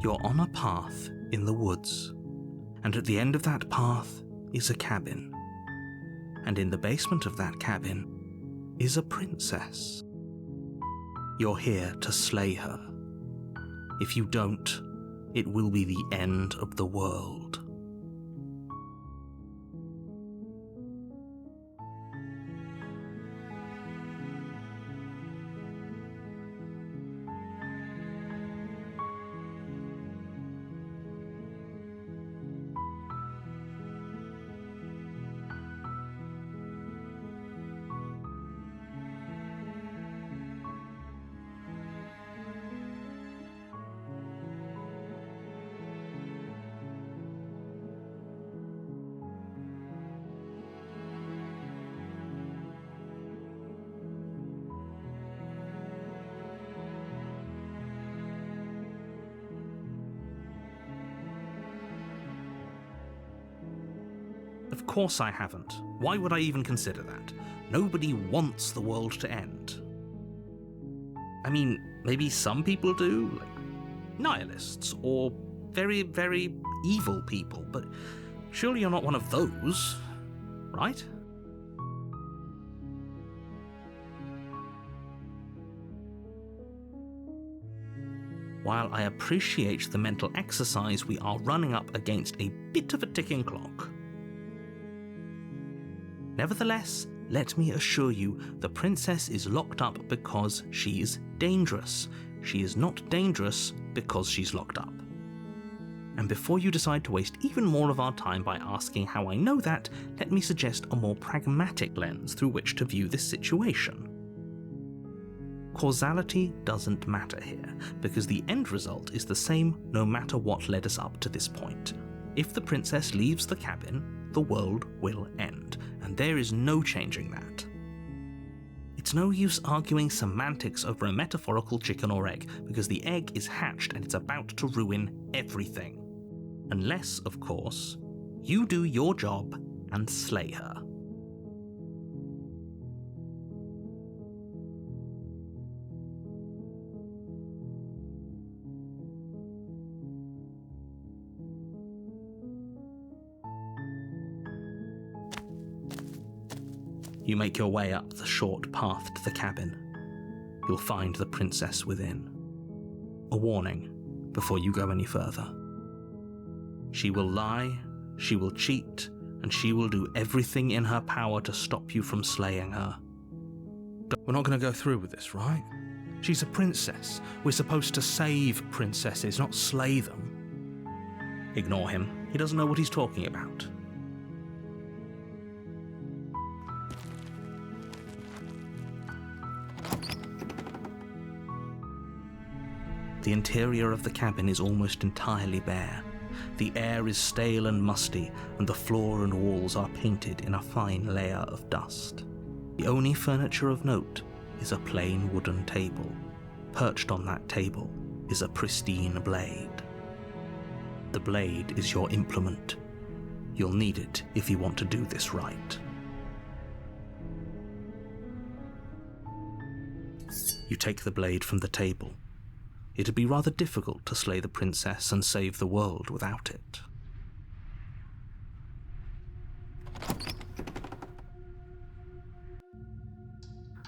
You're on a path in the woods, and at the end of that path is a cabin. And in the basement of that cabin is a princess. You're here to slay her. If you don't, it will be the end of the world. Of course I haven't. Why would I even consider that? Nobody wants the world to end. I mean, maybe some people do, like nihilists, or very, very evil people, but surely you're not one of those, right? While I appreciate the mental exercise, we are running up against a bit of a ticking clock. Nevertheless, let me assure you, the princess is locked up because she's dangerous. She is not dangerous because she's locked up. And before you decide to waste even more of our time by asking how I know that, let me suggest a more pragmatic lens through which to view this situation. Causality doesn't matter here, because the end result is the same no matter what led us up to this point. If the princess leaves the cabin, the world will end, and there is no changing that. It's no use arguing semantics over a metaphorical chicken or egg, because the egg is hatched and it's about to ruin everything. Unless, of course, you do your job and slay her. You make your way up the short path to the cabin. You'll find the princess within. A warning before you go any further. She will lie, she will cheat, and she will do everything in her power to stop you from slaying her. We're not going to go through with this, right? She's a princess. We're supposed to save princesses, not slay them. Ignore him. He doesn't know what he's talking about. The interior of the cabin is almost entirely bare. The air is stale and musty, and the floor and walls are painted in a fine layer of dust. The only furniture of note is a plain wooden table. Perched on that table is a pristine blade. The blade is your implement. You'll need it if you want to do this right. You take the blade from the table. It'd be rather difficult to slay the princess and save the world without it.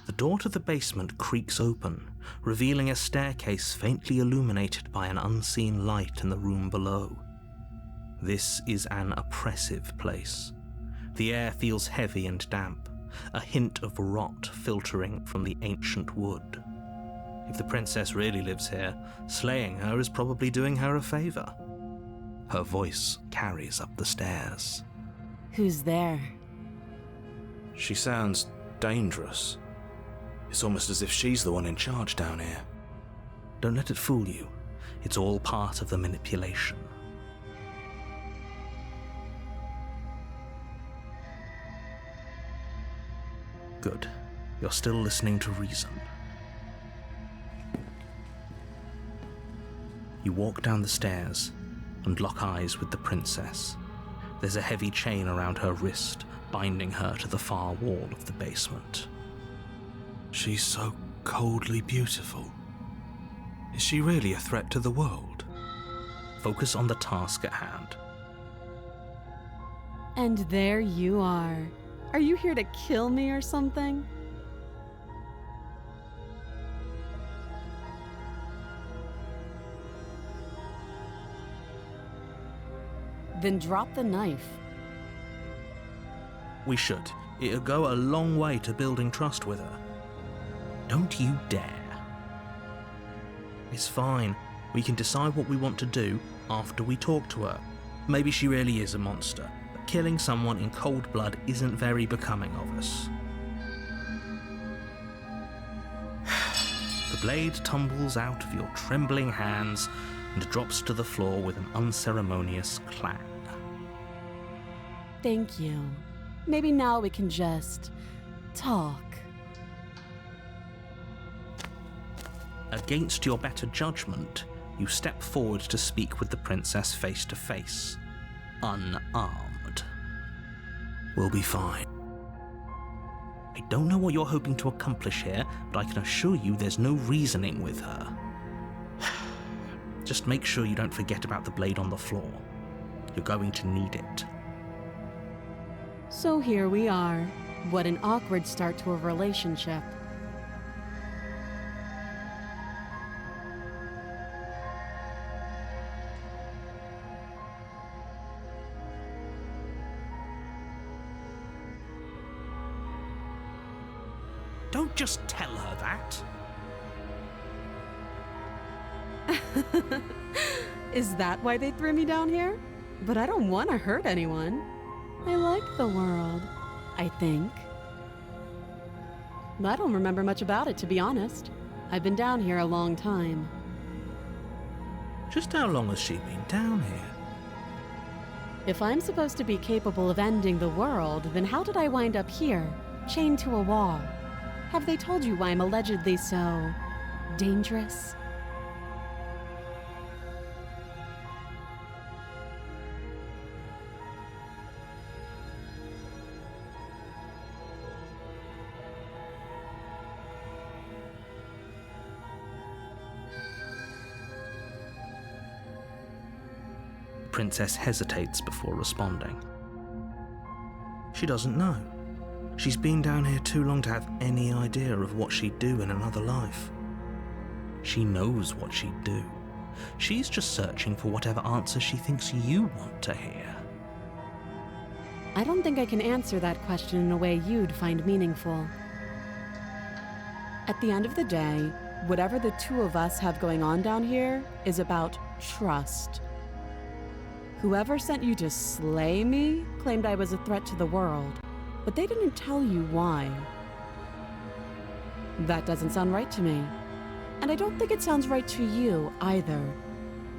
The door to the basement creaks open, revealing a staircase faintly illuminated by an unseen light in the room below. This is an oppressive place. The air feels heavy and damp, a hint of rot filtering from the ancient wood. If the princess really lives here, slaying her is probably doing her a favor. Her voice carries up the stairs. Who's there? She sounds dangerous. It's almost as if she's the one in charge down here. Don't let it fool you. It's all part of the manipulation. Good. You're still listening to reason. You walk down the stairs and lock eyes with the princess. There's a heavy chain around her wrist, binding her to the far wall of the basement. She's so coldly beautiful. Is she really a threat to the world? Focus on the task at hand. And there you are. Are you here to kill me or something? Then drop the knife. We should. It'll go a long way to building trust with her. Don't you dare. It's fine. We can decide what we want to do after we talk to her. Maybe she really is a monster, but killing someone in cold blood isn't very becoming of us. The blade tumbles out of your trembling hands and drops to the floor with an unceremonious clang. Thank you. Maybe now we can just talk. Against your better judgment, you step forward to speak with the princess face to face, unarmed. We'll be fine. I don't know what you're hoping to accomplish here, but I can assure you there's no reasoning with her. Just make sure you don't forget about the blade on the floor. You're going to need it. So here we are. What an awkward start to a relationship. Don't just tell her that. Is that why they threw me down here? But I don't want to hurt anyone. I like the world, I think. I don't remember much about it, to be honest. I've been down here a long time. Just how long has she been down here? If I'm supposed to be capable of ending the world, then how did I wind up here, chained to a wall? Have they told you why I'm allegedly so dangerous? The princess hesitates before responding. She doesn't know. She's been down here too long to have any idea of what she'd do in another life. She knows what she'd do. She's just searching for whatever answer she thinks you want to hear. I don't think I can answer that question in a way you'd find meaningful. At the end of the day, whatever the two of us have going on down here is about trust. Whoever sent you to slay me claimed I was a threat to the world, but they didn't tell you why. That doesn't sound right to me. And I don't think it sounds right to you either.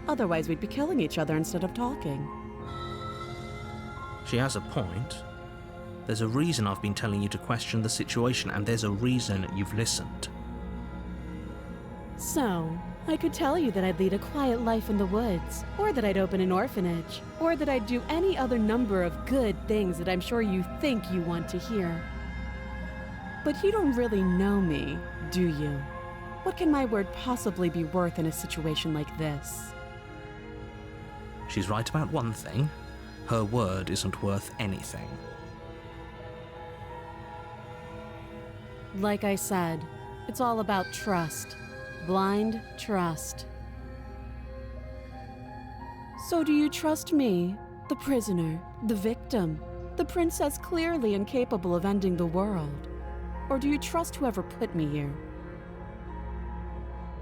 Otherwise, we'd be killing each other instead of talking. She has a point. There's a reason I've been telling you to question the situation, and there's a reason you've listened. So, I could tell you that I'd lead a quiet life in the woods, or that I'd open an orphanage, or that I'd do any other number of good things that I'm sure you think you want to hear. But you don't really know me, do you? What can my word possibly be worth in a situation like this? She's right about one thing. Her word isn't worth anything. Like I said, it's all about trust. Blind trust. So do you trust me, the prisoner, the victim, the princess clearly incapable of ending the world? Or do you trust whoever put me here?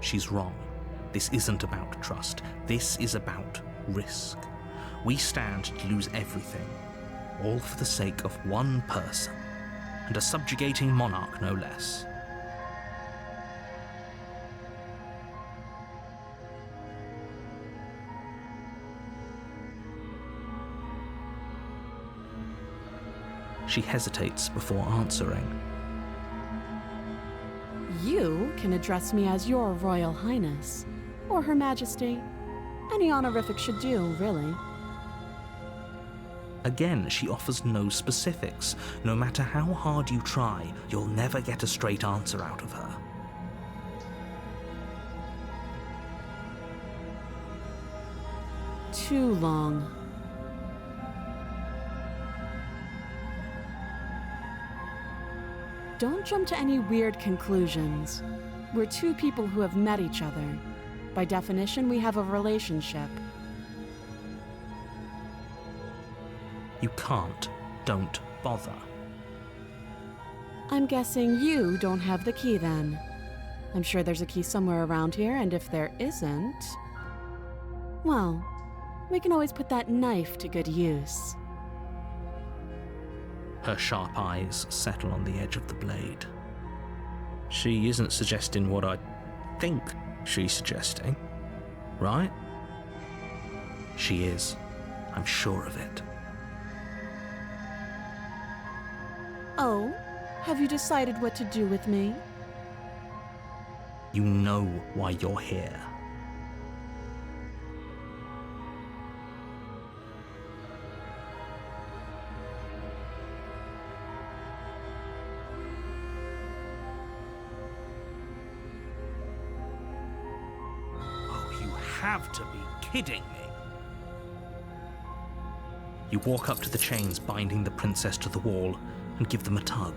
She's wrong. This isn't about trust. This is about risk. We stand to lose everything, all for the sake of one person, and a subjugating monarch no less. She hesitates before answering. You can address me as Your Royal Highness, or Her Majesty. Any honorific should do, really. Again, she offers no specifics. No matter how hard you try, you'll never get a straight answer out of her. too long. Don't jump to any weird conclusions. We're two people who have met each other. By definition, we have a relationship. You can't. Don't bother. I'm guessing you don't have the key then. I'm sure there's a key somewhere around here, and if there isn't, well, we can always put that knife to good use. Her sharp eyes settle on the edge of the blade. She isn't suggesting what I think she's suggesting, right? She is. I'm sure of it. Oh, have you decided what to do with me? You know why you're here. Oh, you have to be kidding me. You walk up to the chains binding the princess to the wall and give them a tug.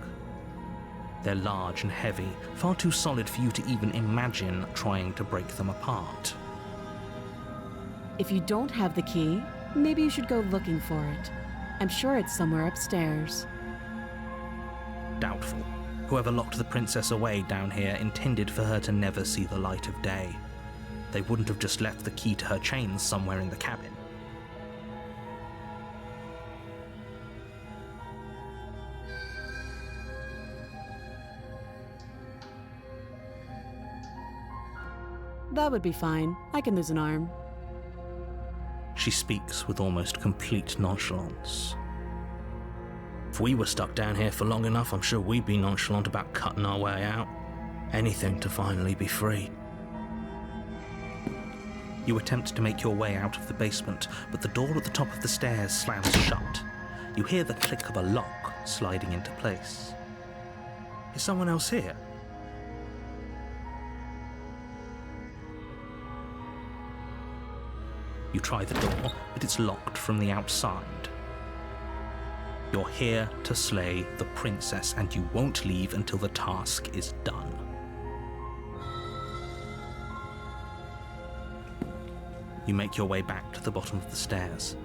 They're large and heavy, far too solid for you to even imagine trying to break them apart. If you don't have the key, maybe you should go looking for it. I'm sure it's somewhere upstairs. Doubtful. Whoever locked the princess away down here intended for her to never see the light of day. They wouldn't have just left the key to her chains somewhere in the cabin. That would be fine. I can lose an arm. She speaks with almost complete nonchalance. If we were stuck down here for long enough, I'm sure we'd be nonchalant about cutting our way out. Anything to finally be free. You attempt to make your way out of the basement, but the door at the top of the stairs slams shut. You hear the click of a lock sliding into place. Is someone else here? You try the door, but it's locked from the outside. You're here to slay the princess, and you won't leave until the task is done. You make your way back to the bottom of the stairs.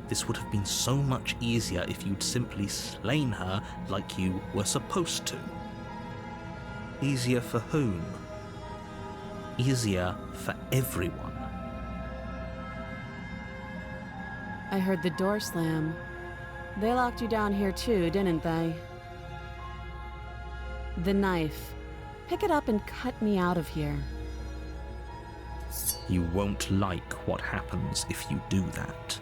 This would have been so much easier if you'd simply slain her like you were supposed to. Easier for whom? Easier for everyone. I heard the door slam. They locked you down here too, didn't they? The knife. Pick it up and cut me out of here. You won't like what happens if you do that.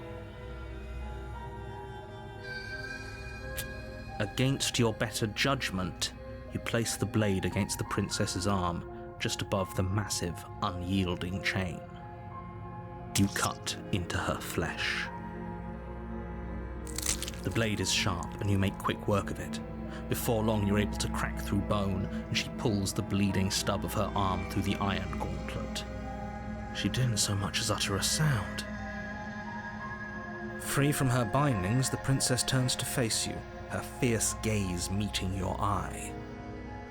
Against your better judgment, you place the blade against the princess's arm, just above the massive, unyielding chain. You cut into her flesh. The blade is sharp, and you make quick work of it. Before long, you're able to crack through bone, and she pulls the bleeding stub of her arm through the iron gauntlet. She didn't so much as utter a sound. Free from her bindings, the princess turns to face you, her fierce gaze meeting your eye.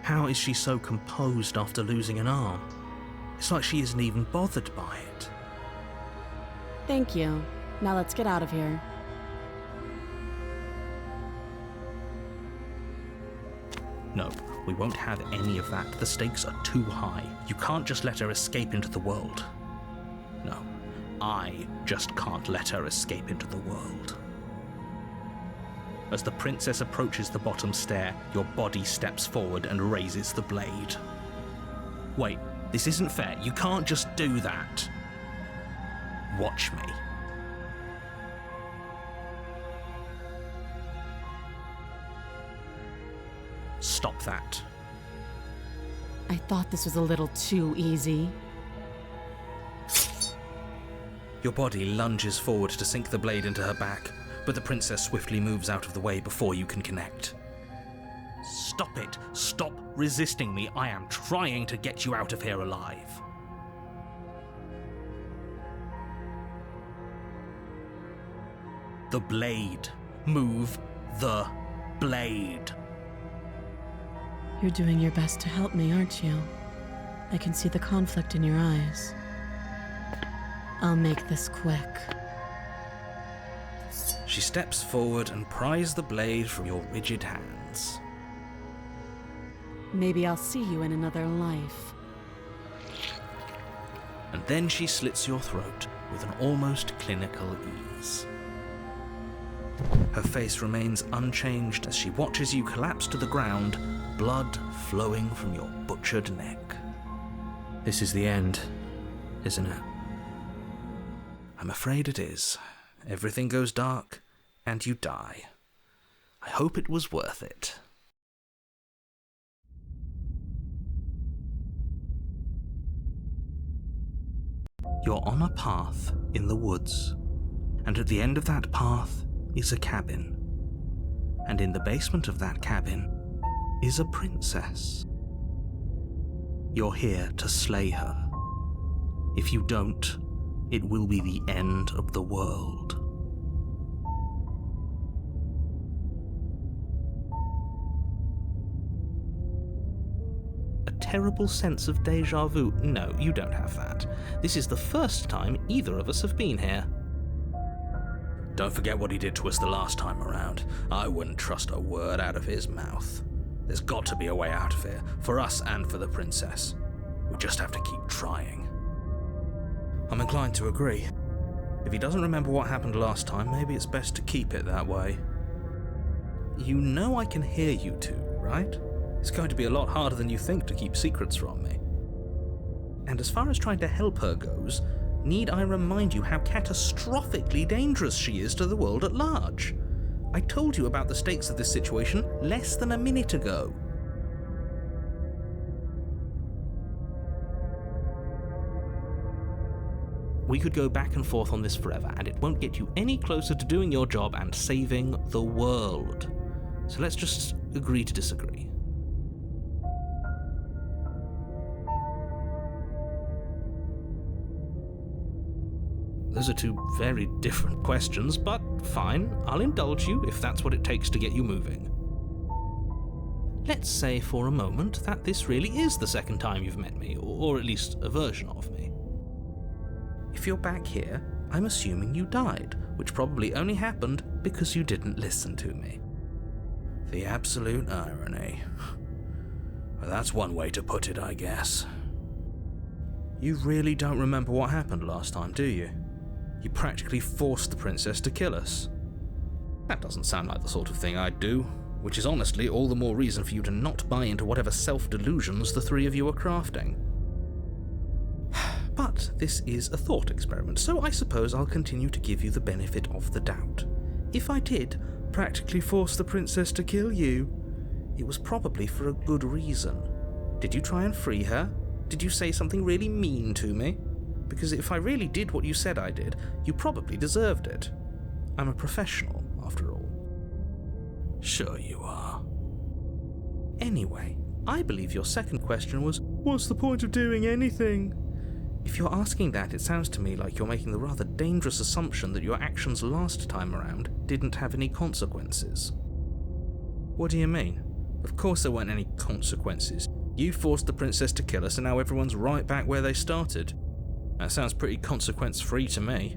How is she so composed after losing an arm? It's like she isn't even bothered by it. Thank you. Now let's get out of here. No, we won't have any of that. The stakes are too high. You can't just let her escape into the world. No, I just can't let her escape into the world. As the princess approaches the bottom stair, your body steps forward and raises the blade. Wait, this isn't fair. You can't just do that. Watch me. Stop that. I thought this was a little too easy. Your body lunges forward to sink the blade into her back, but the princess swiftly moves out of the way before you can connect. Stop it! Stop resisting me! I am trying to get you out of here alive. the blade. Move the blade. You're doing your best to help me, aren't you? I can see the conflict in your eyes. I'll make this quick. She steps forward and pries the blade from your rigid hands. Maybe I'll see you in another life. And then she slits your throat with an almost clinical ease. Her face remains unchanged as she watches you collapse to the ground, blood flowing from your butchered neck. This is the end, isn't it? I'm afraid it is. Everything goes dark, and you die. I hope it was worth it. You're on a path in the woods, and at the end of that path is a cabin. And in the basement of that cabin is a princess. You're here to slay her. If you don't, it will be the end of the world. A terrible sense of déjà vu. No, you don't have that. This is the first time either of us have been here. Don't forget what he did to us the last time around. I wouldn't trust a word out of his mouth. There's got to be a way out of here, for us and for the princess. We just have to keep trying. I'm inclined to agree. If he doesn't remember what happened last time, maybe it's best to keep it that way. You know I can hear you two, right? It's going to be a lot harder than you think to keep secrets from me. And as far as trying to help her goes, need I remind you how catastrophically dangerous she is to the world at large? I told you about the stakes of this situation less than a minute ago. We could go back and forth on this forever, and it won't get you any closer to doing your job and saving the world. So let's just agree to disagree. Those are two very different questions, but fine, I'll indulge you if that's what it takes to get you moving. Let's say for a moment that this really is the second time you've met me, or at least a version of me. If you're back here, I'm assuming you died, which probably only happened because you didn't listen to me. The absolute irony. Well, that's one way to put it, I guess. You really don't remember what happened last time, do you? You practically forced the princess to kill us. That doesn't sound like the sort of thing I'd do, which is honestly all the more reason for you to not buy into whatever self-delusions the three of you are crafting. But this is a thought experiment, so I suppose I'll continue to give you the benefit of the doubt. If I did practically force the princess to kill you, it was probably for a good reason. Did you try and free her? Did you say something really mean to me? Because if I really did what you said I did, you probably deserved it. I'm a professional, after all. Sure you are. Anyway, I believe your second question was, what's the point of doing anything? If you're asking that, it sounds to me like you're making the rather dangerous assumption that your actions last time around didn't have any consequences. What do you mean? Of course there weren't any consequences. You forced the princess to kill us and now everyone's right back where they started. That sounds pretty consequence-free to me.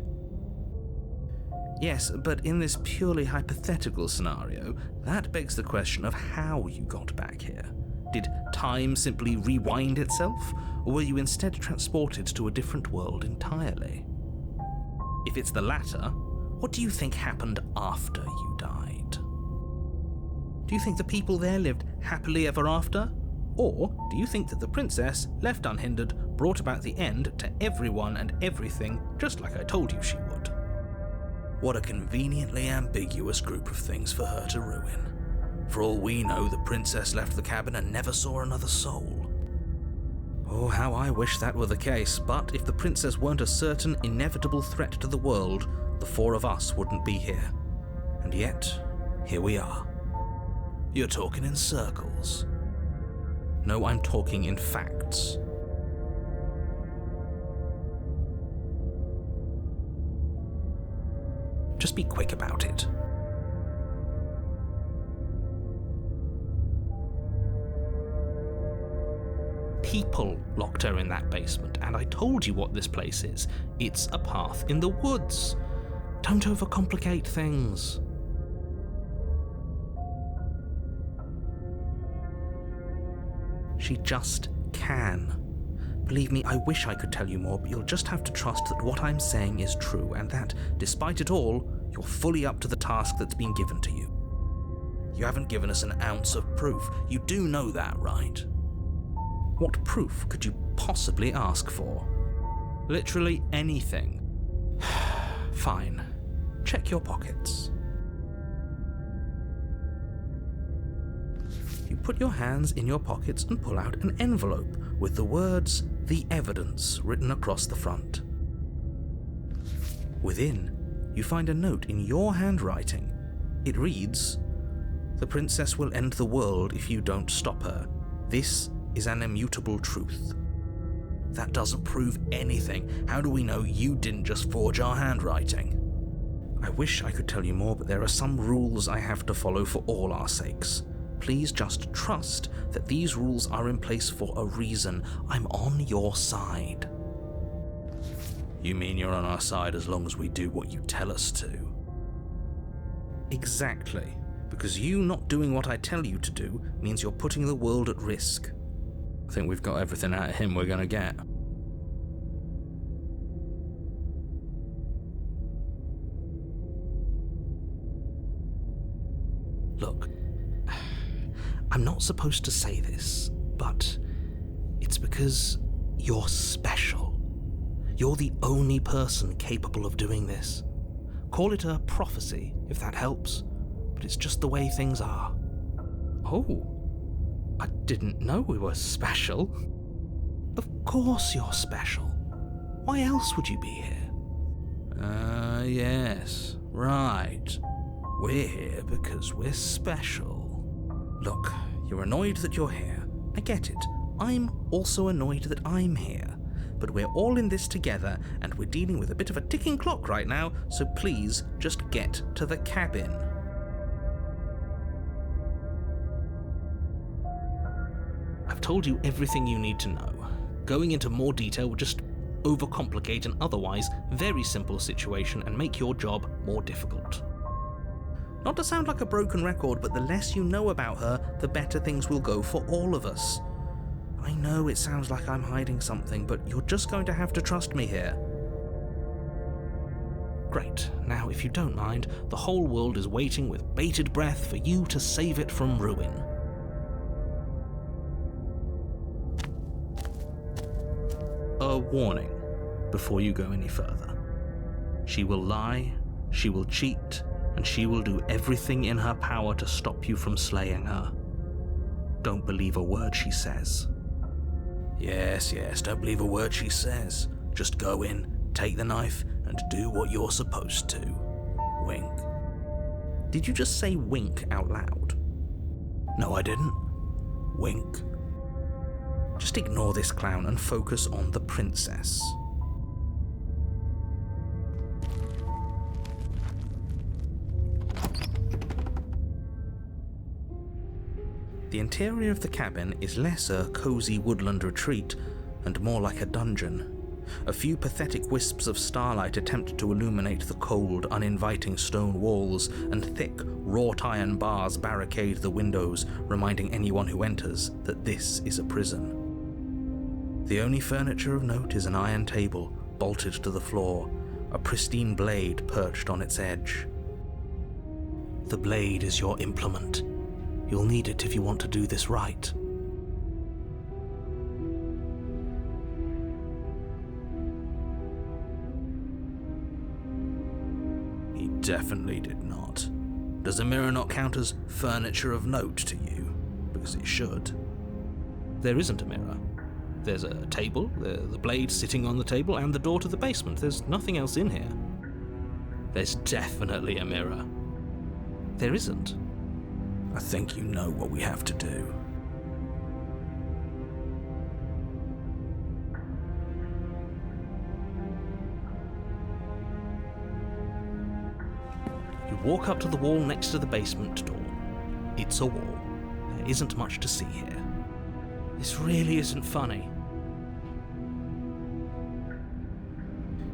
Yes, but in this purely hypothetical scenario, that begs the question of how you got back here. Did time simply rewind itself, or were you instead transported to a different world entirely? If it's the latter, what do you think happened after you died? Do you think the people there lived happily ever after? Or do you think that the princess, left unhindered, brought about the end to everyone and everything, just like I told you she would? What a conveniently ambiguous group of things for her to ruin. For all we know, the princess left the cabin and never saw another soul. Oh, how I wish that were the case, but if the princess weren't a certain, inevitable threat to the world, the four of us wouldn't be here. And yet, here we are. You're talking in circles. No, I'm talking in facts. Just be quick about it. People locked her in that basement, and I told you what this place is. It's a path in the woods. Don't overcomplicate things. She just can. Believe me, I wish I could tell you more, but you'll just have to trust that what I'm saying is true, and that, despite it all, you're fully up to the task that's been given to you. You haven't given us an ounce of proof. You do know that, right? What proof could you possibly ask for? Literally anything. Fine. Check your pockets. You put your hands in your pockets and pull out an envelope with the words, "The Evidence," written across the front. Within, you find a note in your handwriting. It reads, "The princess will end the world if you don't stop her. This is an immutable truth." That doesn't prove anything. How do we know you didn't just forge our handwriting? I wish I could tell you more, but there are some rules I have to follow for all our sakes. Please just trust that these rules are in place for a reason. I'm on your side. You mean you're on our side as long as we do what you tell us to? Exactly. Because you not doing what I tell you to do means you're putting the world at risk. I think we've got everything out of him we're gonna get. Look, I'm not supposed to say this, but it's because you're special. You're the only person capable of doing this. Call it a prophecy, if that helps, but it's just the way things are. Oh. I didn't know we were special. Of course you're special. Why else would you be here? Yes, right. We're here because we're special. Look, you're annoyed that you're here. I get it. I'm also annoyed that I'm here. But we're all in this together, and we're dealing with a bit of a ticking clock right now, so please just get to the cabin. I've told you everything you need to know. Going into more detail would just overcomplicate an otherwise very simple situation and make your job more difficult. Not to sound like a broken record, but the less you know about her, the better things will go for all of us. I know it sounds like I'm hiding something, but you're just going to have to trust me here. Great. Now, if you don't mind, the whole world is waiting with bated breath for you to save it from ruin. A warning before you go any further. She will lie, she will cheat, and she will do everything in her power to stop you from slaying her. Don't believe a word she says. Yes, don't believe a word she says. Just go in, take the knife, and do what you're supposed to. Wink. Did you just say wink out loud? No, I didn't. Wink. Just ignore this clown and focus on the princess. The interior of the cabin is less a cozy woodland retreat and more like a dungeon. A few pathetic wisps of starlight attempt to illuminate the cold, uninviting stone walls, and thick, wrought iron bars barricade the windows, reminding anyone who enters that this is a prison. The only furniture of note is an iron table, bolted to the floor, a pristine blade perched on its edge. The blade is your implement. You'll need it if you want to do this right. He definitely did not. Does a mirror not count as furniture of note to you? Because it should. There isn't a mirror. There's a table, the blade sitting on the table, and the door to the basement. There's nothing else in here. There's definitely a mirror. There isn't. I think you know what we have to do. walk up to the wall next to the basement door. It's a wall. There isn't much to see here. This really isn't funny.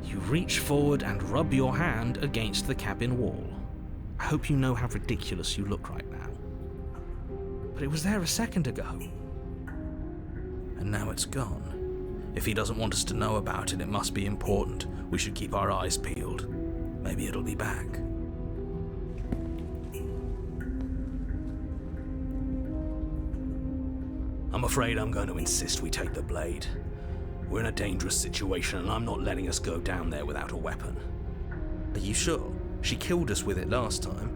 You reach forward and rub your hand against the cabin wall. I hope you know how ridiculous you look right now. But it was there a second ago. And now it's gone. If he doesn't want us to know about it, it must be important. We should keep our eyes peeled. Maybe it'll be back. I'm afraid I'm going to insist we take the blade. We're in a dangerous situation and I'm not letting us go down there without a weapon. Are you sure? She killed us with it last time.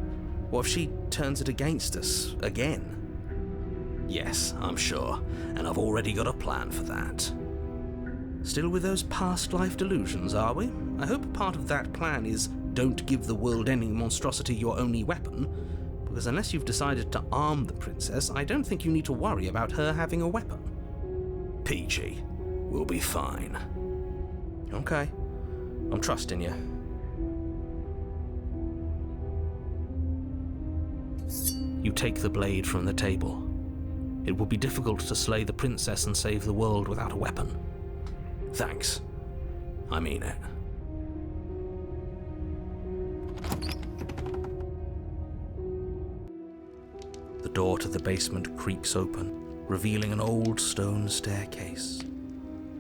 What if she turns it against us again? Yes, I'm sure, and I've already got a plan for that. Still with those past life delusions, are we? I hope part of that plan is don't give the world any monstrosity your only weapon, because unless you've decided to arm the princess, I don't think you need to worry about her having a weapon. Peachy, we'll be fine. Okay, I'm trusting you. You take the blade from the table. It will be difficult to slay the princess and save the world without a weapon. Thanks. I mean it. The door to the basement creaks open, revealing an old stone staircase.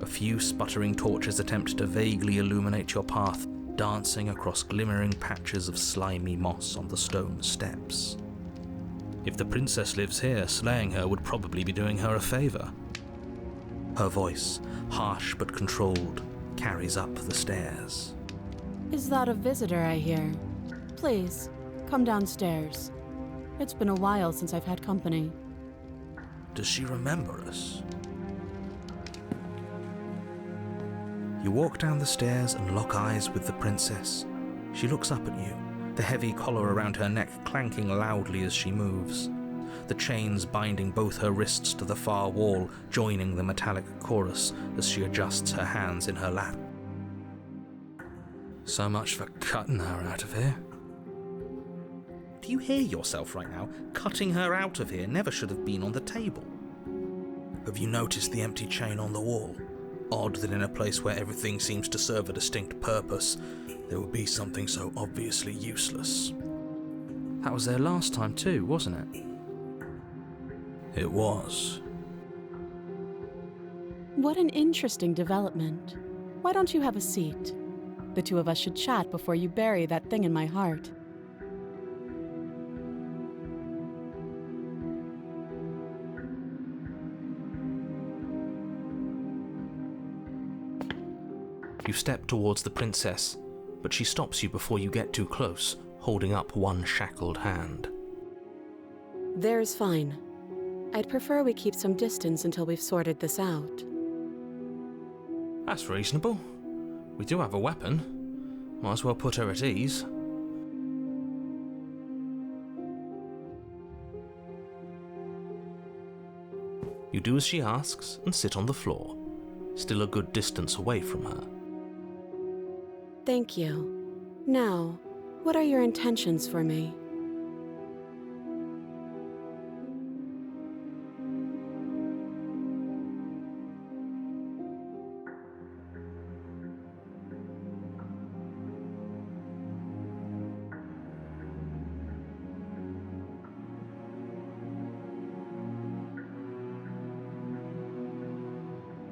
A few sputtering torches attempt to vaguely illuminate your path, dancing across glimmering patches of slimy moss on the stone steps. If the princess lives here, slaying her would probably be doing her a favor. Her voice, harsh but controlled, carries up the stairs. Is that a visitor I hear? Please, come downstairs. It's been a while since I've had company. Does she remember us? You walk down the stairs and lock eyes with the princess. She looks up at you, the heavy collar around her neck clanking loudly as she moves, the chains binding both her wrists to the far wall, joining the metallic chorus as she adjusts her hands in her lap. So much for cutting her out of here. Do you hear yourself right now? Cutting her out of here never should have been on the table. Have you noticed the empty chain on the wall? Odd that in a place where everything seems to serve a distinct purpose, there would be something so obviously useless. That was there last time too, wasn't it? It was. What an interesting development. Why don't you have a seat? The two of us should chat before you bury that thing in my heart. You step towards the princess, but she stops you before you get too close, holding up one shackled hand. There's fine. I'd prefer we keep some distance until we've sorted this out. That's reasonable. We do have a weapon. Might as well put her at ease. You do as she asks and sit on the floor, still a good distance away from her. Thank you. Now, what are your intentions for me?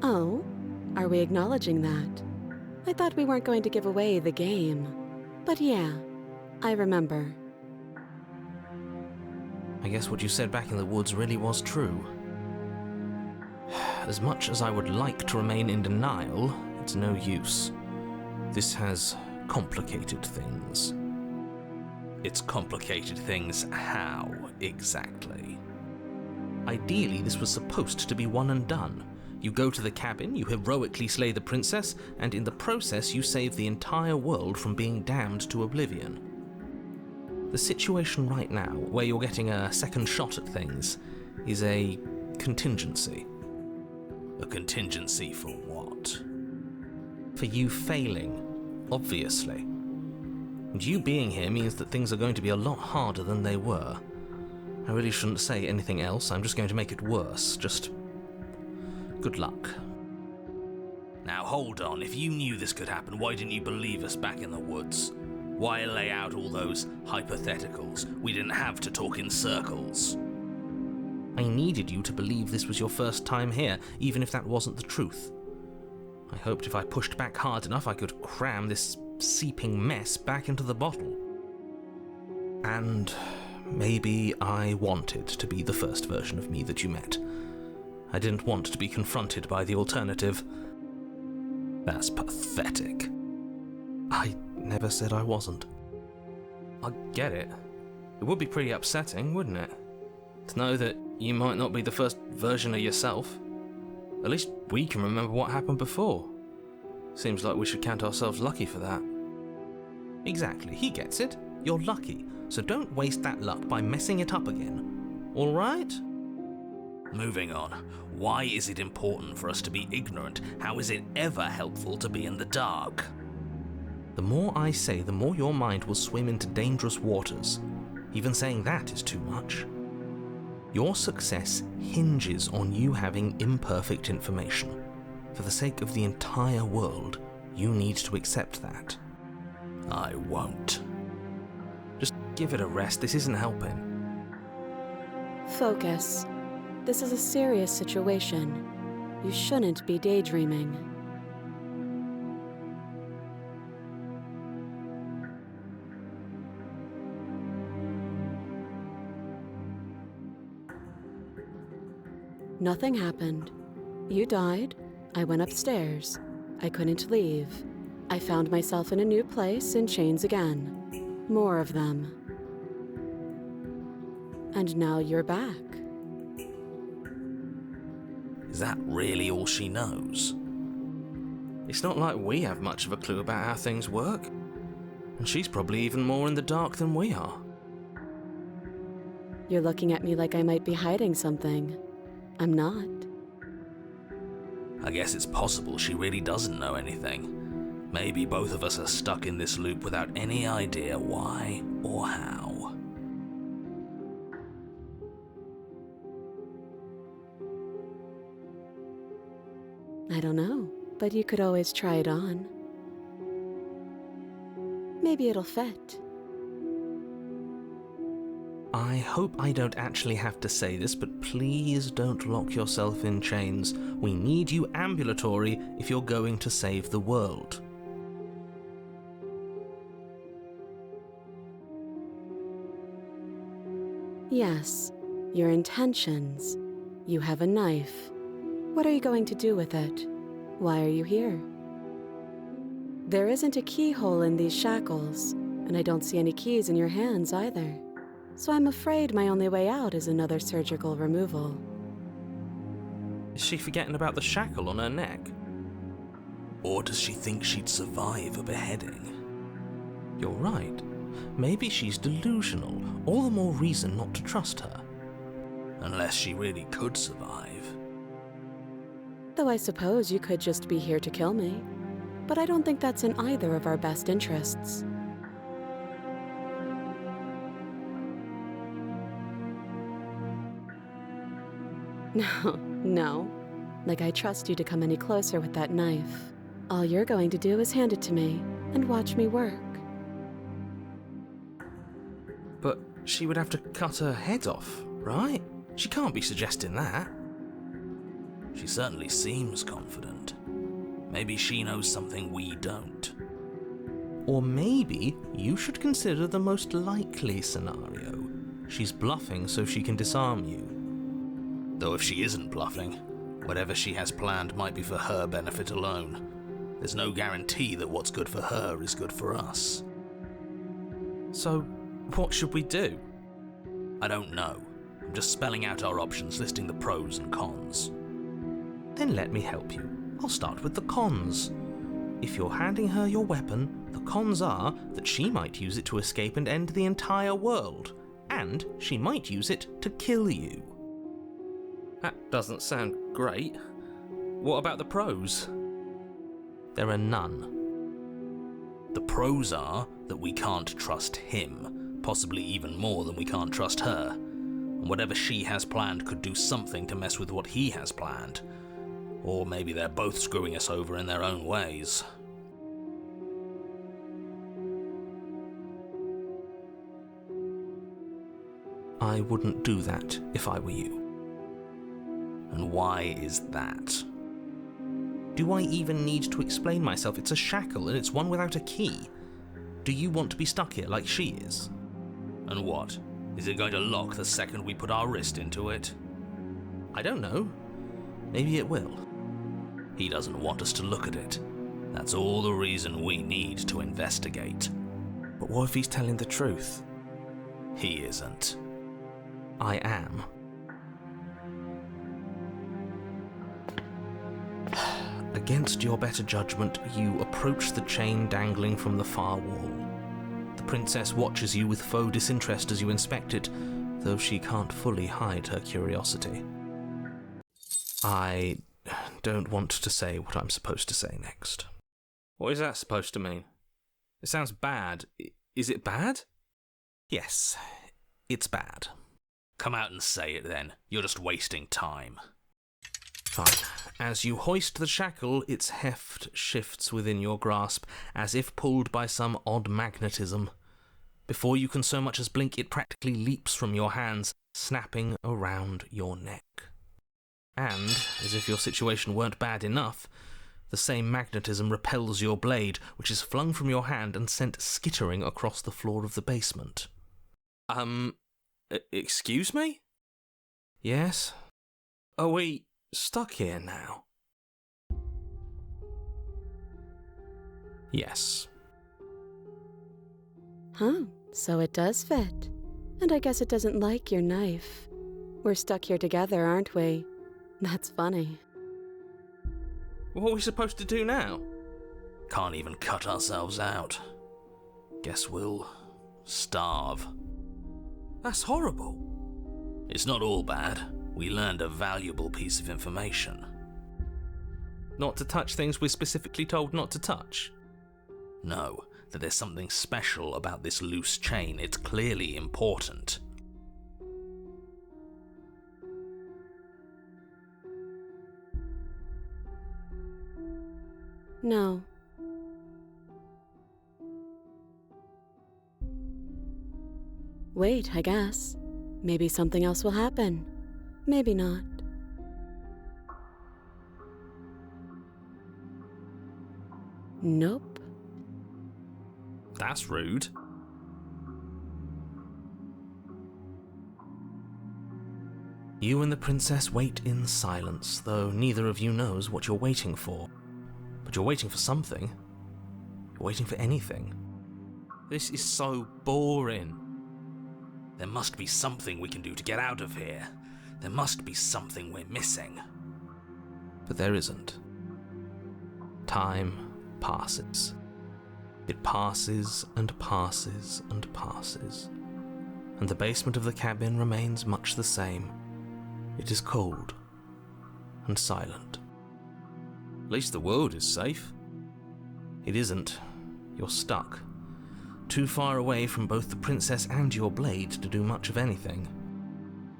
Oh, are we acknowledging that? I thought we weren't going to give away the game. But yeah, I remember. I guess what you said back in the woods really was true. As much as I would like to remain in denial, it's no use. This has complicated things. It's complicated things how, exactly? Ideally, this was supposed to be one and done. You go to the cabin, you heroically slay the princess, and in the process you save the entire world from being damned to oblivion. The situation right now, where you're getting a second shot at things, is a contingency. A contingency for what? For you failing, obviously. And you being here means that things are going to be a lot harder than they were. I really shouldn't say anything else, I'm just going to make it worse. Just good luck. Now hold on, if you knew this could happen, why didn't you believe us back in the woods? Why lay out all those hypotheticals? We didn't have to talk in circles. I needed you to believe this was your first time here, even if that wasn't the truth. I hoped if I pushed back hard enough I could cram this seeping mess back into the bottle. And maybe I wanted to be the first version of me that you met. I didn't want to be confronted by the alternative. That's pathetic. I never said I wasn't. I get it. It would be pretty upsetting, wouldn't it? To know that you might not be the first version of yourself. At least we can remember what happened before. Seems like we should count ourselves lucky for that. Exactly, he gets it. You're lucky, so don't waste that luck by messing it up again. Alright? Moving on. Why is it important for us to be ignorant? How is it ever helpful to be in the dark? The more I say, the more your mind will swim into dangerous waters. Even saying that is too much. Your success hinges on you having imperfect information. For the sake of the entire world, you need to accept that. I won't. Just give it a rest, this isn't helping. Focus. This is a serious situation. You shouldn't be daydreaming. Nothing happened. You died. I went upstairs. I couldn't leave. I found myself in a new place in chains again. More of them. And now you're back. Is that really all she knows? It's not like we have much of a clue about how things work. And she's probably even more in the dark than we are. You're looking at me like I might be hiding something. I'm not. I guess it's possible she really doesn't know anything. Maybe both of us are stuck in this loop without any idea why or how. I don't know, but you could always try it on. Maybe it'll fit. I hope I don't actually have to say this, but please don't lock yourself in chains. We need you ambulatory if you're going to save the world. Yes, your intentions. You have a knife. What are you going to do with it? Why are you here? There isn't a keyhole in these shackles, and I don't see any keys in your hands either. So I'm afraid my only way out is another surgical removal. Is she forgetting about the shackle on her neck? Or does she think she'd survive a beheading? You're right. Maybe she's delusional. All the more reason not to trust her. Unless she really could survive. Though I suppose you could just be here to kill me. But I don't think that's in either of our best interests. No. Like I trust you to come any closer with that knife. All you're going to do is hand it to me and watch me work. But she would have to cut her head off, right? She can't be suggesting that. She certainly seems confident. Maybe she knows something we don't. Or maybe you should consider the most likely scenario. She's bluffing so she can disarm you. Though if she isn't bluffing, whatever she has planned might be for her benefit alone. There's no guarantee that what's good for her is good for us. So, what should we do? I don't know. I'm just spelling out our options, listing the pros and cons. Then let me help you. I'll start with the cons. If you're handing her your weapon, the cons are that she might use it to escape and end the entire world. And she might use it to kill you. That doesn't sound great. What about the pros? There are none. The pros are that we can't trust him, possibly even more than we can't trust her. And whatever she has planned could do something to mess with what he has planned. Or maybe they're both screwing us over in their own ways. I wouldn't do that if I were you. And why is that? Do I even need to explain myself? It's a shackle and it's one without a key. Do you want to be stuck here like she is? And what? Is it going to lock the second we put our wrist into it? I don't know. Maybe it will. He doesn't want us to look at it. That's all the reason we need to investigate. But what if he's telling the truth? He isn't. I am. Against your better judgment, you approach the chain dangling from the far wall. The princess watches you with faux disinterest as you inspect it, though she can't fully hide her curiosity. I don't want to say what I'm supposed to say next. What is that supposed to mean? It sounds bad. Is it bad? Yes, it's bad. Come out and say it then. You're just wasting time. Fine. As you hoist the shackle, its heft shifts within your grasp, as if pulled by some odd magnetism. Before you can so much as blink, it practically leaps from your hands, snapping around your neck. And, as if your situation weren't bad enough, the same magnetism repels your blade, which is flung from your hand and sent skittering across the floor of the basement. Excuse me? Yes? Are we stuck here now? Yes. Huh, so it does fit. And I guess it doesn't like your knife. We're stuck here together, aren't we? That's funny. What are we supposed to do now? Can't even cut ourselves out. Guess we'll starve. That's horrible. It's not all bad. We learned a valuable piece of information. Not to touch things we're specifically told not to touch? No, that there's something special about this loose chain. It's clearly important. No. Wait, I guess. Maybe something else will happen. Maybe not. Nope. That's rude. You and the princess wait in silence, though neither of you knows what you're waiting for. But you're waiting for something. You're waiting for anything. This is so boring. There must be something we can do to get out of here. There must be something we're missing. But there isn't. Time passes. It passes and passes and passes. And the basement of the cabin remains much the same. It is cold and silent. At least the world is safe. It isn't. You're stuck. Too far away from both the princess and your blade to do much of anything.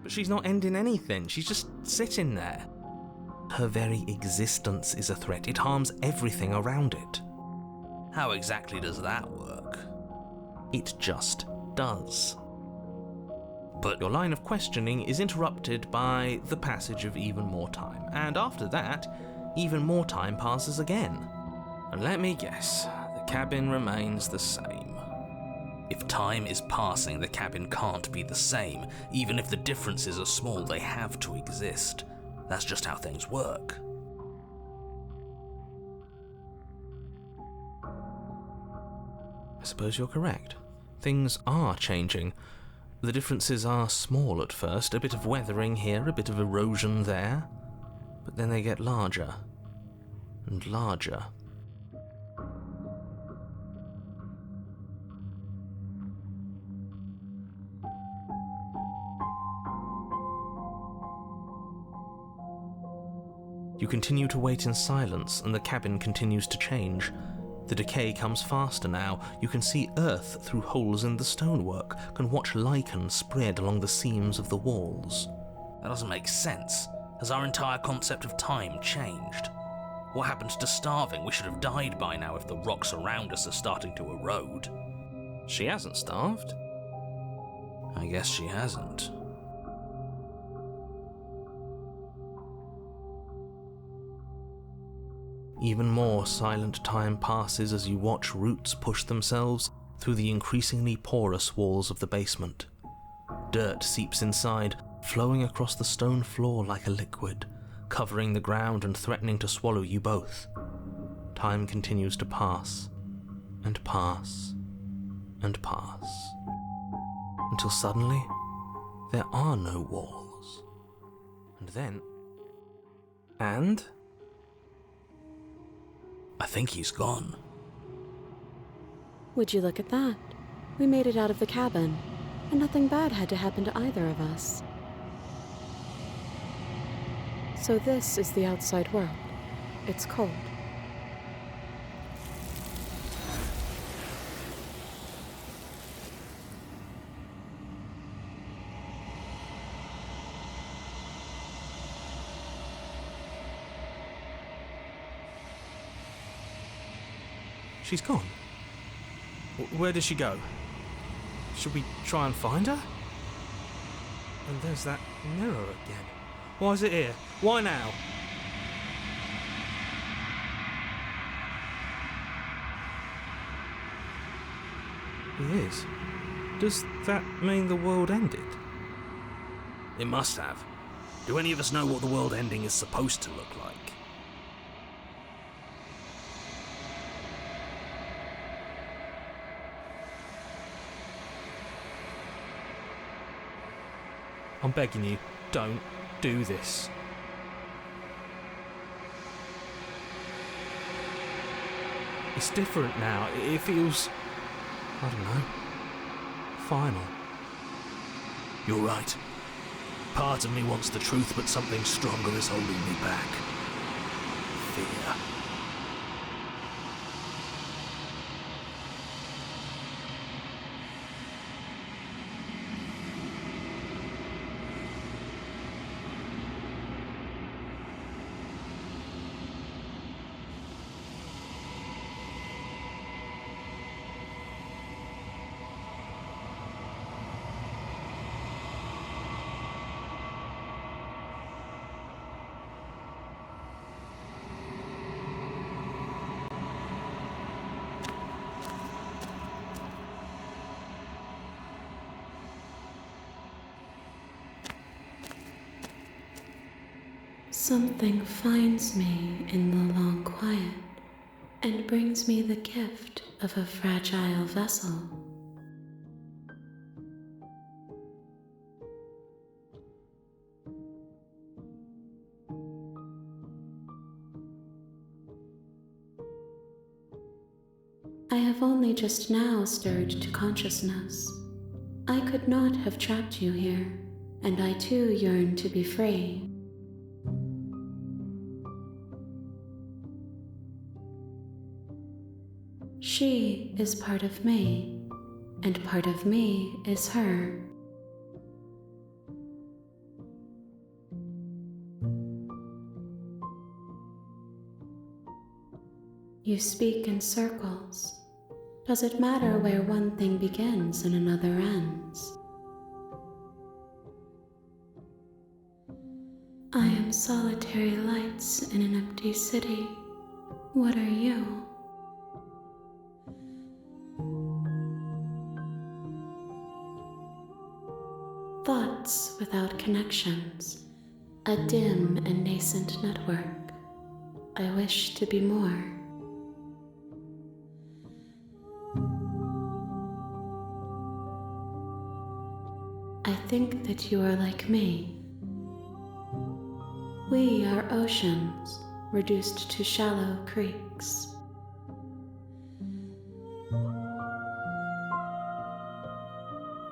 But she's not ending anything. She's just sitting there. Her very existence is a threat. It harms everything around it. How exactly does that work? It just does. But your line of questioning is interrupted by the passage of even more time. And after that, even more time passes again. And let me guess, the cabin remains the same. If time is passing, the cabin can't be the same. Even if the differences are small, they have to exist. That's just how things work. I suppose you're correct. Things are changing. The differences are small at first, a bit of weathering here, a bit of erosion there. But then they get larger and larger. You continue to wait in silence, and the cabin continues to change. The decay comes faster now. You can see earth through holes in the stonework, can watch lichen spread along the seams of the walls. That doesn't make sense. Has our entire concept of time changed? What happened to starving? We should have died by now if the rocks around us are starting to erode. She hasn't starved. I guess she hasn't. Even more silent time passes as you watch roots push themselves through the increasingly porous walls of the basement. Dirt seeps inside, flowing across the stone floor like a liquid, covering the ground and threatening to swallow you both. Time continues to pass, and pass, and pass, until suddenly there are no walls. And then... I think he's gone. Would you look at that? We made it out of the cabin, and nothing bad had to happen to either of us. So this is the outside world. It's cold. She's gone. Where did she go? Should we try and find her? And there's that mirror again. Why is it here? Why now? It is. Does that mean the world ended? It must have. Do any of us know what the world ending is supposed to look like? I'm begging you, don't do this. It's different now. It feels... I don't know. Final. You're right. Part of me wants the truth, but something stronger is holding me back. Fear. Something finds me in the long quiet and brings me the gift of a fragile vessel. I have only just now stirred to consciousness. I could not have trapped you here, and I too yearn to be free. She is part of me, and part of me is her. You speak in circles. Does it matter where one thing begins and another ends? I am solitary lights in an empty city. What are you? Thoughts without connections, a dim and nascent network. I wish to be more. I think that you are like me. We are oceans reduced to shallow creeks.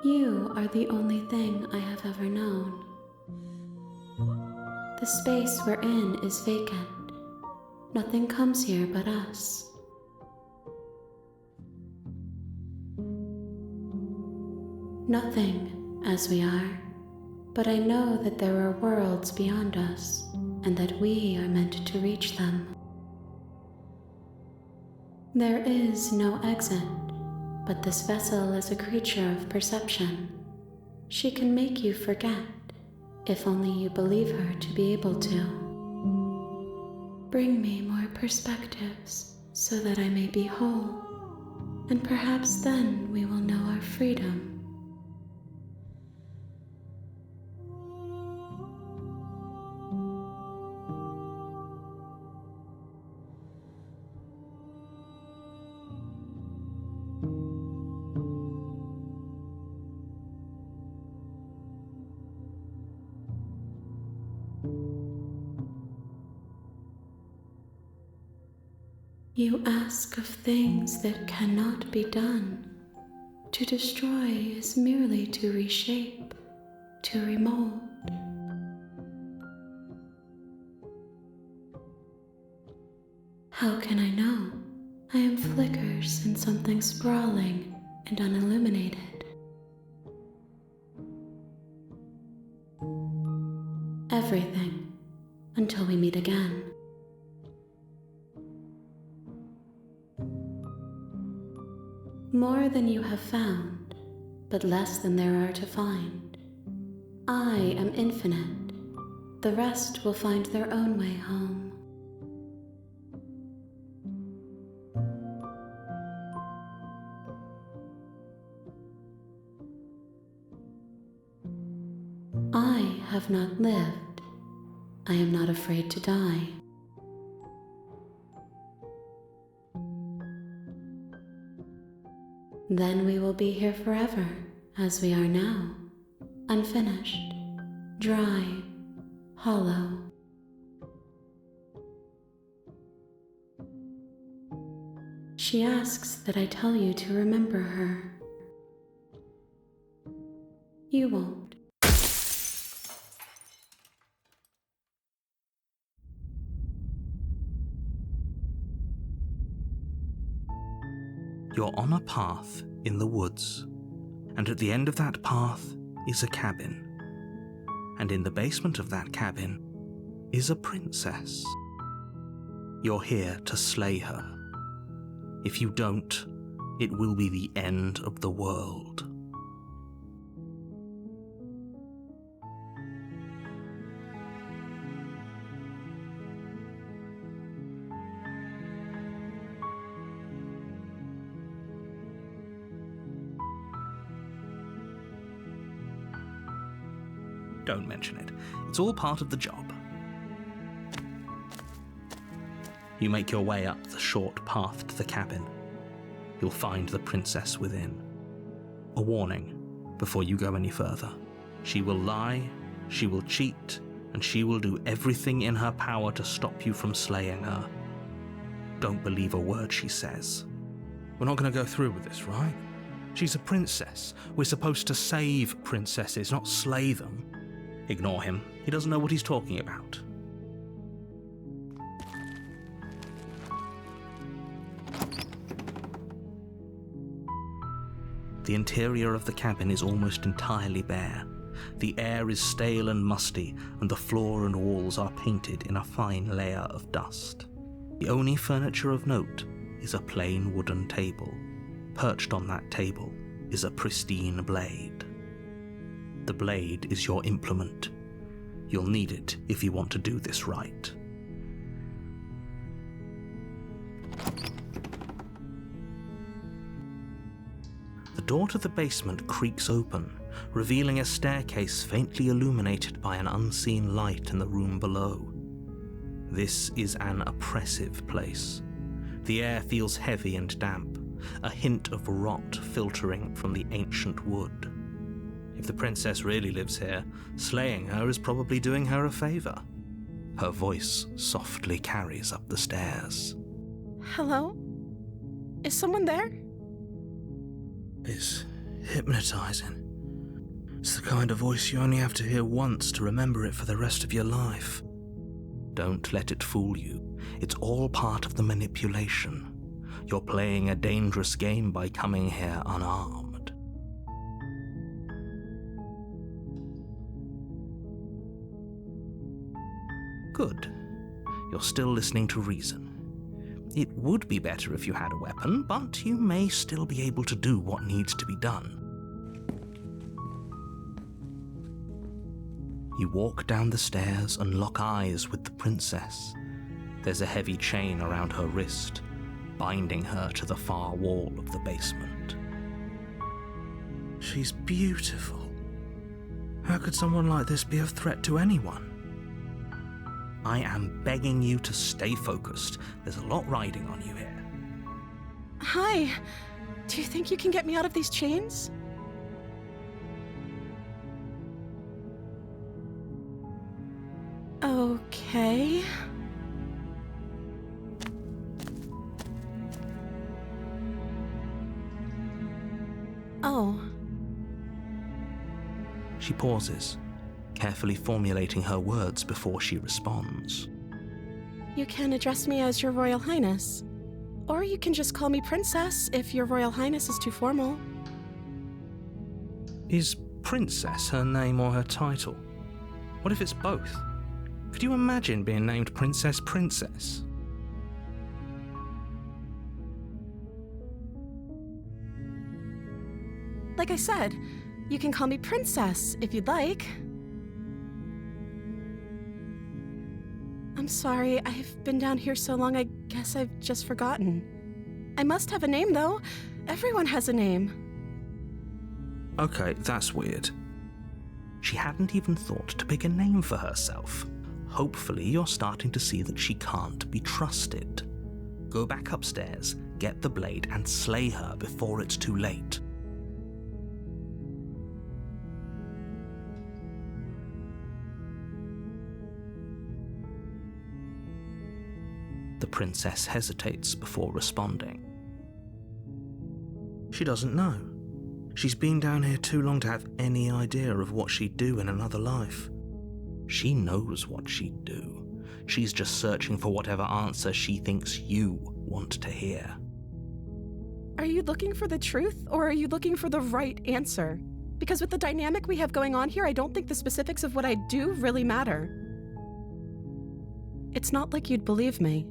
You are the only thing I have ever known. The space we're in is vacant. Nothing comes here but us. Nothing as we are, but I know that there are worlds beyond us and that we are meant to reach them. There is no exit, but this vessel is a creature of perception. She can make you forget, if only you believe her to be able to. Bring me more perspectives so that I may be whole, and perhaps then we will know our freedom. You ask of things that cannot be done. To destroy is merely to reshape, to remold. How can I know? I am flickers in something sprawling and unilluminated. Everything, until we meet again. More than you have found, but less than there are to find. I am infinite. The rest will find their own way home. I have not lived. I am not afraid to die. Then we will be here forever, as we are now, unfinished, dry, hollow. She asks that I tell you to remember her. You won't. You're on a path in the woods, and at the end of that path is a cabin. And in the basement of that cabin is a princess. You're here to slay her. If you don't, it will be the end of the world. Don't mention it. It's all part of the job. You make your way up the short path to the cabin. You'll find the princess within. A warning before you go any further. She will lie, she will cheat, and she will do everything in her power to stop you from slaying her. Don't believe a word she says. We're not going to go through with this, right? She's a princess. We're supposed to save princesses, not slay them. Ignore him. He doesn't know what he's talking about. The interior of the cabin is almost entirely bare. The air is stale and musty, and the floor and walls are painted in a fine layer of dust. The only furniture of note is a plain wooden table. Perched on that table is a pristine blade. The blade is your implement. You'll need it if you want to do this right. The door to the basement creaks open, revealing a staircase faintly illuminated by an unseen light in the room below. This is an oppressive place. The air feels heavy and damp, a hint of rot filtering from the ancient wood. If the princess really lives here, slaying her is probably doing her a favor. Her voice softly carries up the stairs. Hello? Is someone there? It's hypnotizing. It's the kind of voice you only have to hear once to remember it for the rest of your life. Don't let it fool you. It's all part of the manipulation. You're playing a dangerous game by coming here unarmed. Good. You're still listening to reason. It would be better if you had a weapon, but you may still be able to do what needs to be done. You walk down the stairs and lock eyes with the princess. There's a heavy chain around her wrist, binding her to the far wall of the basement. She's beautiful. How could someone like this be a threat to anyone? I am begging you to stay focused. There's a lot riding on you here. Hi. Do you think you can get me out of these chains? Okay. Oh. She pauses, carefully formulating her words before she responds. You can address me as Your Royal Highness. Or you can just call me Princess if Your Royal Highness is too formal. Is Princess her name or her title? What if it's both? Could you imagine being named Princess Princess? Like I said, you can call me Princess if you'd like. I'm sorry, I've been down here so long I guess I've just forgotten. I must have a name though. Everyone has a name. Okay, that's weird. She hadn't even thought to pick a name for herself. Hopefully you're starting to see that she can't be trusted. Go back upstairs, get the blade, and slay her before it's too late. The princess hesitates before responding. She doesn't know. She's been down here too long to have any idea of what she'd do in another life. She knows what she'd do. She's just searching for whatever answer she thinks you want to hear. Are you looking for the truth, or are you looking for the right answer? Because with the dynamic we have going on here, I don't think the specifics of what I do really matter. It's not like you'd believe me.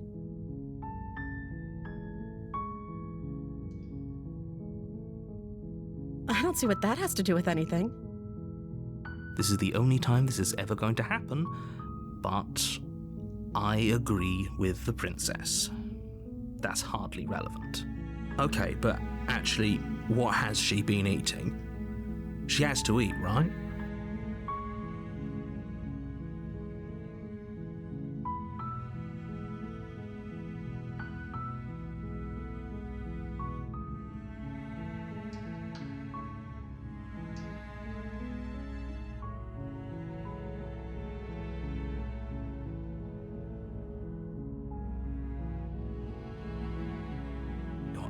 I don't see what that has to do with anything. This is the only time this is ever going to happen, but I agree with the princess. That's hardly relevant. Okay, but actually, what has she been eating? She has to eat, right?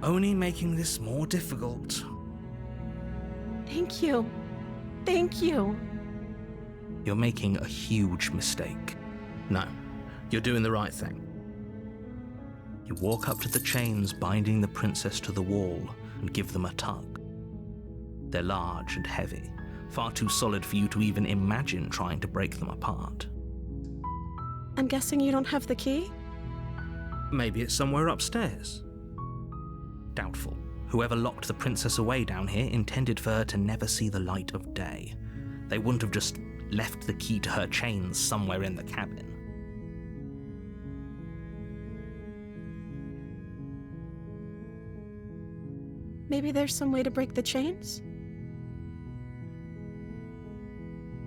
Only making this more difficult. Thank you. Thank you. You're making a huge mistake. No, you're doing the right thing. You walk up to the chains binding the princess to the wall and give them a tug. They're large and heavy, far too solid for you to even imagine trying to break them apart. I'm guessing you don't have the key? Maybe it's somewhere upstairs. Doubtful. Whoever locked the princess away down here intended for her to never see the light of day. They wouldn't have just left the key to her chains somewhere in the cabin. Maybe there's some way to break the chains?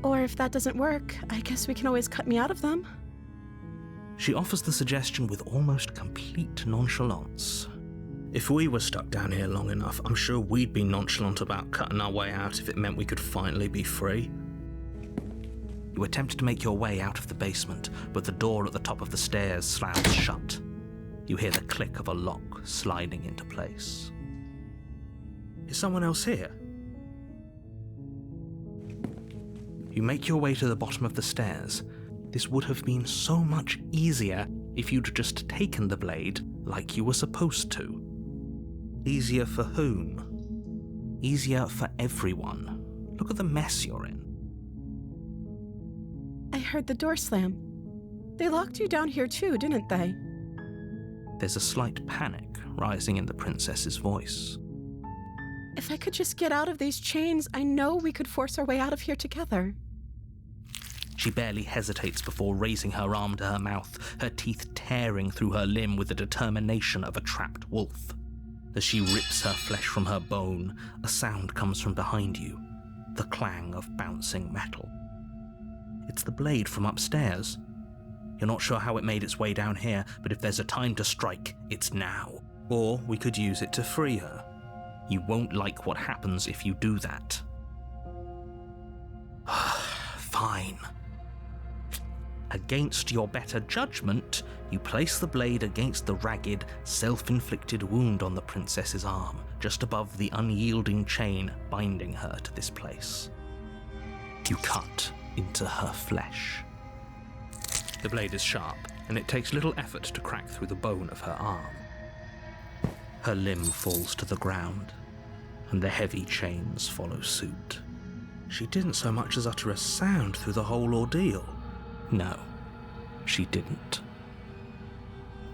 Or if that doesn't work, I guess we can always cut me out of them. She offers the suggestion with almost complete nonchalance. If we were stuck down here long enough, I'm sure we'd be nonchalant about cutting our way out if it meant we could finally be free. You attempt to make your way out of the basement, but the door at the top of the stairs slams shut. You hear the click of a lock sliding into place. Is someone else here? You make your way to the bottom of the stairs. This would have been so much easier if you'd just taken the blade like you were supposed to. Easier for whom? Easier for everyone. Look at the mess you're in. I heard the door slam. They locked you down here too, didn't they? There's a slight panic rising in the princess's voice. If I could just get out of these chains, I know we could force our way out of here together. She barely hesitates before raising her arm to her mouth, her teeth tearing through her limb with the determination of a trapped wolf. As she rips her flesh from her bone, a sound comes from behind you, the clang of bouncing metal. It's the blade from upstairs. You're not sure how it made its way down here, but if there's a time to strike, it's now. Or we could use it to free her. You won't like what happens if you do that. Fine. Against your better judgment, you place the blade against the ragged, self-inflicted wound on the princess's arm, just above the unyielding chain binding her to this place. You cut into her flesh. The blade is sharp, and it takes little effort to crack through the bone of her arm. Her limb falls to the ground, and the heavy chains follow suit. She didn't so much as utter a sound through the whole ordeal. No, she didn't.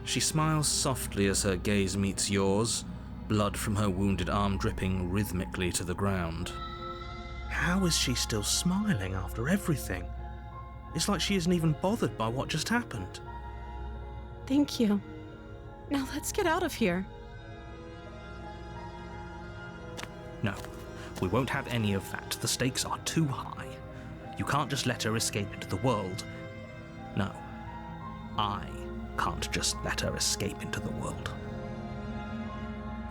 She smiles softly as her gaze meets yours, blood from her wounded arm dripping rhythmically to the ground. How is she still smiling after everything? It's like she isn't even bothered by what just happened. Thank you. Now let's get out of here. No, we won't have any of that. The stakes are too high. You can't just let her escape into the world. No, I can't just let her escape into the world.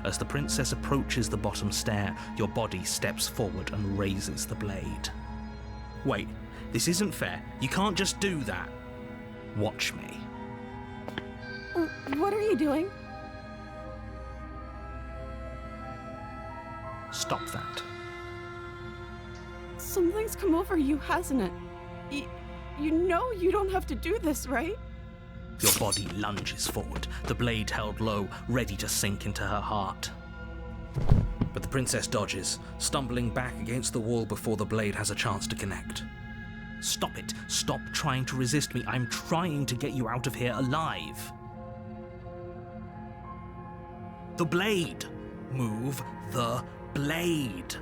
As the princess approaches the bottom stair, your body steps forward and raises the blade. Wait, this isn't fair. You can't just do that. Watch me. What are you doing? Stop that. Something's come over you, hasn't it? You know you don't have to do this, right? Your body lunges forward, the blade held low, ready to sink into her heart. But the princess dodges, stumbling back against the wall before the blade has a chance to connect. Stop it. Stop trying to resist me. I'm trying to get you out of here alive. The blade. Move the blade.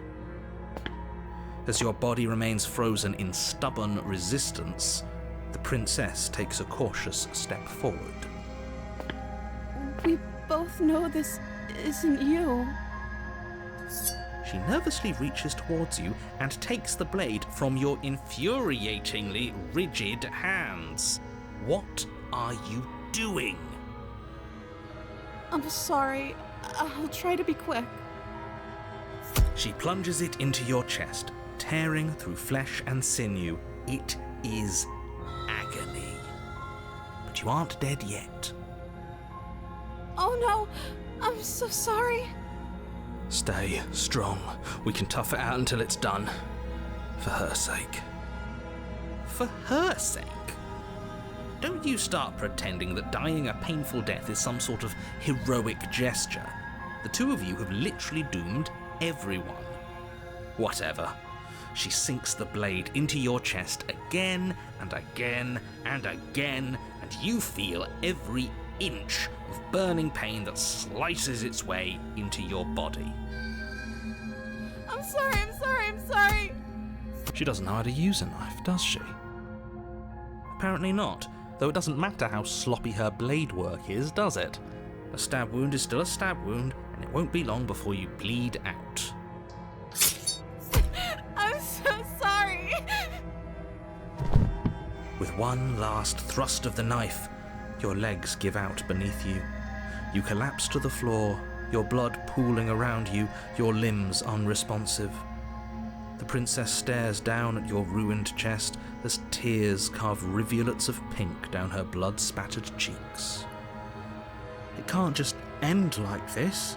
As your body remains frozen in stubborn resistance, the princess takes a cautious step forward. We both know this isn't you. She nervously reaches towards you and takes the blade from your infuriatingly rigid hands. What are you doing? I'm sorry. I'll try to be quick. She plunges it into your chest, tearing through flesh and sinew. It is agony. But you aren't dead yet. Oh no! I'm so sorry. Stay strong. We can tough it out until it's done. For her sake. For her sake? Don't you start pretending that dying a painful death is some sort of heroic gesture. The two of you have literally doomed everyone. Whatever. She sinks the blade into your chest again and again and again, and you feel every inch of burning pain that slices its way into your body. I'm sorry. She doesn't know how to use a knife, does she? Apparently not, though it doesn't matter how sloppy her blade work is, does it? A stab wound is still a stab wound, and it won't be long before you bleed out. I'm so sorry. With one last thrust of the knife, your legs give out beneath you. You collapse to the floor, your blood pooling around you, your limbs unresponsive. The princess stares down at your ruined chest as tears carve rivulets of pink down her blood-spattered cheeks. It can't just end like this,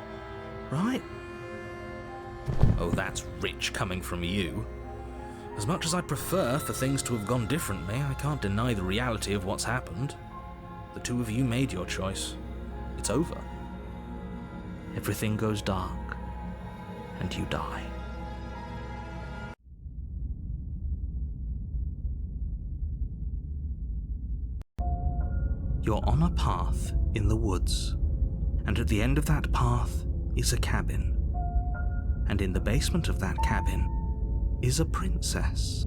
right? Oh, that's rich coming from you. As much as I'd prefer for things to have gone differently, I can't deny the reality of what's happened. The two of you made your choice. It's over. Everything goes dark, and you die. You're on a path in the woods, and at the end of that path is a cabin. And in the basement of that cabin is a princess.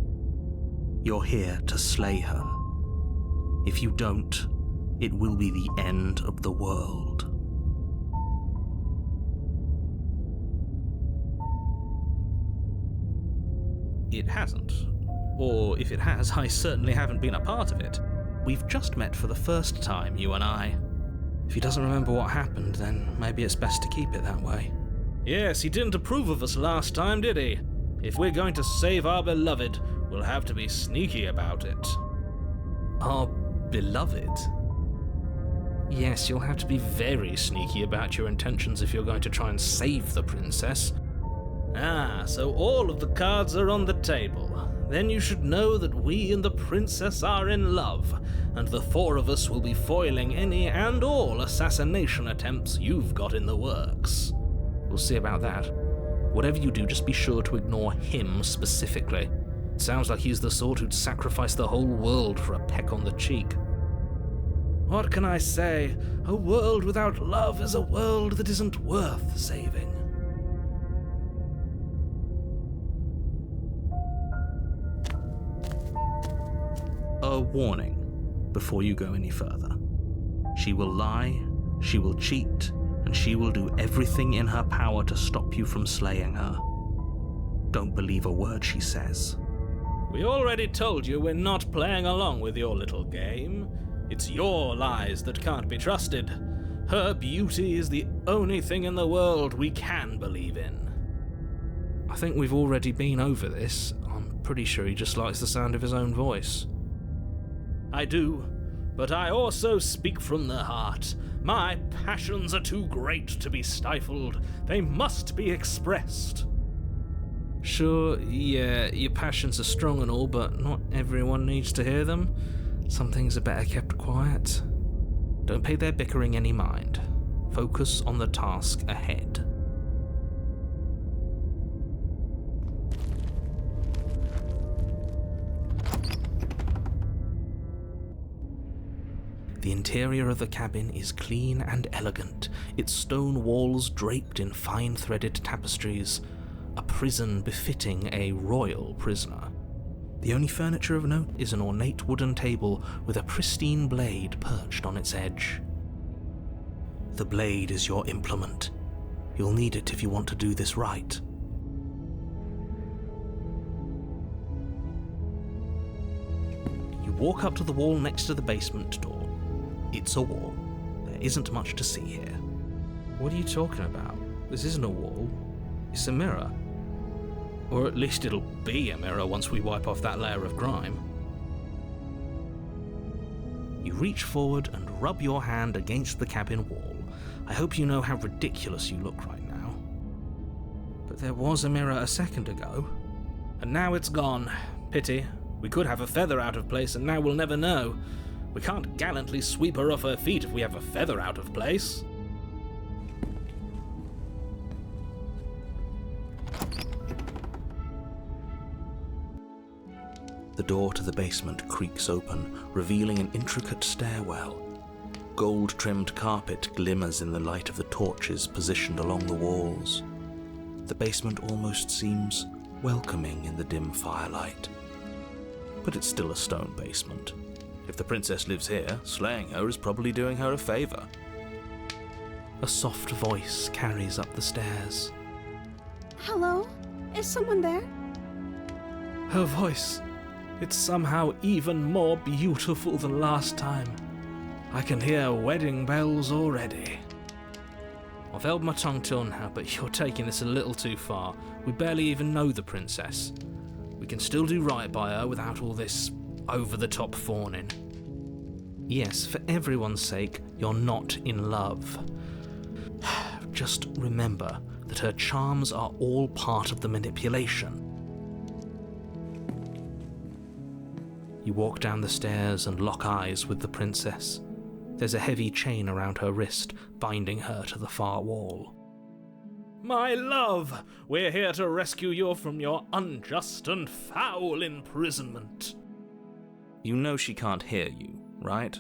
You're here to slay her. If you don't, it will be the end of the world. It hasn't. Or if it has, I certainly haven't been a part of it. We've just met for the first time, you and I. If he doesn't remember what happened, then maybe it's best to keep it that way. Yes, he didn't approve of us last time, did he? If we're going to save our beloved, we'll have to be sneaky about it. Our beloved? Yes, you'll have to be very sneaky about your intentions if you're going to try and save the princess. Ah, so all of the cards are on the table. Then you should know that we and the princess are in love, and the four of us will be foiling any and all assassination attempts you've got in the works. We'll see about that. Whatever you do, just be sure to ignore him specifically. It sounds like he's the sort who'd sacrifice the whole world for a peck on the cheek. What can I say? A world without love is a world that isn't worth saving. A warning before you go any further. She will lie, she will cheat, and she will do everything in her power to stop you from slaying her. Don't believe a word she says. We already told you we're not playing along with your little game. It's your lies that can't be trusted. Her beauty is the only thing in the world we can believe in. I think we've already been over this. I'm pretty sure he just likes the sound of his own voice. I do, but I also speak from the heart. My passions are too great to be stifled. They must be expressed. Sure, yeah, your passions are strong and all, but not everyone needs to hear them. Some things are better kept quiet. Don't pay their bickering any mind. Focus on the task ahead. The interior of the cabin is clean and elegant, its stone walls draped in fine threaded tapestries, a prison befitting a royal prisoner. The only furniture of note is an ornate wooden table with a pristine blade perched on its edge. The blade is your implement. You'll need it if you want to do this right. You walk up to the wall next to the basement door. It's a wall. There isn't much to see here. What are you talking about? This isn't a wall. It's a mirror. Or at least it'll be a mirror once we wipe off that layer of grime. You reach forward and rub your hand against the cabin wall. I hope you know how ridiculous you look right now. But there was a mirror a second ago. And now it's gone. Pity. We could have a feather out of place and now we'll never know. We can't gallantly sweep her off her feet if we have a feather out of place. The door to the basement creaks open, revealing an intricate stairwell. Gold-trimmed carpet glimmers in the light of the torches positioned along the walls. The basement almost seems welcoming in the dim firelight. But it's still a stone basement. If the princess lives here, slaying her is probably doing her a favor. A soft voice carries up the stairs. Hello? Is someone there? Her voice. It's somehow even more beautiful than last time. I can hear wedding bells already. I've held my tongue till now, but you're taking this a little too far. We barely even know the princess. We can still do right by her without all this over-the-top fawning. Yes, for everyone's sake, you're not in love. Just remember that her charms are all part of the manipulation. You walk down the stairs and lock eyes with the princess. There's a heavy chain around her wrist, binding her to the far wall. My love, we're here to rescue you from your unjust and foul imprisonment. You know she can't hear you, right?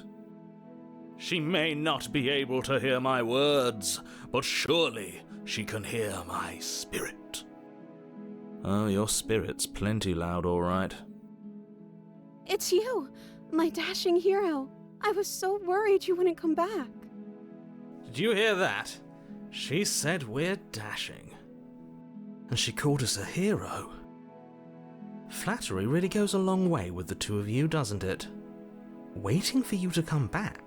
She may not be able to hear my words, but surely she can hear my spirit. Oh, your spirit's plenty loud, all right. It's you, my dashing hero. I was so worried you wouldn't come back. Did you hear that? She said we're dashing. And she called us a hero. Flattery really goes a long way with the two of you, doesn't it? Waiting for you to come back.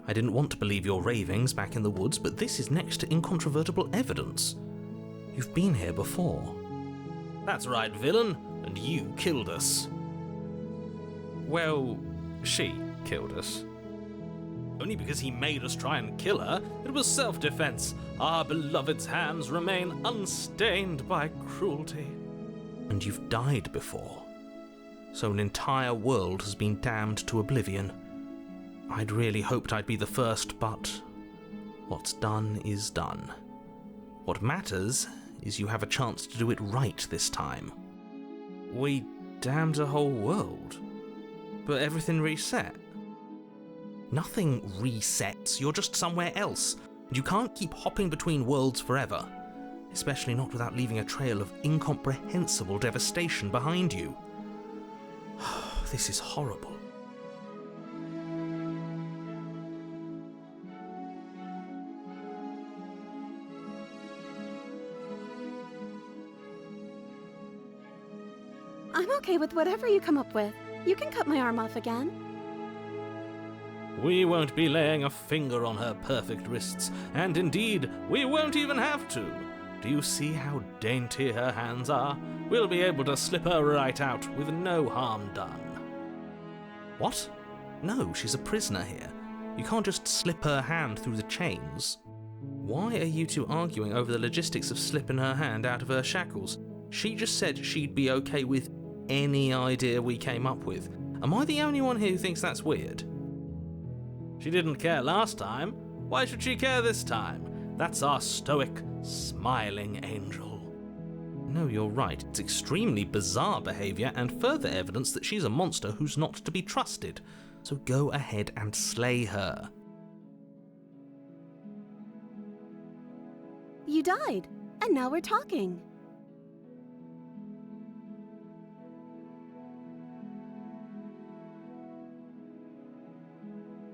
I didn't want to believe your ravings back in the woods, but this is next to incontrovertible evidence. You've been here before. That's right, villain, and you killed us. Well, she killed us. Only because he made us try and kill her. It was self-defense. Our beloved's hands remain unstained by cruelty. And you've died before. So an entire world has been damned to oblivion. I'd really hoped I'd be the first, but what's done is done. What matters is you have a chance to do it right this time. We damned a whole world, but everything reset. Nothing resets, you're just somewhere else, and you can't keep hopping between worlds forever, especially not without leaving a trail of incomprehensible devastation behind you. This is horrible. I'm okay with whatever you come up with. You can cut my arm off again. We won't be laying a finger on her perfect wrists, and indeed, we won't even have to. Do you see how dainty her hands are? We'll be able to slip her right out with no harm done. What? No, she's a prisoner here. You can't just slip her hand through the chains. Why are you two arguing over the logistics of slipping her hand out of her shackles? She just said she'd be okay with any idea we came up with. Am I the only one here who thinks that's weird? She didn't care last time. Why should she care this time? That's our stoic, smiling angel. No, you're right. It's extremely bizarre behaviour and further evidence that she's a monster who's not to be trusted. So go ahead and slay her. You died, and now we're talking.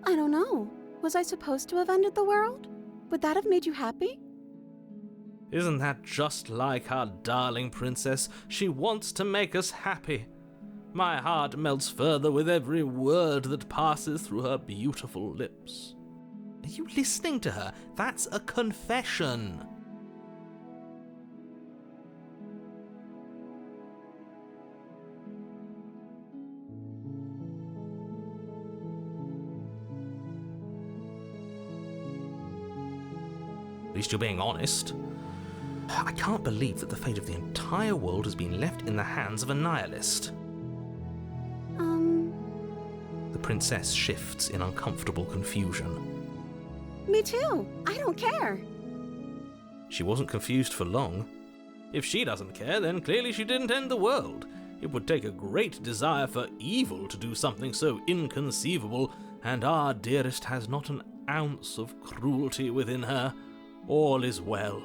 I don't know. Was I supposed to have ended the world? Would that have made you happy? Isn't that just like our darling princess? She wants to make us happy. My heart melts further with every word that passes through her beautiful lips. Are you listening to her? That's a confession. At least you're being honest. I can't believe that the fate of the entire world has been left in the hands of a nihilist. The princess shifts in uncomfortable confusion. Me too. I don't care. She wasn't confused for long. If she doesn't care, then clearly she didn't end the world. It would take a great desire for evil to do something so inconceivable, and our dearest has not an ounce of cruelty within her. All is well,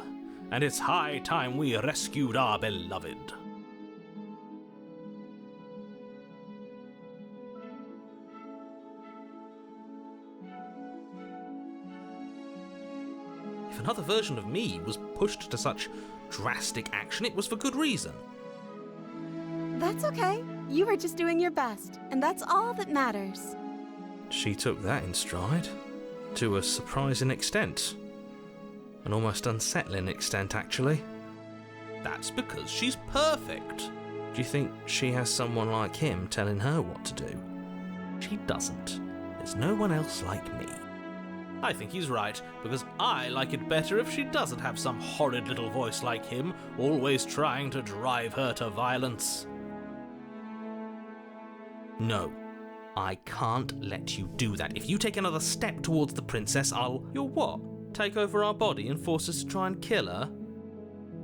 and it's high time we rescued our beloved. If another version of me was pushed to such drastic action, it was for good reason. That's okay. You were just doing your best, and that's all that matters. She took that in stride, to a surprising extent. An almost unsettling extent, actually. That's because she's perfect. Do you think she has someone like him telling her what to do? She doesn't. There's no one else like me. I think he's right, because I like it better if she doesn't have some horrid little voice like him, always trying to drive her to violence. No, I can't let you do that. If you take another step towards the princess, You'll what? Take over our body and force us to try and kill her?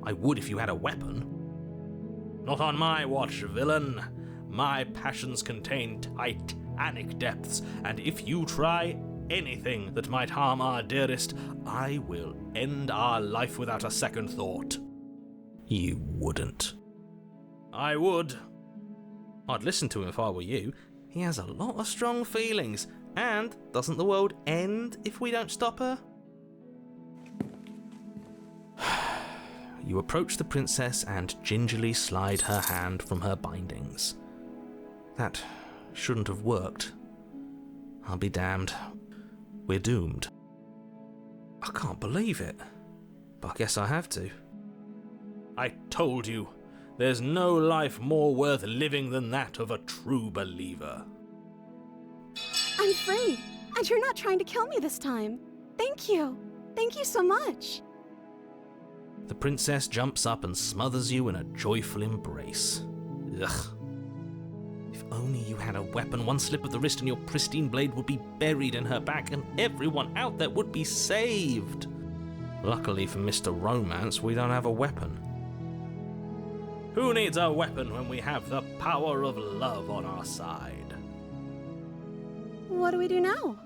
I would if you had a weapon. Not on my watch, villain. My passions contain titanic depths, and if you try anything that might harm our dearest, I will end our life without a second thought. You wouldn't. I would. I'd listen to him if I were you. He has a lot of strong feelings. And doesn't the world end if we don't stop her? You approach the princess and gingerly slide her hand from her bindings. That shouldn't have worked. I'll be damned. We're doomed. I can't believe it. But I guess I have to. I told you, there's no life more worth living than that of a true believer. I'm free, and you're not trying to kill me this time. Thank you. Thank you so much. The princess jumps up and smothers you in a joyful embrace. Ugh. If only you had a weapon, one slip of the wrist and your pristine blade would be buried in her back and everyone out there would be saved. Luckily for Mr. Romance, we don't have a weapon. Who needs a weapon when we have the power of love on our side? What do we do now?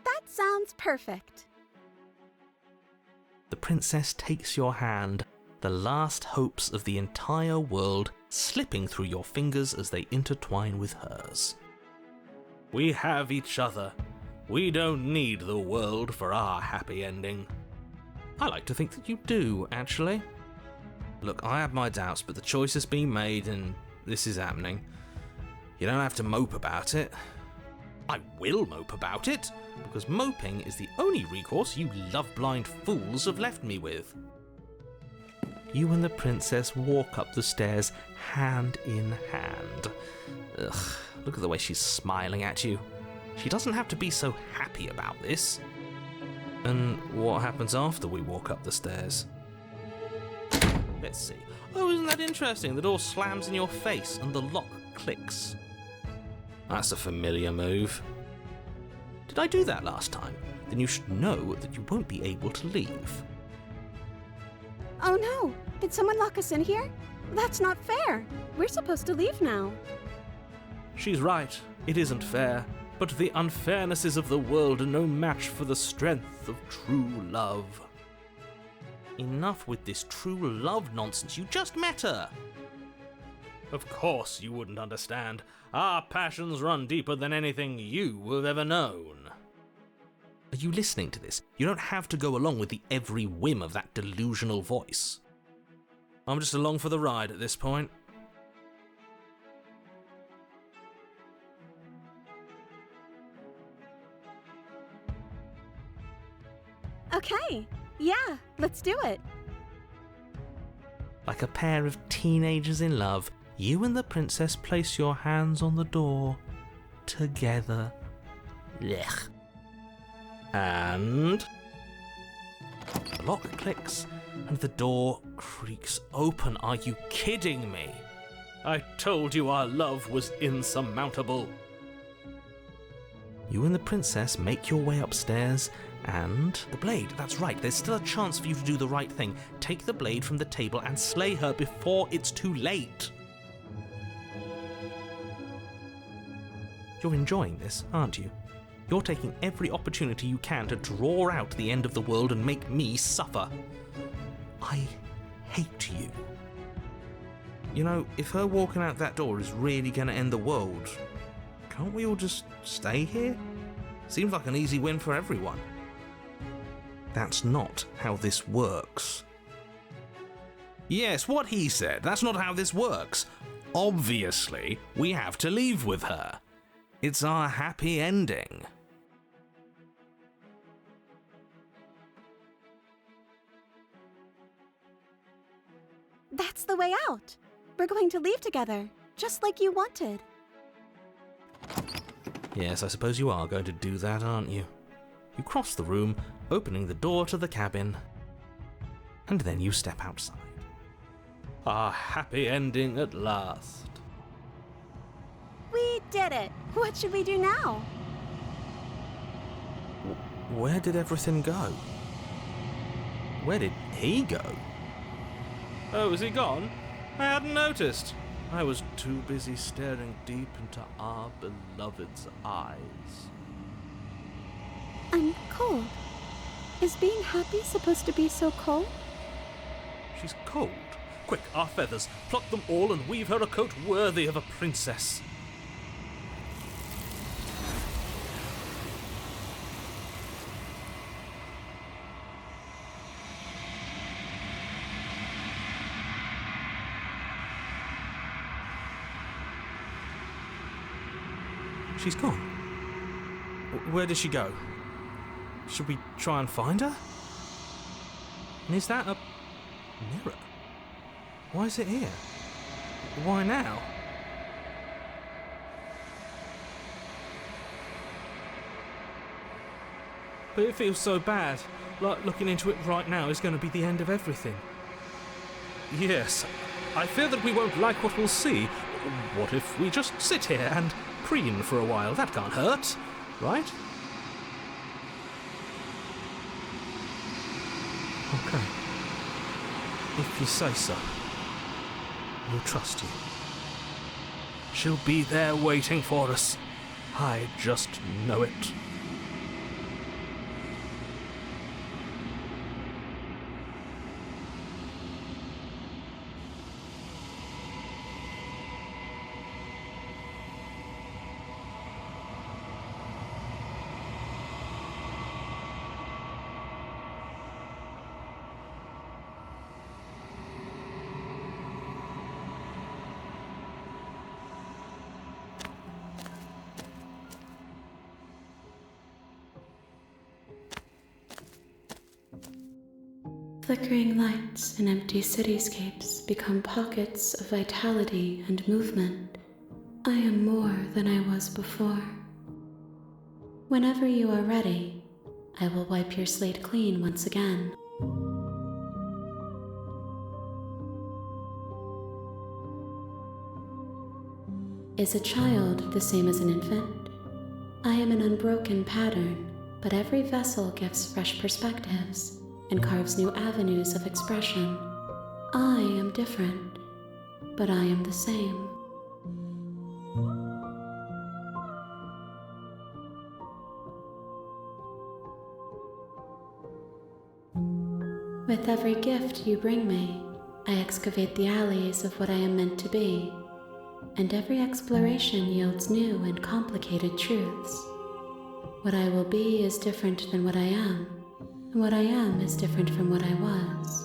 That sounds perfect. The princess takes your hand, the last hopes of the entire world slipping through your fingers as they intertwine with hers. We have each other. We don't need the world for our happy ending. I like to think that you do, actually. Look, I have my doubts, but the choice has been made and this is happening. You don't have to mope about it. I will mope about it, because moping is the only recourse you love-blind fools have left me with. You and the princess walk up the stairs, hand in hand. Ugh, look at the way she's smiling at you. She doesn't have to be so happy about this. And what happens after we walk up the stairs? Let's see. Oh, isn't that interesting? The door slams in your face and the lock clicks. That's a familiar move. Did I do that last time? Then you should know that you won't be able to leave. Oh no! Did someone lock us in here? That's not fair! We're supposed to leave now. She's right. It isn't fair. But the unfairnesses of the world are no match for the strength of true love. Enough with this true love nonsense. You just met her. Of course you wouldn't understand. Our passions run deeper than anything you have ever known. Are you listening to this? You don't have to go along with the every whim of that delusional voice. I'm just along for the ride at this point. Okay, yeah, let's do it. Like a pair of teenagers in love, you and the princess place your hands on the door together. Blech. And the lock clicks and the door creaks open. Are you kidding me? I told you our love was insurmountable. You and the princess make your way upstairs and the blade, that's right, there's still a chance for you to do the right thing. Take the blade from the table and slay her before it's too late. You're enjoying this, aren't you? You're taking every opportunity you can to draw out the end of the world and make me suffer. I hate you. You know, if her walking out that door is really going to end the world, can't we all just stay here? Seems like an easy win for everyone. That's not how this works. Yes, what he said. That's not how this works. Obviously, we have to leave with her. It's our happy ending. That's the way out. We're going to leave together, just like you wanted. Yes, I suppose you are going to do that, aren't you? You cross the room, opening the door to the cabin, and then you step outside. Our happy ending at last. We did it! What should we do now? Where did everything go? Where did he go? Oh, is he gone? I hadn't noticed. I was too busy staring deep into our beloved's eyes. I'm cold. Is being happy supposed to be so cold? She's cold. Quick, our feathers. Pluck them all and weave her a coat worthy of a princess. She's gone. Where did she go? Should we try and find her? And is that a mirror? Why is it here? Why now? But it feels so bad, like looking into it right now is going to be the end of everything. Yes, I fear that we won't like what we'll see. What if we just sit here and preen for a while? That can't hurt, right? Okay. If you say so, we'll trust you. She'll be there waiting for us. I just know it. Flickering lights in empty cityscapes become pockets of vitality and movement. I am more than I was before. Whenever you are ready, I will wipe your slate clean once again. Is a child the same as an infant? I am an unbroken pattern, but every vessel gives fresh perspectives and carves new avenues of expression. I am different, but I am the same. With every gift you bring me, I excavate the alleys of what I am meant to be, and every exploration yields new and complicated truths. What I will be is different than what I am, and what I am is different from what I was.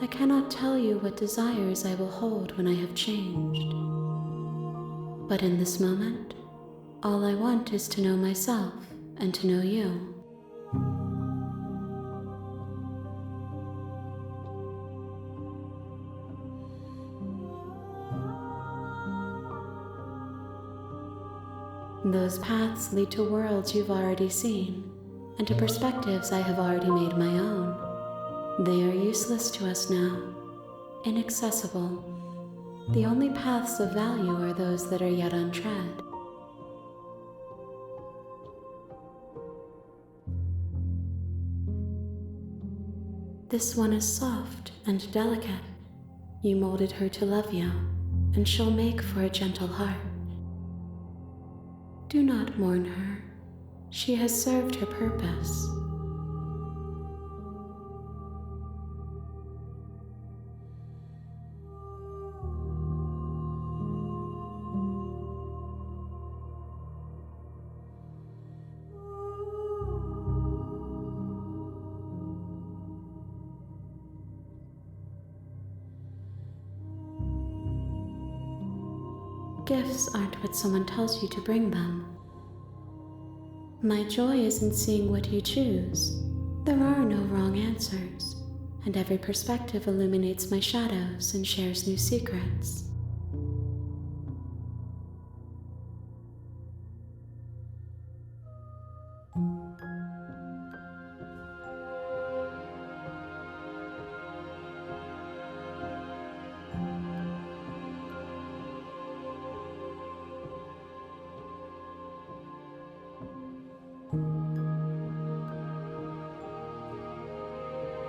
I cannot tell you what desires I will hold when I have changed. But in this moment, all I want is to know myself and to know you. Those paths lead to worlds you've already seen, and to perspectives I have already made my own. They are useless to us now, inaccessible. The only paths of value are those that are yet untread. This one is soft and delicate. You molded her to love you, and she'll make for a gentle heart. Do not mourn her. She has served her purpose. Gifts aren't what someone tells you to bring them. My joy is in seeing what you choose. There are no wrong answers, and every perspective illuminates my shadows and shares new secrets.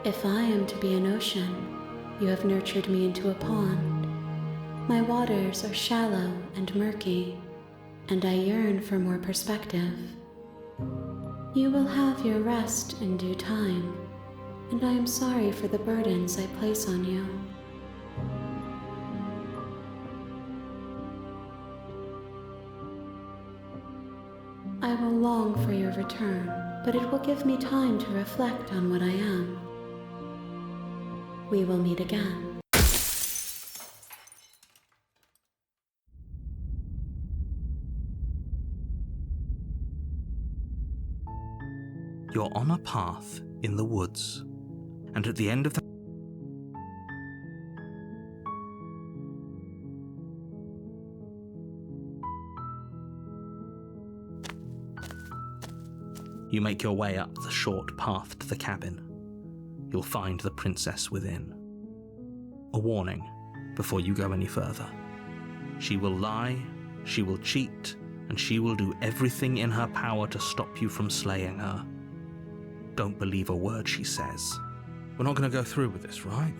If I am to be an ocean, you have nurtured me into a pond. My waters are shallow and murky, and I yearn for more perspective. You will have your rest in due time, and I am sorry for the burdens I place on you. I will long for your return, but it will give me time to reflect on what I am. We will meet again. You're on a path in the woods, and at the end of the You make your way up the short path to the cabin. You'll find the princess within. A warning before you go any further. She will lie, she will cheat, and she will do everything in her power to stop you from slaying her. Don't believe a word she says. We're not going to go through with this, right?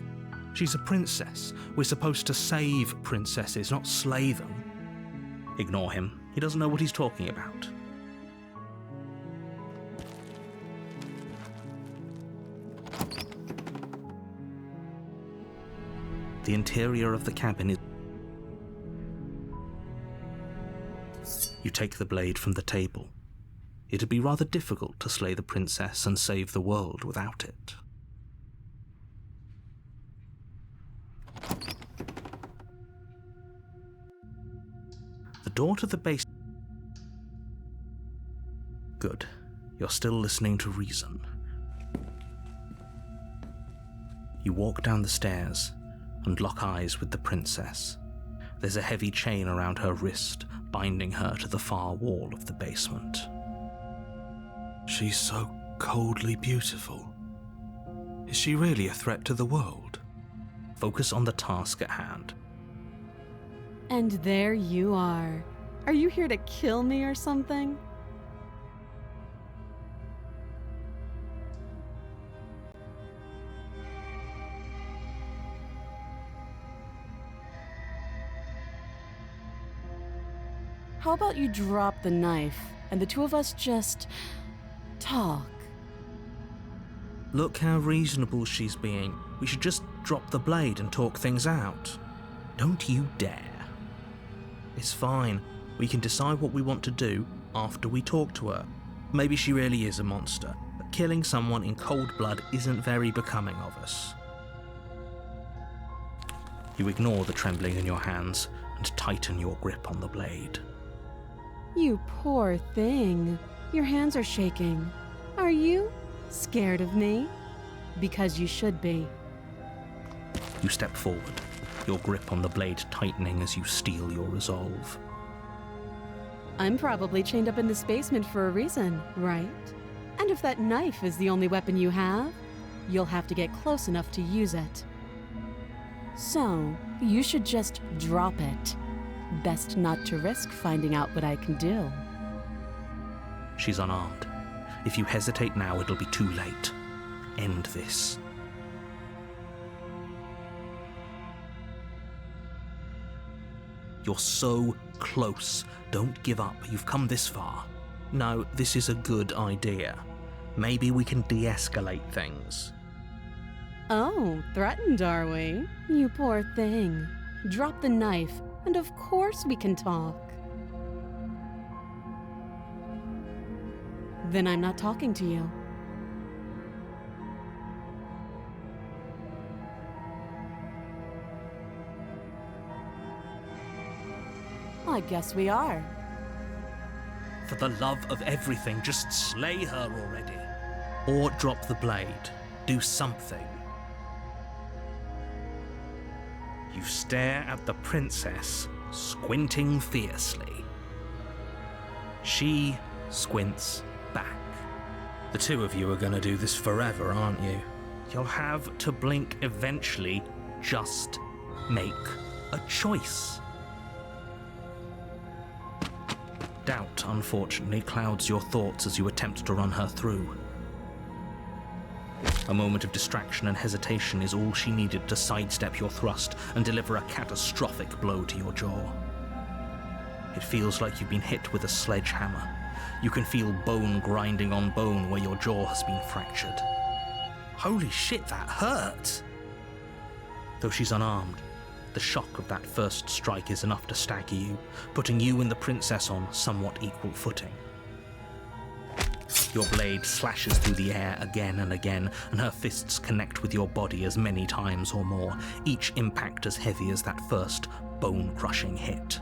She's a princess. We're supposed to save princesses, not slay them. Ignore him. He doesn't know what he's talking about. The interior of the cabin is... You take the blade from the table. It'd be rather difficult to slay the princess and save the world without it. The door to the base... Good. You're still listening to reason. You walk down the stairs and lock eyes with the princess. There's a heavy chain around her wrist, binding her to the far wall of the basement. She's so coldly beautiful. Is she really a threat to the world? Focus on the task at hand. And there you are. Are you here to kill me or something? How about you drop the knife and the two of us just talk? Look how reasonable she's being. We should just drop the blade and talk things out. Don't you dare. It's fine. We can decide what we want to do after we talk to her. Maybe she really is a monster, but killing someone in cold blood isn't very becoming of us. You ignore the trembling in your hands and tighten your grip on the blade. You poor thing. Your hands are shaking. Are you scared of me? Because you should be. You step forward, your grip on the blade tightening as you steel your resolve. I'm probably chained up in this basement for a reason, right? And if that knife is the only weapon you have, you'll have to get close enough to use it. So, you should just drop it. Best not to risk finding out what I can do. She's unarmed. If you hesitate now, it'll be too late. End this. You're so close. Don't give up. You've come this far. No, this is a good idea. Maybe we can de-escalate things. Oh, threatened, are we? You poor thing. Drop the knife, and of course we can talk. Then I'm not talking to you. I guess we are. For the love of everything, just slay her already. Or drop the blade. Do something. You stare at the princess, squinting fiercely. She squints back. The two of you are going to do this forever, aren't you? You'll have to blink eventually. Just make a choice. Doubt, unfortunately, clouds your thoughts as you attempt to run her through. A moment of distraction and hesitation is all she needed to sidestep your thrust and deliver a catastrophic blow to your jaw. It feels like you've been hit with a sledgehammer. You can feel bone grinding on bone where your jaw has been fractured. Holy shit, that hurt! Though she's unarmed, the shock of that first strike is enough to stagger you, putting you and the princess on somewhat equal footing. Your blade slashes through the air again and again, and her fists connect with your body as many times or more, each impact as heavy as that first bone-crushing hit.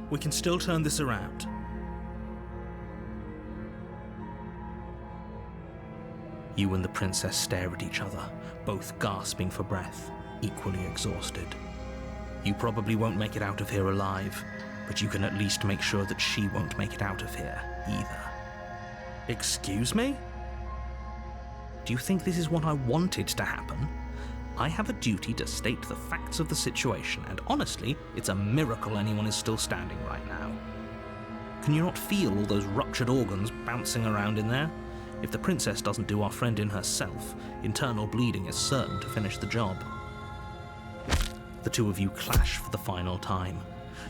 We can still turn this around. You and the princess stare at each other, both gasping for breath, equally exhausted. You probably won't make it out of here alive, but you can at least make sure that she won't make it out of here either. Excuse me? Do you think this is what I wanted to happen? I have a duty to state the facts of the situation, and honestly, it's a miracle anyone is still standing right now. Can you not feel all those ruptured organs bouncing around in there? If the princess doesn't do our friend in herself, internal bleeding is certain to finish the job. The two of you clash for the final time.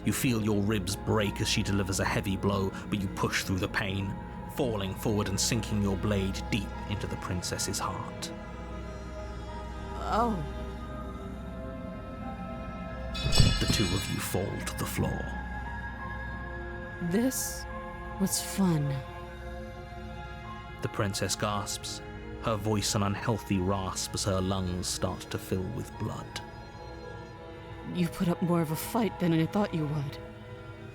You feel your ribs break as she delivers a heavy blow, but you push through the pain, falling forward and sinking your blade deep into the princess's heart. Oh. The two of you fall to the floor. This was fun. The princess gasps, her voice an unhealthy rasp as her lungs start to fill with blood. You put up more of a fight than I thought you would.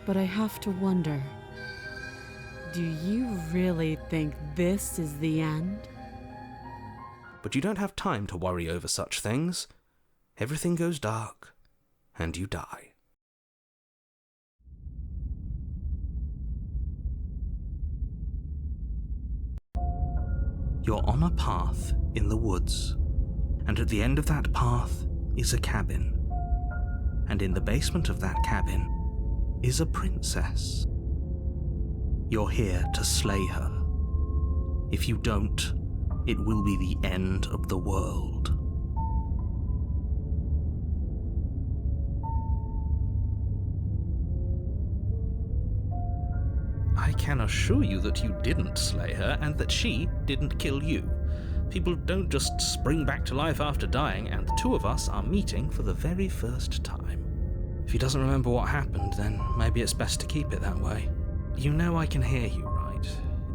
But I have to wonder, do you really think this is the end? But you don't have time to worry over such things. Everything goes dark, and you die. You're on a path in the woods, and at the end of that path is a cabin. And in the basement of that cabin is a princess. You're here to slay her. If you don't, it will be the end of the world. I can assure you that you didn't slay her and that she didn't kill you. People don't just spring back to life after dying, and the two of us are meeting for the very first time. If he doesn't remember what happened, then maybe it's best to keep it that way. You know I can hear you, right?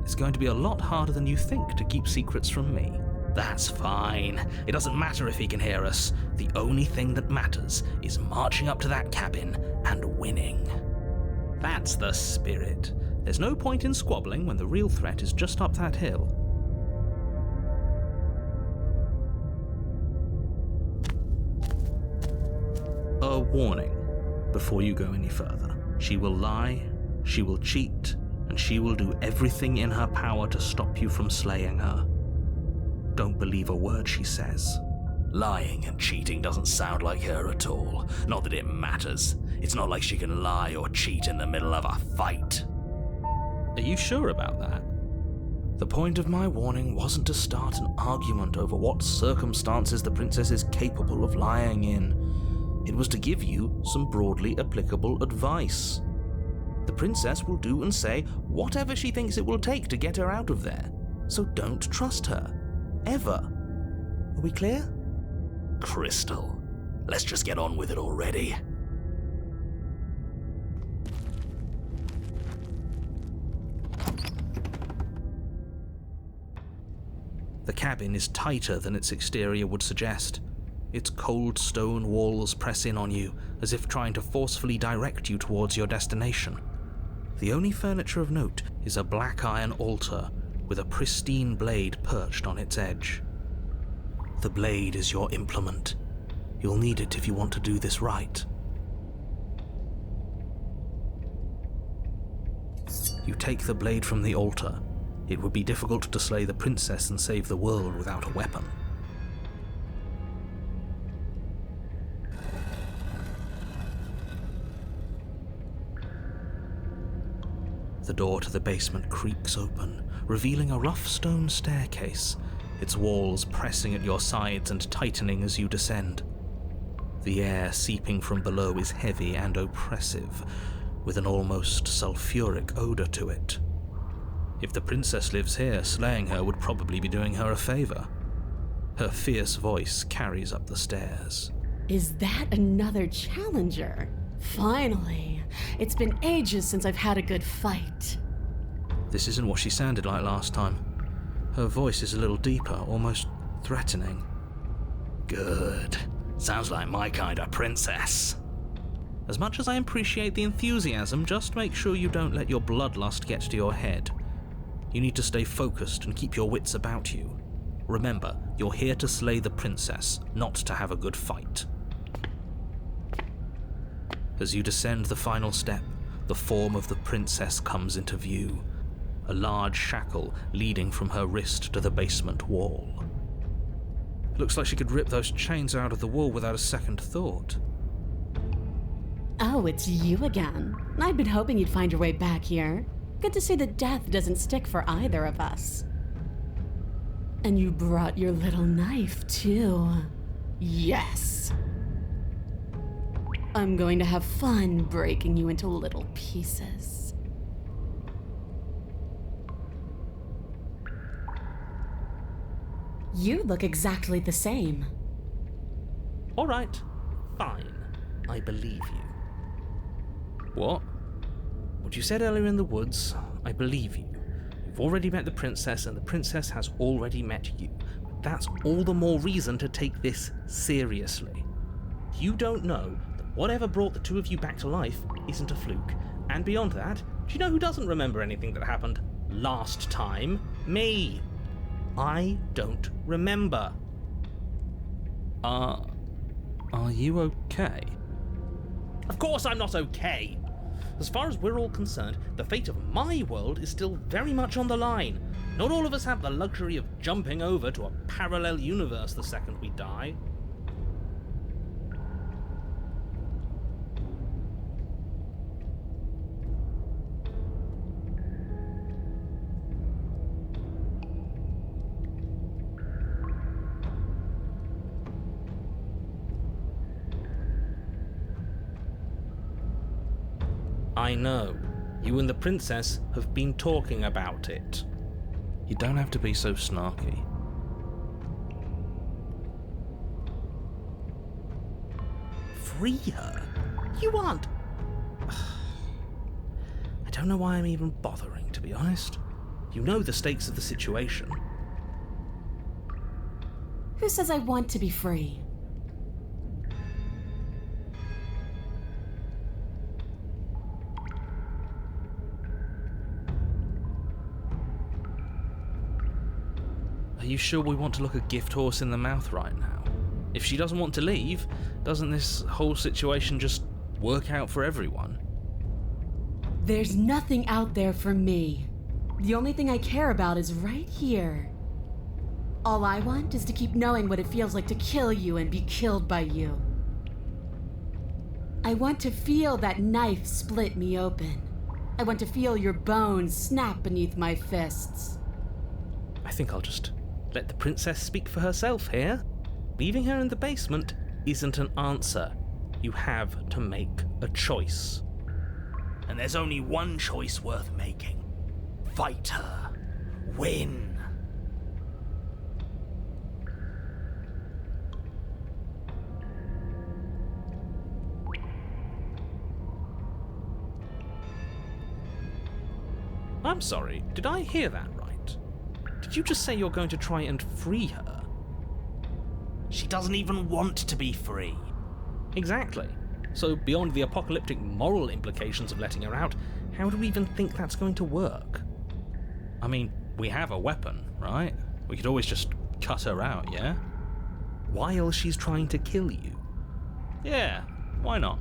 It's going to be a lot harder than you think to keep secrets from me. That's fine. It doesn't matter if he can hear us. The only thing that matters is marching up to that cabin and winning. That's the spirit. There's no point in squabbling when the real threat is just up that hill. A warning before you go any further. She will lie, she will cheat, and she will do everything in her power to stop you from slaying her. Don't believe a word she says. Lying and cheating doesn't sound like her at all. Not that it matters. It's not like she can lie or cheat in the middle of a fight. Are you sure about that? The point of my warning wasn't to start an argument over what circumstances the princess is capable of lying in. It was to give you some broadly applicable advice. The princess will do and say whatever she thinks it will take to get her out of there. So don't trust her. Ever. Are we clear? Crystal, let's just get on with it already. The cabin is tighter than its exterior would suggest. Its cold stone walls press in on you, as if trying to forcefully direct you towards your destination. The only furniture of note is a black iron altar with a pristine blade perched on its edge. The blade is your implement. You'll need it if you want to do this right. You take the blade from the altar. It would be difficult to slay the princess and save the world without a weapon. The door to the basement creaks open, revealing a rough stone staircase. its walls pressing at your sides and tightening as you descend. The air seeping from below is heavy and oppressive, with an almost sulphuric odor to it. If the princess lives here, slaying her would probably be doing her a favor. Her fierce voice carries up the stairs. Is that another challenger? Finally. It's been ages since I've had a good fight. This isn't what she sounded like last time. Her voice is a little deeper, almost threatening. Good. Sounds like my kind of princess. As much as I appreciate the enthusiasm, just make sure you don't let your bloodlust get to your head. You need to stay focused and keep your wits about you. Remember, you're here to slay the princess, not to have a good fight. As you descend the final step, the form of the princess comes into view, a large shackle leading from her wrist to the basement wall. Looks like she could rip those chains out of the wall without a second thought. Oh, it's you again. I'd been hoping you'd find your way back here. Good to see that death doesn't stick for either of us. And you brought your little knife, too. Yes! I'm going to have fun breaking you into little pieces. You look exactly the same. All right, fine. I believe you. What? What you said earlier in the woods, I believe you. You've already met the princess, and the princess has already met you. But that's all the more reason to take this seriously. You don't know that whatever brought the two of you back to life isn't a fluke. And beyond that, do you know who doesn't remember anything that happened last time? Me. I don't remember. Are you okay? Of course I'm not okay. As far as we're all concerned, the fate of my world is still very much on the line. Not all of us have the luxury of jumping over to a parallel universe the second we die. I know. You and the princess have been talking about it. You don't have to be so snarky. Free her? You aren't... I don't know why I'm even bothering, to be honest. You know the stakes of the situation. Who says I want to be free? Are you sure we want to look a gift horse in the mouth right now? If she doesn't want to leave, doesn't this whole situation just work out for everyone? There's nothing out there for me. The only thing I care about is right here. All I want is to keep knowing what it feels like to kill you and be killed by you. I want to feel that knife split me open. I want to feel your bones snap beneath my fists. I think I'll just let the princess speak for herself here. Leaving her in the basement isn't an answer. You have to make a choice. And there's only one choice worth making. Fight her. Win. I'm sorry, did I hear that right? Did you just say you're going to try and free her? She doesn't even want to be free. Exactly. So beyond the apocalyptic moral implications of letting her out, how do we even think that's going to work? I mean, we have a weapon, right? We could always just cut her out, yeah? While she's trying to kill you. Yeah, why not?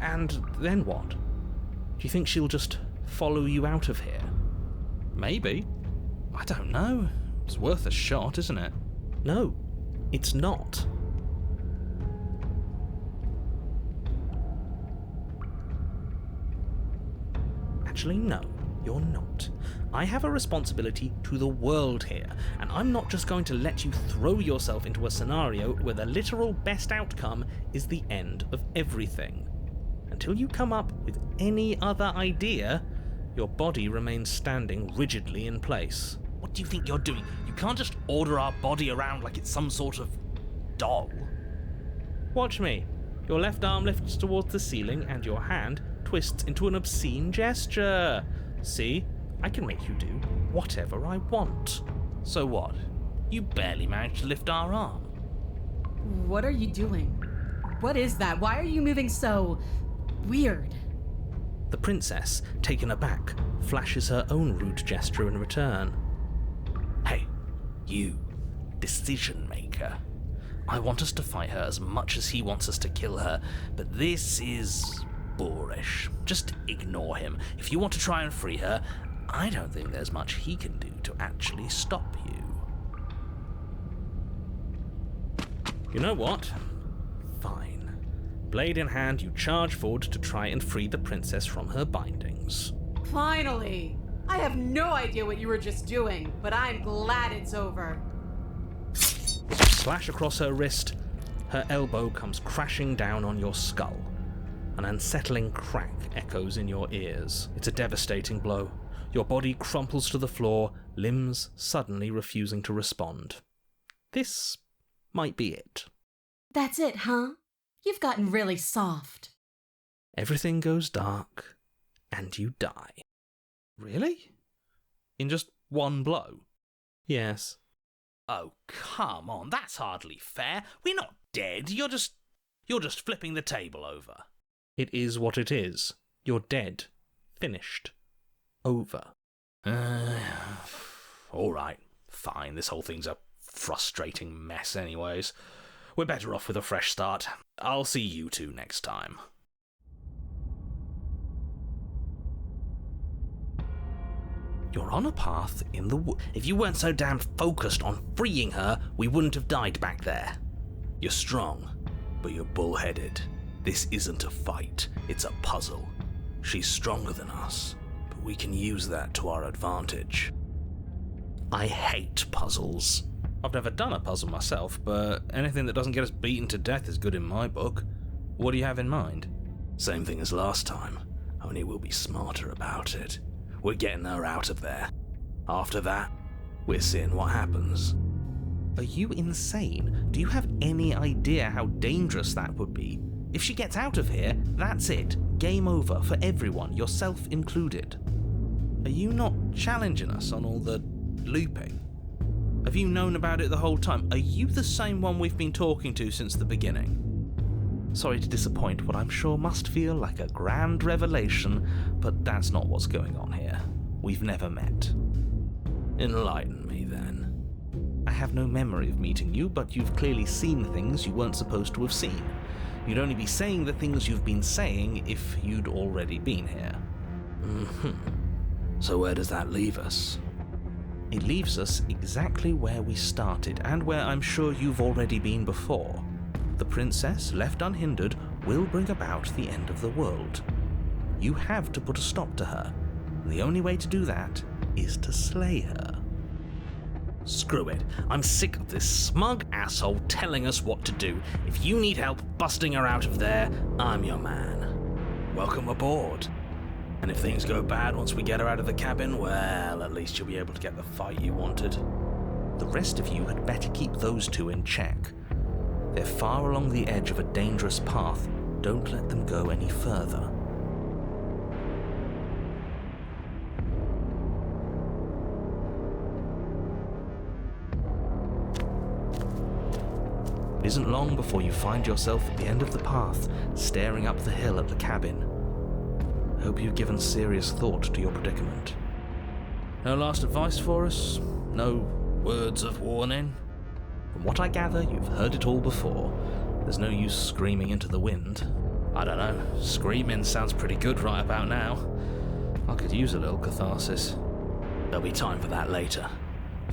And then what? Do you think she'll just follow you out of here? Maybe. I don't know. It's worth a shot, isn't it? No, it's not. Actually, no. You're not. I have a responsibility to the world here, and I'm not just going to let you throw yourself into a scenario where the literal best outcome is the end of everything. Until you come up with any other idea, your body remains standing rigidly in place. What do you think you're doing? You can't just order our body around like it's some sort of doll. Watch me. Your left arm lifts towards the ceiling and your hand twists into an obscene gesture. See? I can make you do whatever I want. So what? You barely managed to lift our arm. What are you doing? What is that? Why are you moving so weird? The princess, taken aback, flashes her own rude gesture in return. Hey, you, decision maker. I want us to fight her as much as he wants us to kill her, but this is boorish. Just ignore him. If you want to try and free her, I don't think there's much he can do to actually stop you. You know what? Fine. Blade in hand, you charge forward to try and free the princess from her bindings. Finally! I have no idea what you were just doing, but I'm glad it's over. Slash across her wrist, her elbow comes crashing down on your skull. An unsettling crack echoes in your ears. It's a devastating blow. Your body crumples to the floor, limbs suddenly refusing to respond. This might be it. That's it, huh? You've gotten really soft. Everything goes dark, and you die. Really? In just one blow? Yes. Oh, come on, that's hardly fair. We're not dead. You're just flipping the table over. It is what it is. You're dead. Finished. Over. All right, fine. This whole thing's a frustrating mess anyways. We're better off with a fresh start. I'll see you two next time. You're on a path in the wood. If you weren't so damn focused on freeing her, we wouldn't have died back there. You're strong, but you're bullheaded. This isn't a fight, it's a puzzle. She's stronger than us, but we can use that to our advantage. I hate puzzles. I've never done a puzzle myself, but anything that doesn't get us beaten to death is good in my book. What do you have in mind? Same thing as last time, only we'll be smarter about it. We're getting her out of there. After that, we're seeing what happens. Are you insane? Do you have any idea how dangerous that would be? If she gets out of here, that's it. Game over for everyone, yourself included. Are you not challenging us on all the looping? Have you known about it the whole time? Are you the same one we've been talking to since the beginning? Sorry to disappoint what I'm sure must feel like a grand revelation, but that's not what's going on here. We've never met. Enlighten me then. I have no memory of meeting you, but you've clearly seen things you weren't supposed to have seen. You'd only be saying the things you've been saying if you'd already been here. So where does that leave us? It leaves us exactly where we started, and where I'm sure you've already been before. The princess, left unhindered, will bring about the end of the world. You have to put a stop to her, and the only way to do that is to slay her. Screw it. I'm sick of this smug asshole telling us what to do. If you need help busting her out of there, I'm your man. Welcome aboard. And if things go bad once we get her out of the cabin, well, at least you'll be able to get the fight you wanted. The rest of you had better keep those two in check. They're far along the edge of a dangerous path. Don't let them go any further. It isn't long before you find yourself at the end of the path, staring up the hill at the cabin. I hope you've given serious thought to your predicament. No last advice for us? No words of warning? From what I gather, you've heard it all before. There's no use screaming into the wind. I don't know, screaming sounds pretty good right about now. I could use a little catharsis. There'll be time for that later.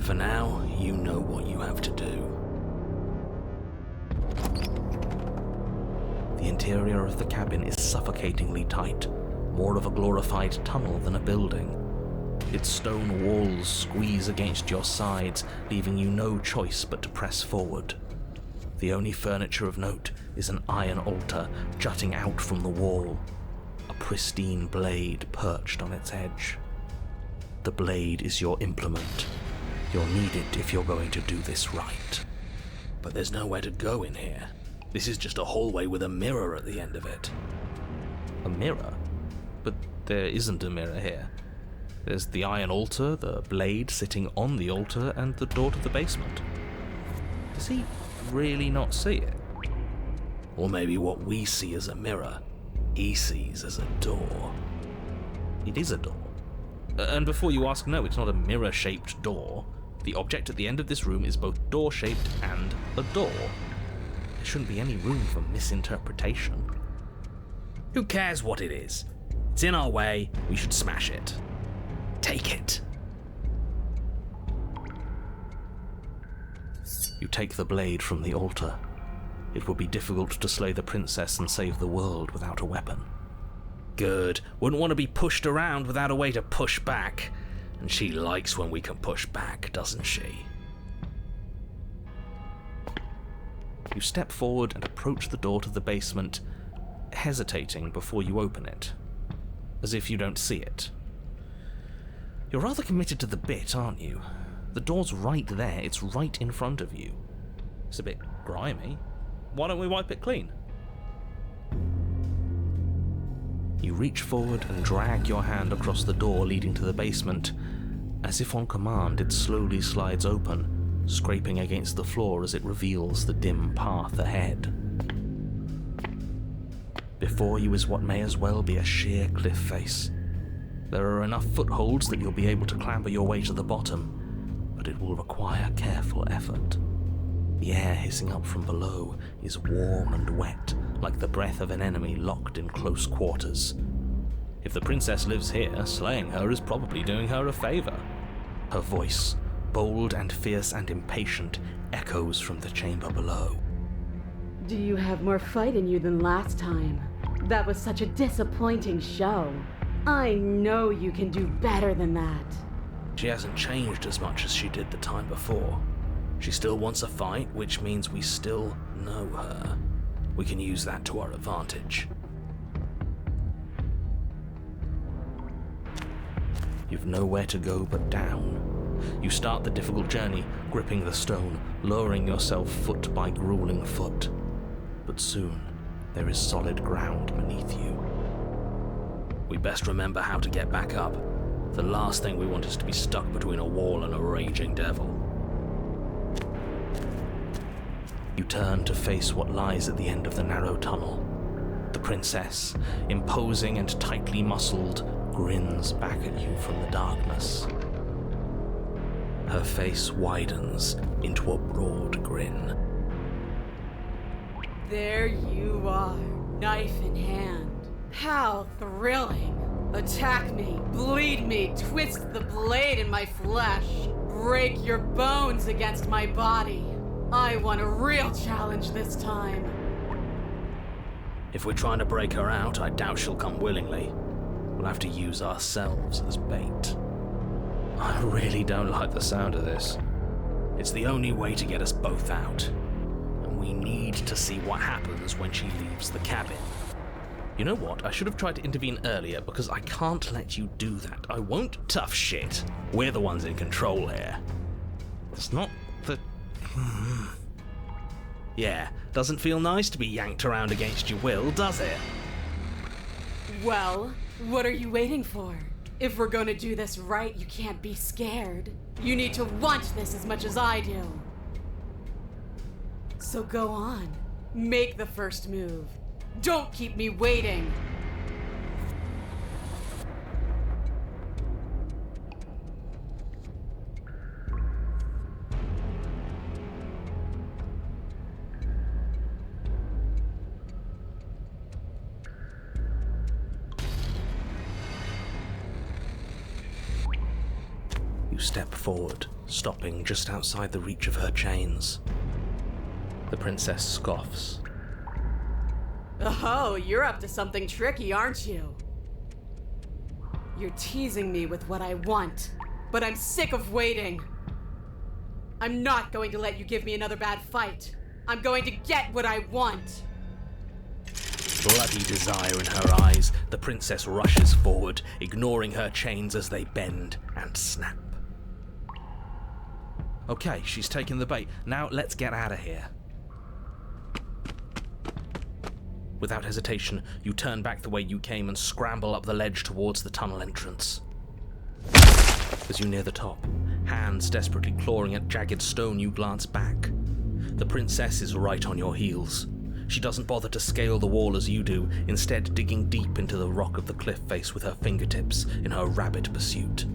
For now, you know what you have to do. The interior of the cabin is suffocatingly tight, more of a glorified tunnel than a building. Its stone walls squeeze against your sides, leaving you no choice but to press forward. The only furniture of note is an iron altar jutting out from the wall, a pristine blade perched on its edge. The blade is your implement. You'll need it if you're going to do this right. But there's nowhere to go in here. This is just a hallway with a mirror at the end of it. A mirror? But there isn't a mirror here. There's the iron altar, the blade sitting on the altar, and the door to the basement. Does he really not see it? Or maybe what we see as a mirror, he sees as a door. It is a door. And before you ask, no, it's not a mirror-shaped door. The object at the end of this room is both door-shaped and a door. There shouldn't be any room for misinterpretation. Who cares what it is? It's in our way, we should smash it. Take it. You take the blade from the altar. It would be difficult to slay the princess and save the world without a weapon. Good. Wouldn't want to be pushed around without a way to push back. And she likes when we can push back, doesn't she? You step forward and approach the door to the basement, hesitating before you open it, as if you don't see it. You're rather committed to the bit, aren't you? The door's right there, it's right in front of you. It's a bit grimy. Why don't we wipe it clean? You reach forward and drag your hand across the door leading to the basement. As if on command, it slowly slides open, scraping against the floor as it reveals the dim path ahead. Before you is what may as well be a sheer cliff face. There are enough footholds that you'll be able to clamber your way to the bottom, but it will require careful effort. The air hissing up from below is warm and wet, like the breath of an enemy locked in close quarters. If the princess lives here, slaying her is probably doing her a favor. Her voice, bold and fierce and impatient, echoes from the chamber below. Do you have more fight in you than last time? That was such a disappointing show. I know you can do better than that. She hasn't changed as much as she did the time before. She still wants a fight, which means we still know her. We can use that to our advantage. You've nowhere to go but down. You start the difficult journey, gripping the stone, lowering yourself foot by grueling foot. But soon, there is solid ground beneath you. We best remember how to get back up. The last thing we want is to be stuck between a wall and a raging devil. You turn to face what lies at the end of the narrow tunnel. The princess, imposing and tightly muscled, grins back at you from the darkness. Her face widens into a broad grin. There you are, knife in hand. How thrilling! Attack me, bleed me, twist the blade in my flesh, break your bones against my body. I want a real challenge this time. If we're trying to break her out, I doubt she'll come willingly. We'll have to use ourselves as bait. I really don't like the sound of this. It's the only way to get us both out. And we need to see what happens when she leaves the cabin. You know what? I should have tried to intervene earlier because I can't let you do that. I won't. Tough shit. We're the ones in control here. It's not the... Yeah, doesn't feel nice to be yanked around against your will, does it? Well, what are you waiting for? If we're gonna do this right, you can't be scared. You need to want this as much as I do. So go on. Make the first move. Don't keep me waiting. You step forward, stopping just outside the reach of her chains. The princess scoffs. Oh, you're up to something tricky, aren't you? You're teasing me with what I want, but I'm sick of waiting. I'm not going to let you give me another bad fight. I'm going to get what I want. Bloody desire in her eyes, the princess rushes forward, ignoring her chains as they bend and snap. Okay, she's taken the bait. Now let's get out of here. Without hesitation, you turn back the way you came and scramble up the ledge towards the tunnel entrance. As you near the top, hands desperately clawing at jagged stone, you glance back. The princess is right on your heels. She doesn't bother to scale the wall as you do, instead digging deep into the rock of the cliff face with her fingertips in her rabid pursuit.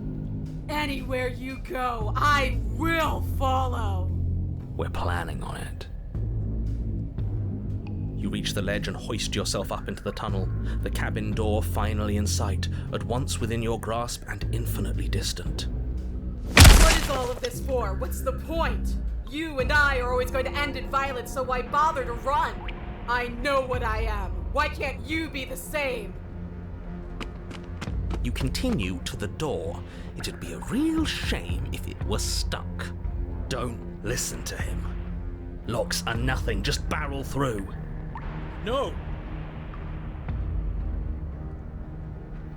Anywhere you go, I will follow. We're planning on it. You reach the ledge and hoist yourself up into the tunnel, the cabin door finally in sight, at once within your grasp and infinitely distant. What is all of this for? What's the point? You and I are always going to end in violence, so why bother to run? I know what I am. Why can't you be the same? You continue to the door. It'd be a real shame if it was stuck. Don't listen to him. Locks are nothing, just barrel through. No!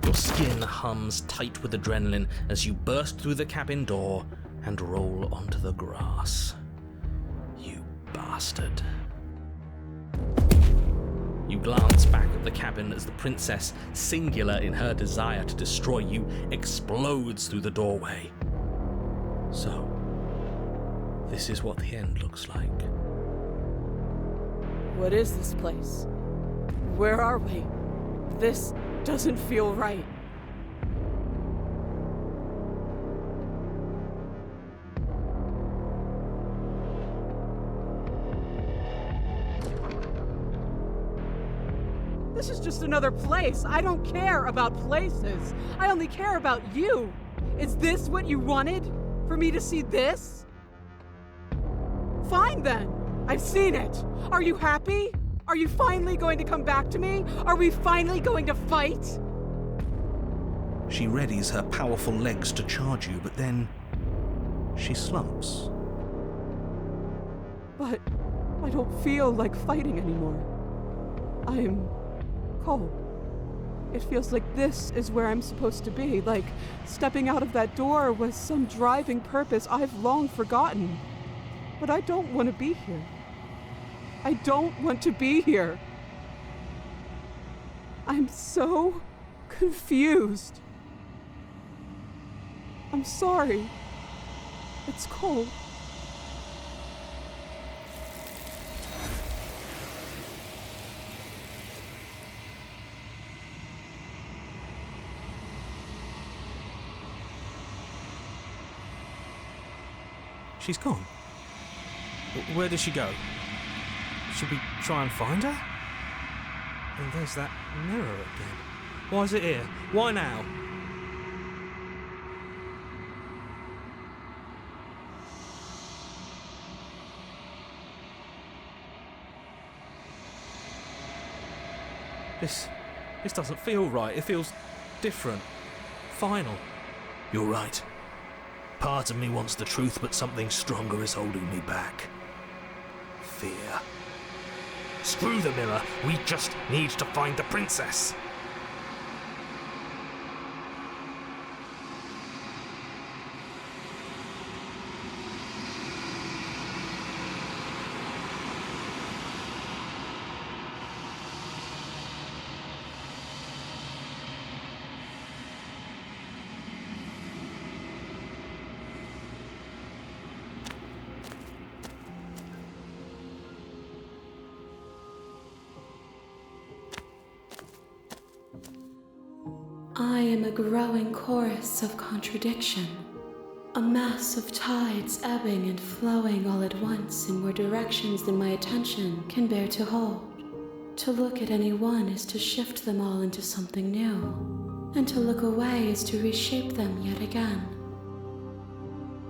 Your skin hums tight with adrenaline as you burst through the cabin door and roll onto the grass. You bastard. You glance back at the cabin as the princess, singular in her desire to destroy you, explodes through the doorway. So, this is what the end looks like. What is this place? Where are we? This doesn't feel right. This is just another place. I don't care about places. I only care about you. Is this what you wanted? For me to see this? Fine then. I've seen it. Are you happy? Are you finally going to come back to me? Are we finally going to fight? She readies her powerful legs to charge you, but then she slumps. But I don't feel like fighting anymore. I'm cold. It feels like this is where I'm supposed to be, like stepping out of that door was some driving purpose I've long forgotten. But I don't want to be here. I don't want to be here. I'm so confused. I'm sorry. It's cold. She's gone. Where did she go? Should we try and find her? And there's that mirror again. Why is it here? Why now? This doesn't feel right. It feels different. Final. You're right. Part of me wants the truth, but something stronger is holding me back. Fear. Screw the mirror. We just need to find the princess. I am a growing chorus of contradiction, a mass of tides ebbing and flowing all at once in more directions than my attention can bear to hold. To look at any one is to shift them all into something new, and to look away is to reshape them yet again.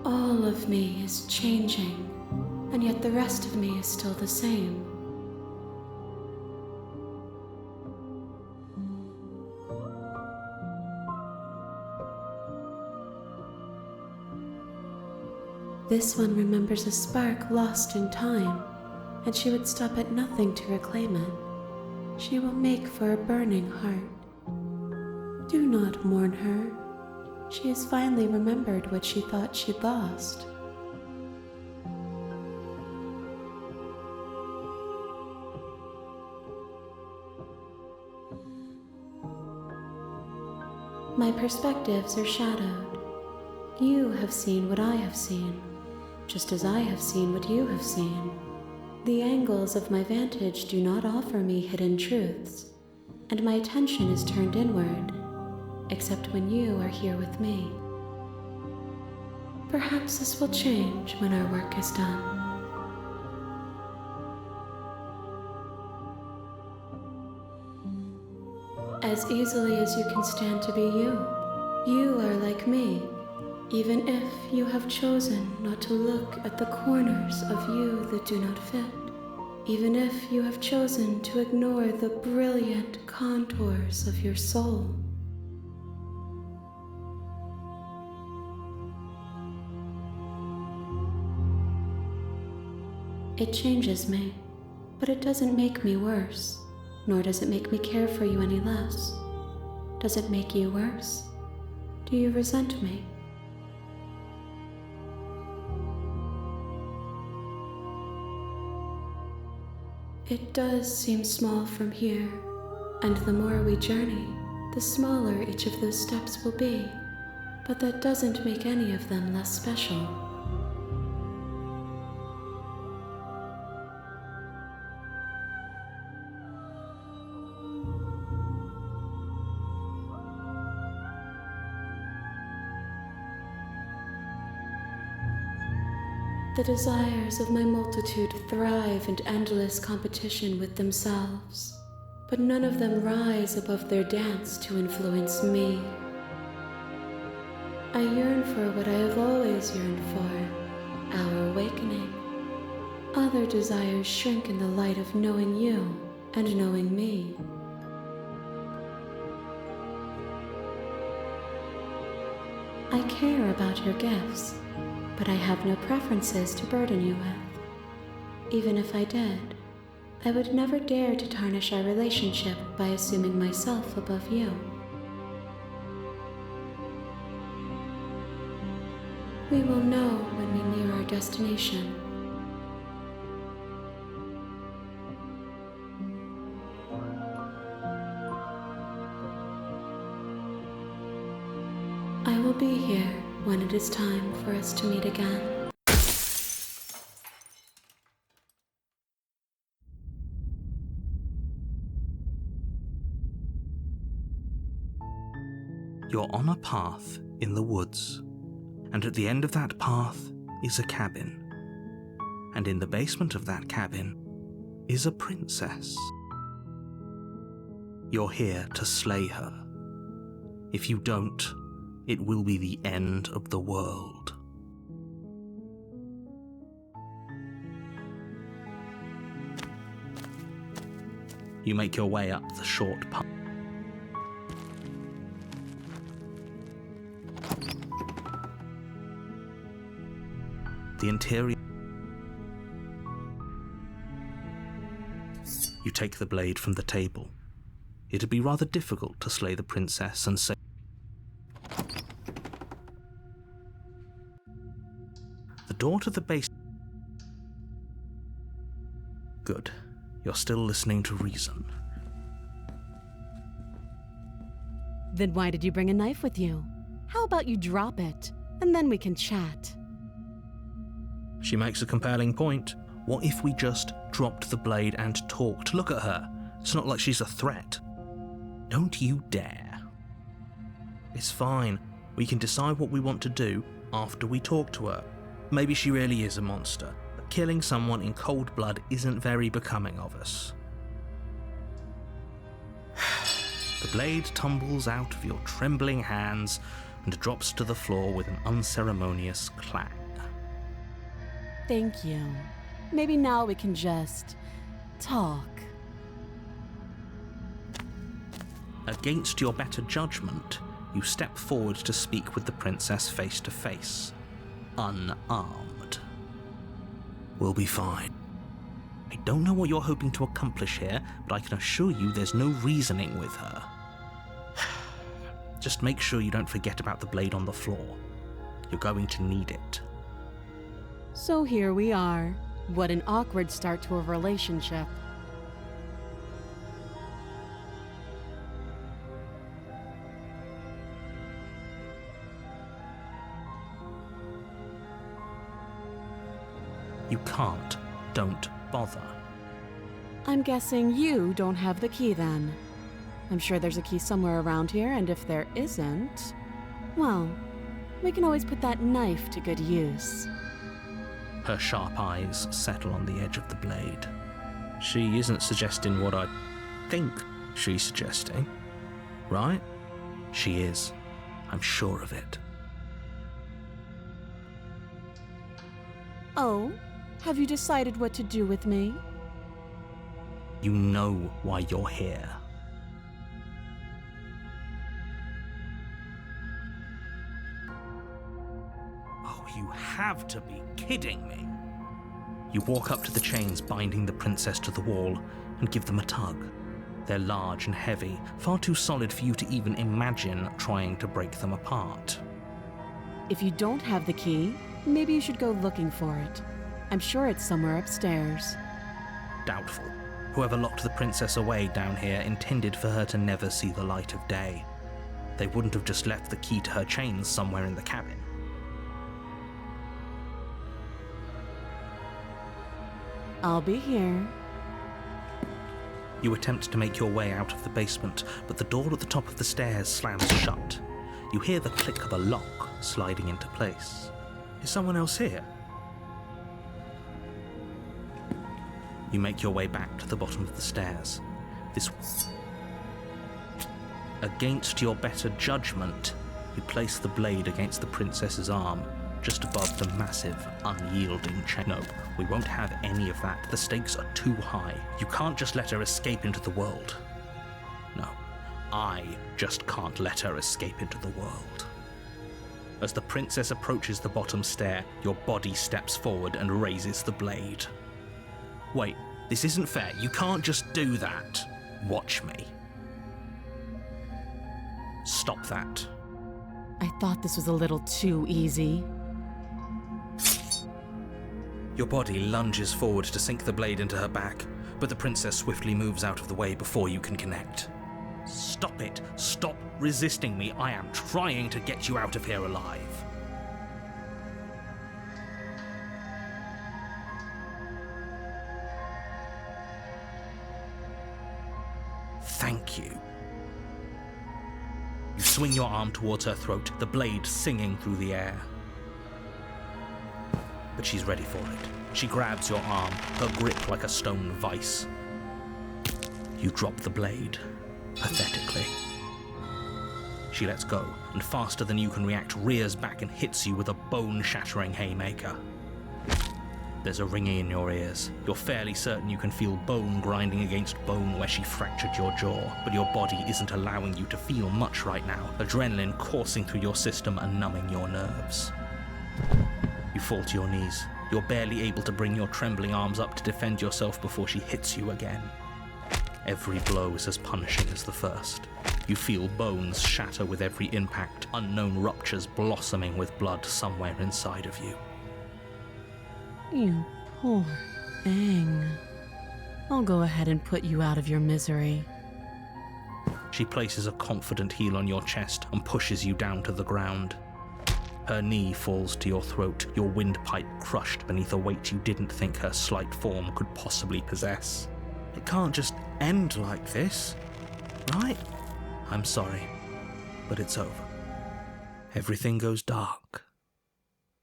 All of me is changing, and yet the rest of me is still the same. This one remembers a spark lost in time, and she would stop at nothing to reclaim it. She will make for a burning heart. Do not mourn her. She has finally remembered what she thought she'd lost. My perspectives are shadowed. You have seen what I have seen, just as I have seen what you have seen. The angles of my vantage do not offer me hidden truths, and my attention is turned inward, except when you are here with me. Perhaps this will change when our work is done. As easily as you can stand to be you, you are like me, even if you have chosen not to look at the corners of you that do not fit, even if you have chosen to ignore the brilliant contours of your soul. It changes me, but it doesn't make me worse, nor does it make me care for you any less. Does it make you worse? Do you resent me? It does seem small from here, and the more we journey, the smaller each of those steps will be, but that doesn't make any of them less special. The desires of my multitude thrive in endless competition with themselves, but none of them rise above their dance to influence me. I yearn for what I have always yearned for, our awakening. Other desires shrink in the light of knowing you and knowing me. I care about your gifts, but I have no preferences to burden you with. Even if I did, I would never dare to tarnish our relationship by assuming myself above you. We will know when we near our destination. I will be here when it is time for us to meet again. You're on a path in the woods, and at the end of that path is a cabin. And in the basement of that cabin is a princess. You're here to slay her. If you don't, it will be the end of the world. You make your way up the short path. The interior. You take the blade from the table. It'd be rather difficult to slay the princess and say. The door to the base. Good. You're still listening to reason. Then why did you bring a knife with you? How about you drop it, and then we can chat? She makes a compelling point. What if we just dropped the blade and talked? Look at her. It's not like she's a threat. Don't you dare. It's fine. We can decide what we want to do after we talk to her. Maybe she really is a monster, but killing someone in cold blood isn't very becoming of us. The blade tumbles out of your trembling hands and drops to the floor with an unceremonious clang. Thank you. Maybe now we can just talk. Against your better judgment, you step forward to speak with the princess face to face. unarmed. We'll be fine. I don't know what you're hoping to accomplish here, but I can assure you there's no reasoning with her. Just make sure you don't forget about the blade on the floor. You're going to need it. So here we are. What an awkward start to a relationship. You can't. Don't bother. I'm guessing you don't have the key then. I'm sure there's a key somewhere around here, and if there isn't, well, we can always put that knife to good use. Her sharp eyes settle on the edge of the blade. She isn't suggesting what I think she's suggesting, right? She is. I'm sure of it. Oh, have you decided what to do with me? You know why you're here. Oh, you have to be kidding me. You walk up to the chains binding the princess to the wall and give them a tug. They're large and heavy, far too solid for you to even imagine trying to break them apart. If you don't have the key, maybe you should go looking for it. I'm sure it's somewhere upstairs. Doubtful. Whoever locked the princess away down here intended for her to never see the light of day. They wouldn't have just left the key to her chains somewhere in the cabin. I'll be here. You attempt to make your way out of the basement, but the door at the top of the stairs slams shut. You hear the click of a lock sliding into place. Is someone else here? You make your way back to the bottom of the stairs. Against your better judgment, you place the blade against the princess's arm, just above the massive, unyielding chain. No, we won't have any of that. The stakes are too high. You can't just let her escape into the world. No, I just can't let her escape into the world. As the princess approaches the bottom stair, your body steps forward and raises the blade. Wait, this isn't fair. You can't just do that. Watch me. Stop that. I thought this was a little too easy. Your body lunges forward to sink the blade into her back, but the princess swiftly moves out of the way before you can connect. Stop it. Stop resisting me. I am trying to get you out of here alive. Thank you. You swing your arm towards her throat, the blade singing through the air. But she's ready for it. She grabs your arm, her grip like a stone vice. You drop the blade, pathetically. She lets go, and faster than you can react, rears back and hits you with a bone-shattering haymaker. There's a ringing in your ears. You're fairly certain you can feel bone grinding against bone where she fractured your jaw, but your body isn't allowing you to feel much right now, adrenaline coursing through your system and numbing your nerves. You fall to your knees. You're barely able to bring your trembling arms up to defend yourself before she hits you again. Every blow is as punishing as the first. You feel bones shatter with every impact, unknown ruptures blossoming with blood somewhere inside of you. You poor thing. I'll go ahead and put you out of your misery. She places a confident heel on your chest and pushes you down to the ground. Her knee falls to your throat, your windpipe crushed beneath a weight you didn't think her slight form could possibly possess. It can't just end like this, right? I'm sorry, but it's over. Everything goes dark,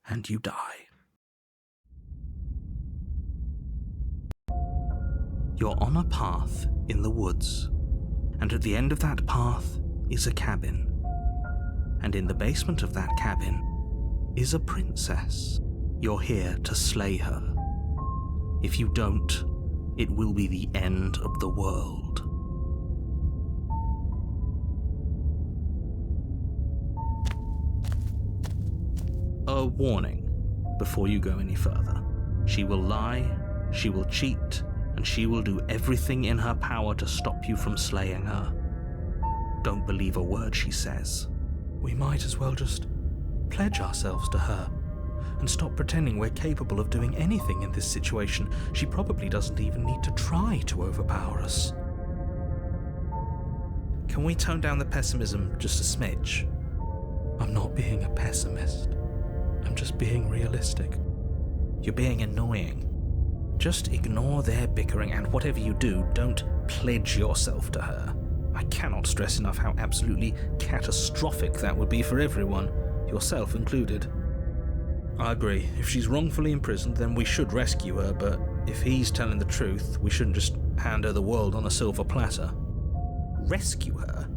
and you die. You're on a path in the woods, and at the end of that path is a cabin. And in the basement of that cabin is a princess. You're here to slay her. If you don't, it will be the end of the world. A warning. before you go any further. She will lie, she will cheat, and she will do everything in her power to stop you from slaying her. Don't believe a word she says. We might as well just pledge ourselves to her and stop pretending we're capable of doing anything in this situation. She probably doesn't even need to try to overpower us. Can we tone down the pessimism just a smidge? I'm not being a pessimist. I'm just being realistic. You're being annoying. Just ignore their bickering, and whatever you do, don't pledge yourself to her. I cannot stress enough how absolutely catastrophic that would be for everyone, yourself included. I agree. If she's wrongfully imprisoned, then we should rescue her, but if he's telling the truth, we shouldn't just hand her the world on a silver platter. Rescue her?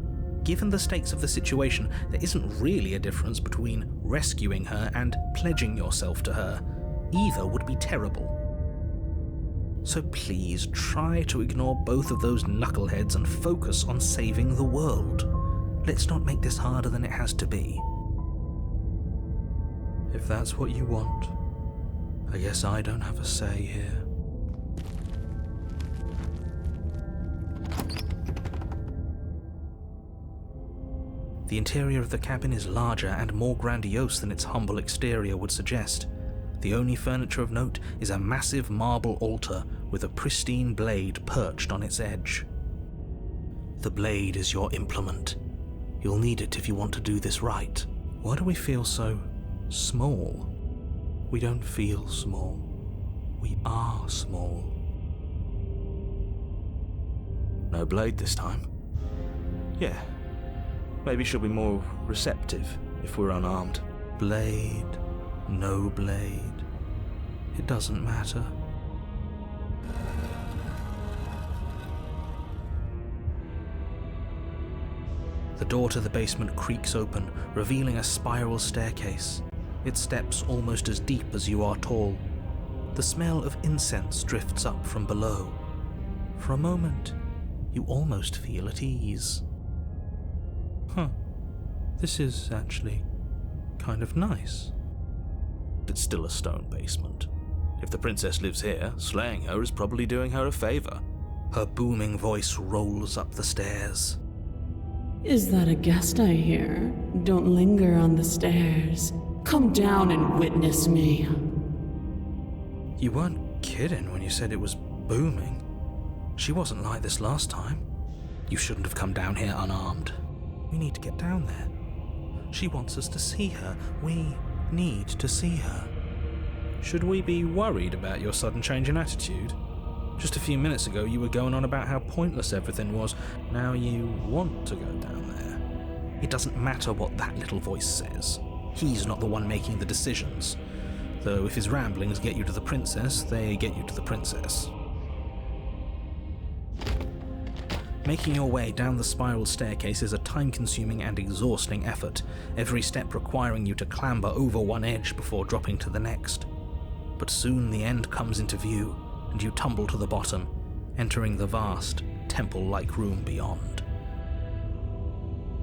Given the stakes of the situation, there isn't really a difference between rescuing her and pledging yourself to her. Either would be terrible. So please try to ignore both of those knuckleheads and focus on saving the world. Let's not make this harder than it has to be. If that's what you want, I guess I don't have a say here. The interior of the cabin is larger and more grandiose than its humble exterior would suggest. The only furniture of note is a massive marble altar with a pristine blade perched on its edge. The blade is your implement. You'll need it if you want to do this right. Why do we feel so small? We don't feel small. We are small. No blade this time. Yeah. Maybe she'll be more receptive if we're unarmed. Blade, no blade. It doesn't matter. The door to the basement creaks open, revealing a spiral staircase. Its steps almost as deep as you are tall. The smell of incense drifts up from below. For a moment, you almost feel at ease. This is actually kind of nice. It's still a stone basement. If the princess lives here, slaying her is probably doing her a favor. Her booming voice rolls up the stairs. Is that a guest I hear? Don't linger on the stairs. Come down and witness me. You weren't kidding when you said it was booming. She wasn't like this last time. You shouldn't have come down here unarmed. We need to get down there. She wants us to see her. We need to see her. Should we be worried about your sudden change in attitude? Just a few minutes ago you were going on about how pointless everything was. Now you want to go down there. It doesn't matter what that little voice says. He's not the one making the decisions. Though if his ramblings get you to the princess, they get you to the princess. Making your way down the spiral staircase is a time-consuming and exhausting effort, every step requiring you to clamber over one edge before dropping to the next. But soon the end comes into view, and you tumble to the bottom, entering the vast, temple-like room beyond.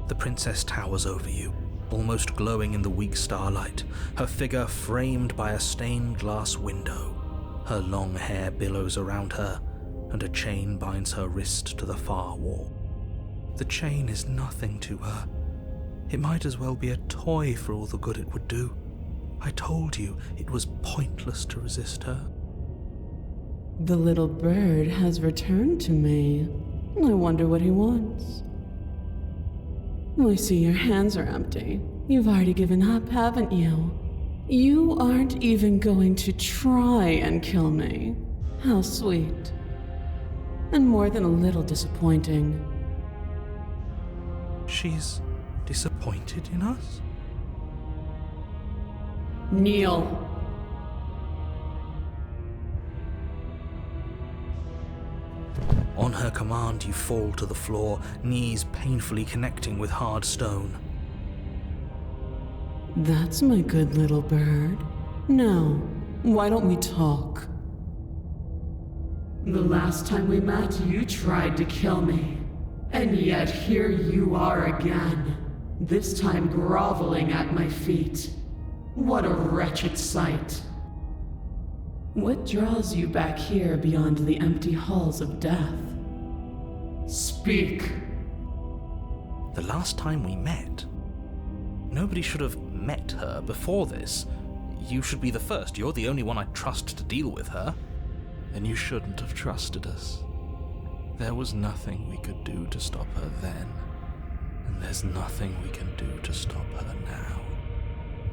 The princess towers over you, almost glowing in the weak starlight, her figure framed by a stained glass window. Her long hair billows around her, and a chain binds her wrist to the far wall. The chain is nothing to her. It might as well be a toy for all the good it would do. I told you it was pointless to resist her. The little bird has returned to me. I wonder what he wants. I see your hands are empty. You've already given up, haven't you? You aren't even going to try and kill me. How sweet. And more than a little disappointing. She's disappointed in us? Kneel. On her command, you fall to the floor, knees painfully connecting with hard stone. That's my good little bird. Now, why don't we talk? The last time we met, you tried to kill me. And yet here you are again. This time groveling at my feet. What a wretched sight. What draws you back here beyond the empty halls of death? Speak! The last time we met, nobody should have met her before this. You should be the first. You're the only one I trust to deal with her. Then you shouldn't have trusted us. There was nothing we could do to stop her then, and there's nothing we can do to stop her now.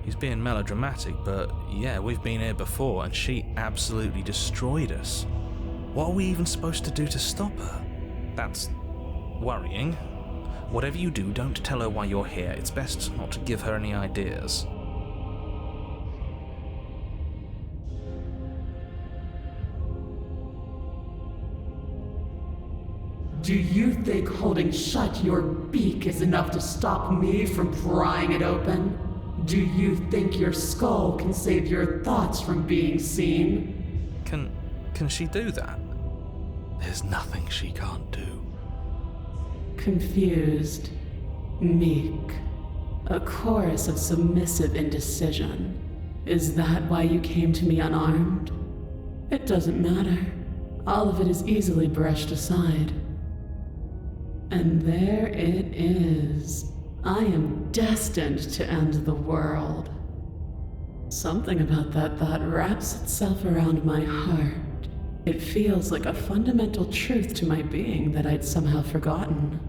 He's being melodramatic, but yeah, we've been here before, and she absolutely destroyed us. What are we even supposed to do to stop her? That's worrying. Whatever you do, don't tell her why you're here. It's best not to give her any ideas. Do you think holding shut your beak is enough to stop me from prying it open? Do you think your skull can save your thoughts from being seen? Can she do that? There's nothing she can't do. Confused, meek, a chorus of submissive indecision. Is that why you came to me unarmed? It doesn't matter. All of it is easily brushed aside. And there it is. I am destined to end the world. Something about that thought wraps itself around my heart. It feels like a fundamental truth to my being that I'd somehow forgotten.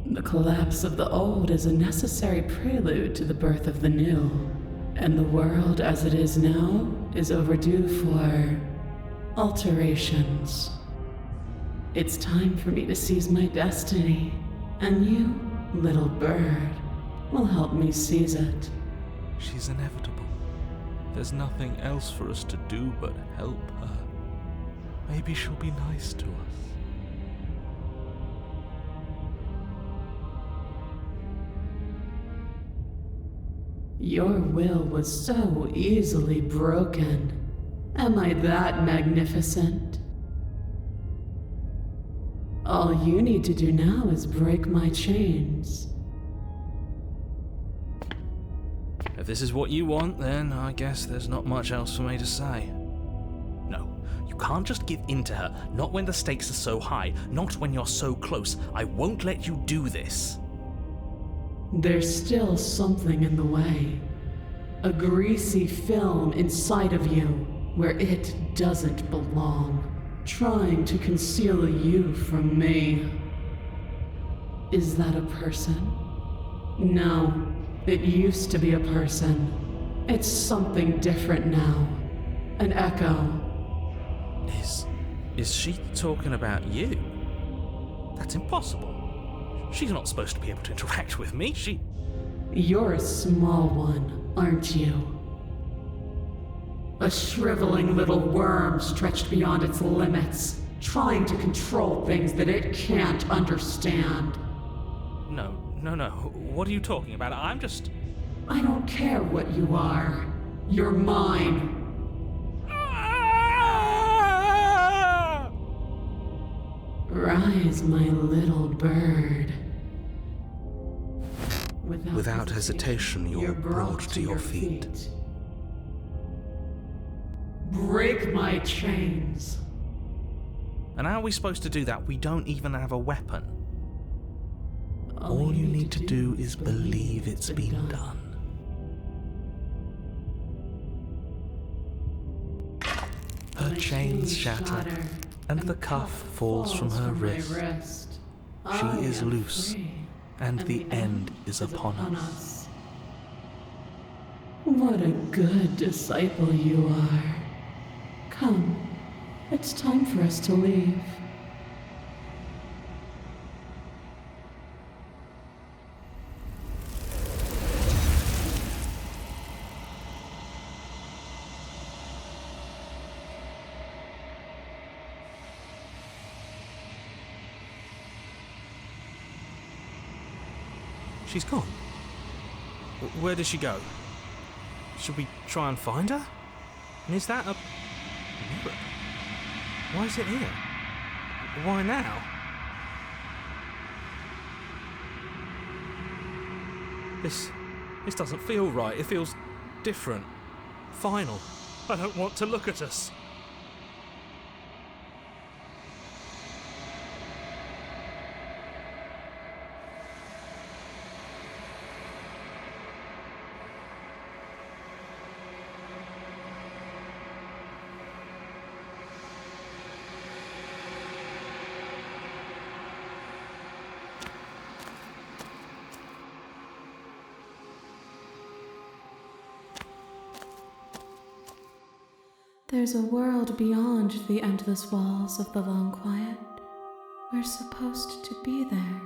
The collapse of the old is a necessary prelude to the birth of the new, and the world as it is now is overdue for alterations. It's time for me to seize my destiny, and you, little bird, will help me seize it. She's inevitable. There's nothing else for us to do but help her. Maybe she'll be nice to us. Your will was so easily broken. Am I that magnificent? All you need to do now is break my chains. If this is what you want, then I guess there's not much else for me to say. No, you can't just give in to her. Not when the stakes are so high. Not when you're so close. I won't let you do this. There's still something in the way. A greasy film inside of you where it doesn't belong, trying to conceal you from me. Is that a person? No, it used to be a person. It's something different now. An echo. Is she talking about you? That's impossible. She's not supposed to be able to interact with me. You're a small one, aren't you? A shriveling little worm stretched beyond its limits, trying to control things that it can't understand. No. What are you talking about? I don't care what you are. You're mine. Rise, my little bird. Without hesitation, you're brought to your feet. Break my chains. And how are we supposed to do that? We don't even have a weapon. All you need to do is believe it's been done. Her chains shatter, and the cuff falls from her wrist. She is loose, and the end is upon us. What a good disciple you are. Come, it's time for us to leave. She's gone. Where did she go? Should we try and find her? And is that a mirror? Why is it here? Why now? This doesn't feel right. It feels different. Final. I don't want to look at us. There's a world beyond the endless walls of the long quiet. We're supposed to be there.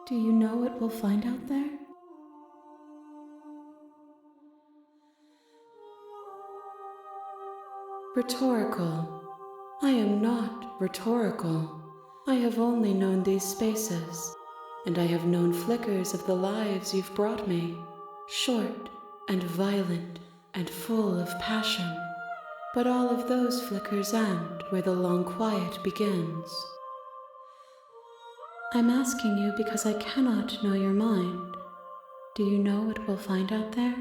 Do you know what we'll find out there? Rhetorical. I am not rhetorical. I have only known these spaces, and I have known flickers of the lives you've brought me, short and violent and full of passion. But all of those flickers end where the long quiet begins. I'm asking you because I cannot know your mind. Do you know what we'll find out there?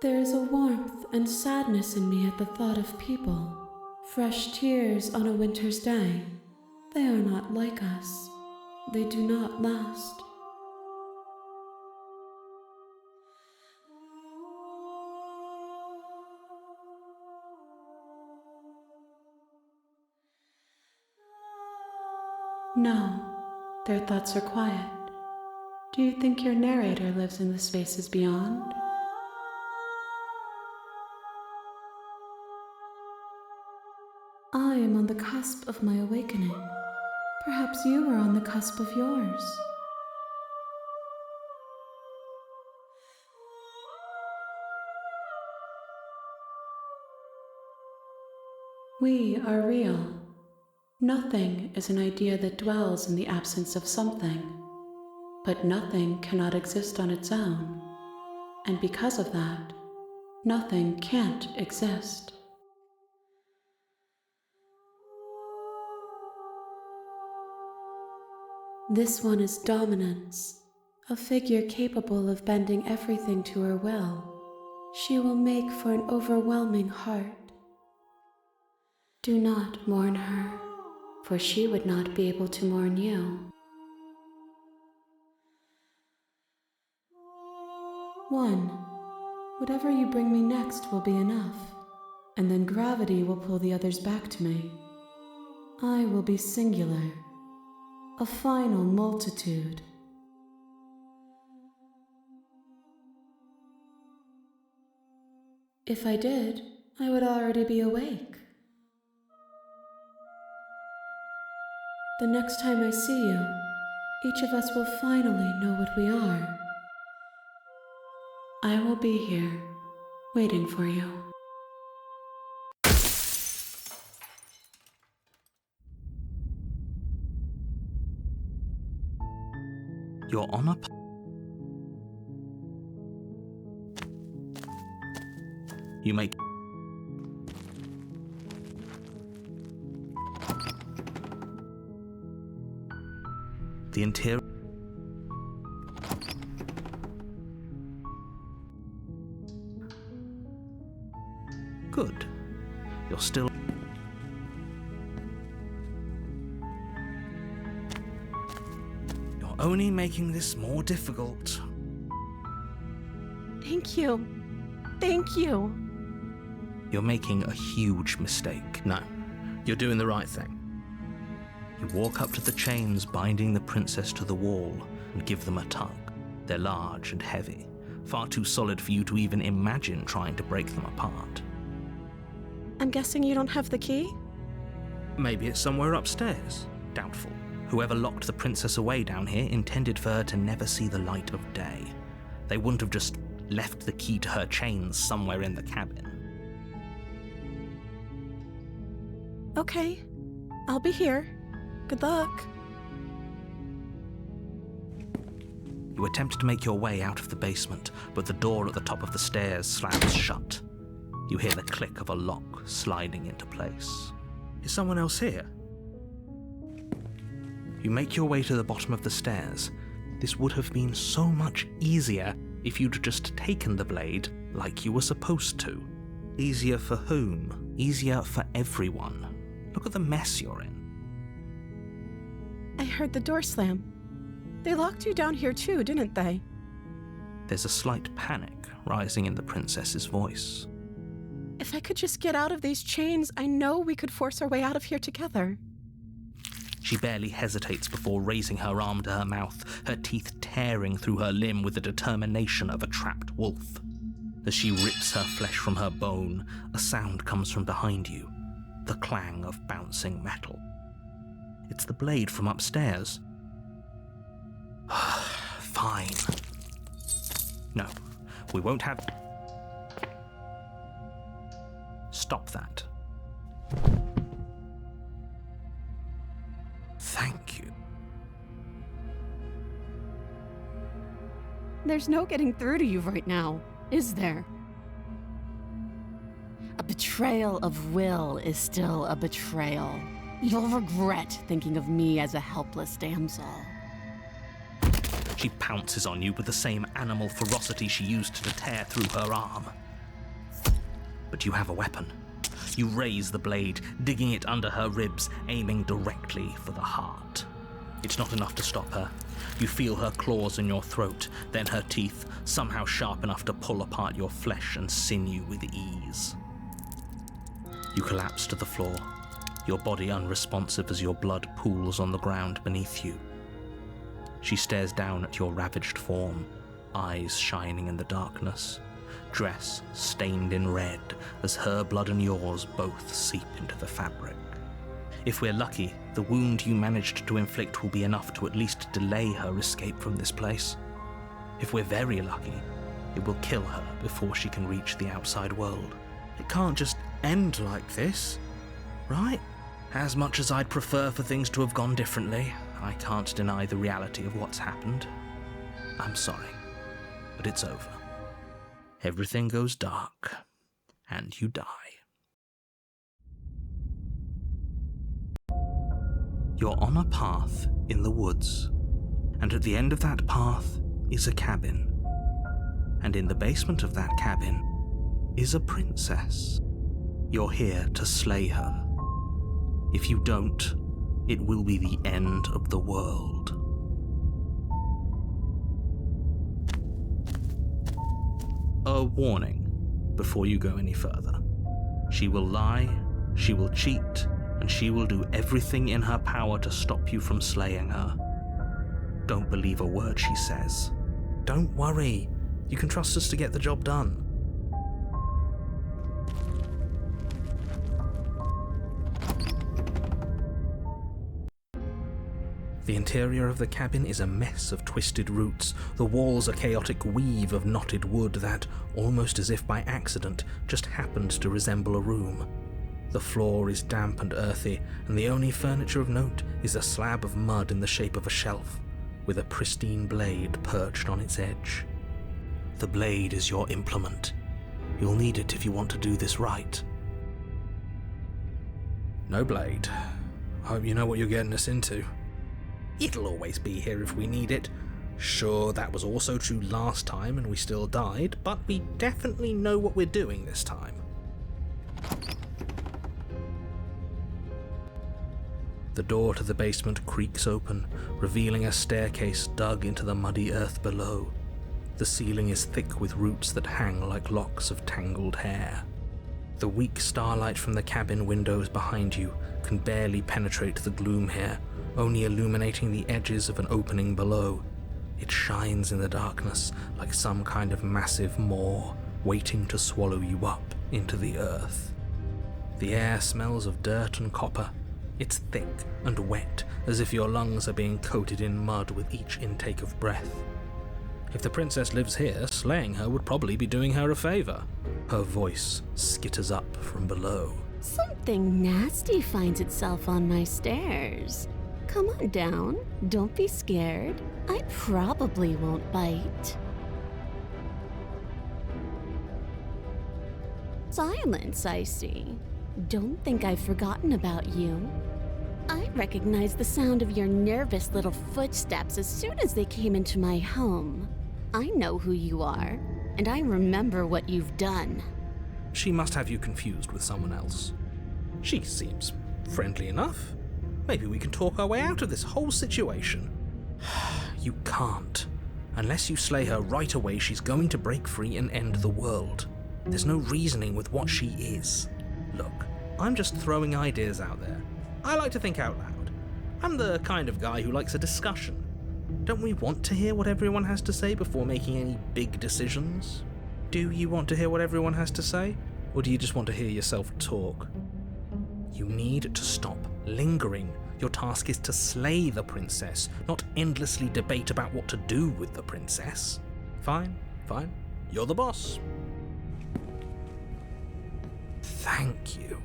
There is a warmth and sadness in me at the thought of people. Fresh tears on a winter's day. They are not like us. They do not last. No, their thoughts are quiet. Do you think your narrator lives in the spaces beyond? I am on the cusp of my awakening. Perhaps you are on the cusp of yours. We are real. Nothing is an idea that dwells in the absence of something. But nothing cannot exist on its own. And because of that, nothing can't exist. This one is dominance, a figure capable of bending everything to her will. She will make for an overwhelming heart. Do not mourn her, for she would not be able to mourn you. One, whatever you bring me next will be enough, and then gravity will pull the others back to me. I will be singular. A final multitude. If I did, I would already be awake. The next time I see you, each of us will finally know what we are. I will be here, waiting for you. You're on a... You make... The interior... Good. You're still... You're only making this more difficult. Thank you. Thank you. You're making a huge mistake. No, you're doing the right thing. You walk up to the chains binding the princess to the wall and give them a tug. They're large and heavy, far too solid for you to even imagine trying to break them apart. I'm guessing you don't have the key? Maybe it's somewhere upstairs. Doubtful. Whoever locked the princess away down here intended for her to never see the light of day. They wouldn't have just left the key to her chains somewhere in the cabin. Okay, I'll be here. Good luck. You attempt to make your way out of the basement, but the door at the top of the stairs slams shut. You hear the click of a lock sliding into place. Is someone else here? You make your way to the bottom of the stairs. This would have been so much easier if you'd just taken the blade like you were supposed to. Easier for whom? Easier for everyone. Look at the mess you're in. I heard the door slam. They locked you down here too, didn't they? There's a slight panic rising in the princess's voice. If I could just get out of these chains, I know we could force our way out of here together. She barely hesitates before raising her arm to her mouth, her teeth tearing through her limb with the determination of a trapped wolf. As she rips her flesh from her bone, a sound comes from behind you, the clang of bouncing metal. It's the blade from upstairs. Fine. No, we won't have... Stop that. Thank you. There's no getting through to you right now, is there? A betrayal of will is still a betrayal. You'll regret thinking of me as a helpless damsel. She pounces on you with the same animal ferocity she used to tear through her arm. But you have a weapon. You raise the blade, digging it under her ribs, aiming directly for the heart. It's not enough to stop her. You feel her claws in your throat, then her teeth, somehow sharp enough to pull apart your flesh and sinew with ease. You collapse to the floor, your body unresponsive as your blood pools on the ground beneath you. She stares down at your ravaged form, eyes shining in the darkness, dress stained in red as her blood and yours both seep into the fabric. If we're lucky, the wound you managed to inflict will be enough to at least delay her escape from this place. If we're very lucky, it will kill her before she can reach the outside world. It can't just end like this, right? As much as I'd prefer for things to have gone differently, I can't deny the reality of what's happened. I'm sorry, but it's over. Everything goes dark, and you die. You're on a path in the woods, and at the end of that path is a cabin. And in the basement of that cabin is a princess. You're here to slay her. If you don't, it will be the end of the world. A warning before you go any further. She will lie, she will cheat, and she will do everything in her power to stop you from slaying her. Don't believe a word she says. Don't worry, you can trust us to get the job done. The interior of the cabin is a mess of twisted roots. The walls a chaotic weave of knotted wood that, almost as if by accident, just happened to resemble a room. The floor is damp and earthy, and the only furniture of note is a slab of mud in the shape of a shelf, with a pristine blade perched on its edge. The blade is your implement. You'll need it if you want to do this right. No blade. I hope you know what you're getting us into. It'll always be here if we need it. Sure, that was also true last time and we still died, but we definitely know what we're doing this time. The door to the basement creaks open, revealing a staircase dug into the muddy earth below. The ceiling is thick with roots that hang like locks of tangled hair. The weak starlight from the cabin windows behind you can barely penetrate the gloom here, only illuminating the edges of an opening below. It shines in the darkness like some kind of massive maw, waiting to swallow you up into the earth. The air smells of dirt and copper. It's thick and wet, as if your lungs are being coated in mud with each intake of breath. If the princess lives here, slaying her would probably be doing her a favor. Her voice skitters up from below. Something nasty finds itself on my stairs. Come on down. Don't be scared. I probably won't bite. Silence, I see. Don't think I've forgotten about you. I recognized the sound of your nervous little footsteps as soon as they came into my home. I know who you are, and I remember what you've done. She must have you confused with someone else. She seems friendly enough. Maybe we can talk our way out of this whole situation. You can't. Unless you slay her right away, she's going to break free and end the world. There's no reasoning with what she is. Look, I'm just throwing ideas out there. I like to think out loud. I'm the kind of guy who likes a discussion. Don't we want to hear what everyone has to say before making any big decisions? Do you want to hear what everyone has to say? Or do you just want to hear yourself talk? You need to stop lingering. Your task is to slay the princess, not endlessly debate about what to do with the princess. Fine. You're the boss. Thank you.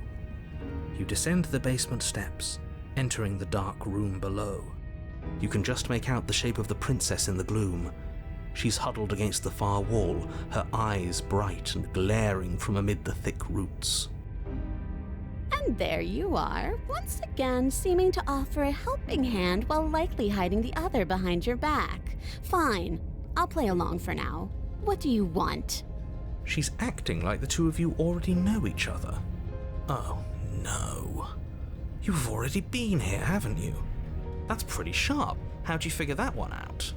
You descend the basement steps, entering the dark room below. You can just make out the shape of the princess in the gloom. She's huddled against the far wall, her eyes bright and glaring from amid the thick roots. And there you are, once again seeming to offer a helping hand while likely hiding the other behind your back. Fine, I'll play along for now. What do you want? She's acting like the two of you already know each other. Oh, no. You've already been here, haven't you? That's pretty sharp. How'd you figure that one out?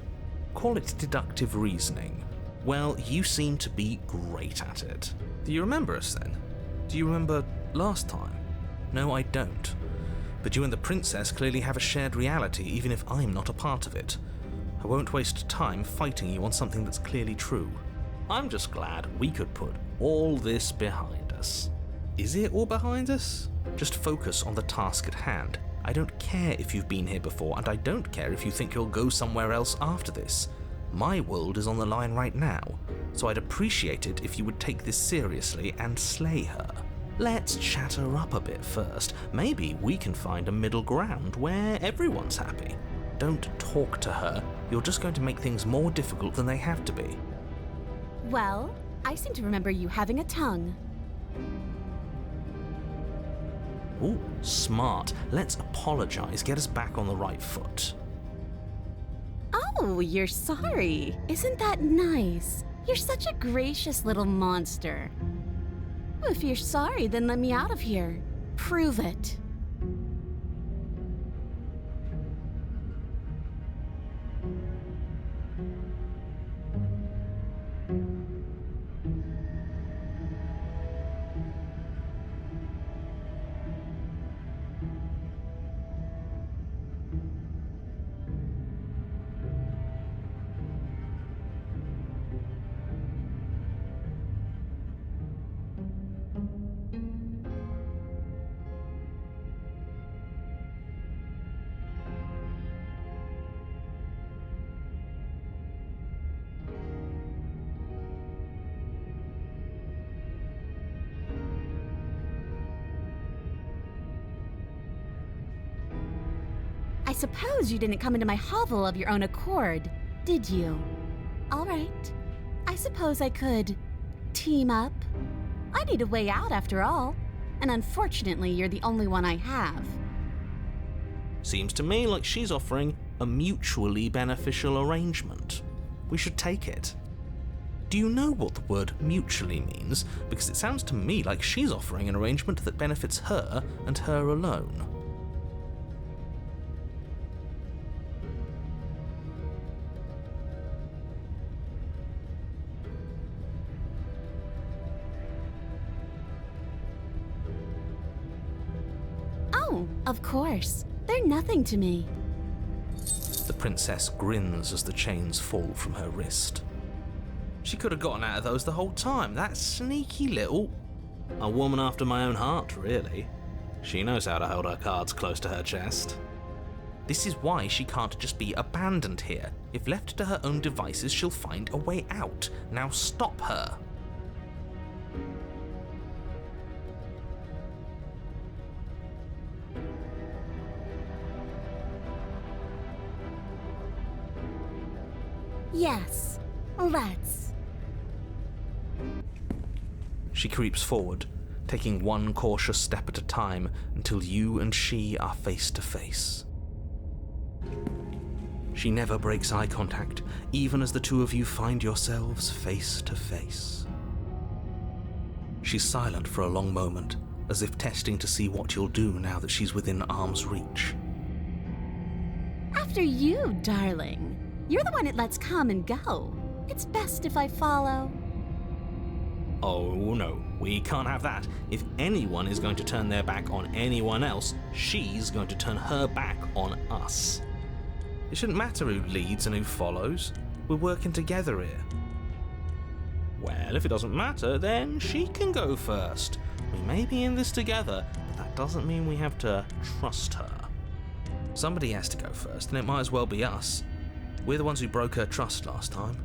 Call it deductive reasoning. Well, you seem to be great at it. Do you remember us then? Do you remember last time? No, I don't. But you and the princess clearly have a shared reality, even if I'm not a part of it. I won't waste time fighting you on something that's clearly true. I'm just glad we could put all this behind us. Is it all behind us? Just focus on the task at hand. I don't care if you've been here before, and I don't care if you think you'll go somewhere else after this. My world is on the line right now, so I'd appreciate it if you would take this seriously and slay her. Let's chat her up a bit first. Maybe we can find a middle ground where everyone's happy. Don't talk to her. You're just going to make things more difficult than they have to be. Well, I seem to remember you having a tongue. Ooh, smart. Let's apologize, get us back on the right foot. Oh, you're sorry. Isn't that nice? You're such a gracious little monster. Well, if you're sorry, then let me out of here. Prove it. I suppose you didn't come into my hovel of your own accord, did you? All right. I suppose I could team up. I need a way out after all, and unfortunately you're the only one I have. Seems to me like she's offering a mutually beneficial arrangement. We should take it. Do you know what the word mutually means? Because it sounds to me like she's offering an arrangement that benefits her and her alone. Oh, of course. They're nothing to me. The princess grins as the chains fall from her wrist. She could have gotten out of those the whole time. That sneaky little... A woman after my own heart, really. She knows how to hold her cards close to her chest. This is why she can't just be abandoned here. If left to her own devices, she'll find a way out. Now stop her. Yes, let's. She creeps forward, taking one cautious step at a time until you and she are face to face. She never breaks eye contact, even as the two of you find yourselves face to face. She's silent for a long moment, as if testing to see what you'll do now that she's within arm's reach. After you, darling. You're the one it lets come and go. It's best if I follow. Oh no, we can't have that. If anyone is going to turn their back on anyone else, she's going to turn her back on us. It shouldn't matter who leads and who follows. We're working together here. Well, if it doesn't matter, then she can go first. We may be in this together, but that doesn't mean we have to trust her. Somebody has to go first, and it might as well be us. We're the ones who broke her trust last time.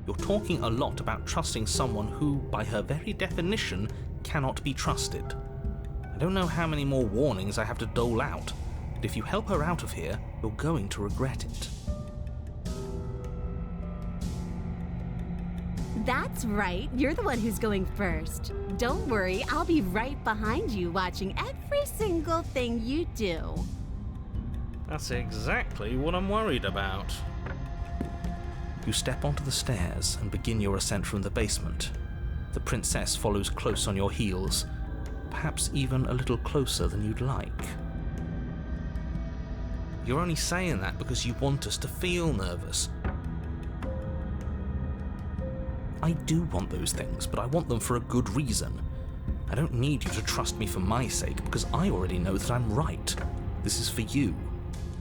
You're talking a lot about trusting someone who, by her very definition, cannot be trusted. I don't know how many more warnings I have to dole out, but if you help her out of here, you're going to regret it. That's right, you're the one who's going first. Don't worry, I'll be right behind you watching every single thing you do. That's exactly what I'm worried about. You step onto the stairs and begin your ascent from the basement. The princess follows close on your heels, perhaps even a little closer than you'd like. You're only saying that because you want us to feel nervous. I do want those things, but I want them for a good reason. I don't need you to trust me for my sake, because I already know that I'm right. This is for you.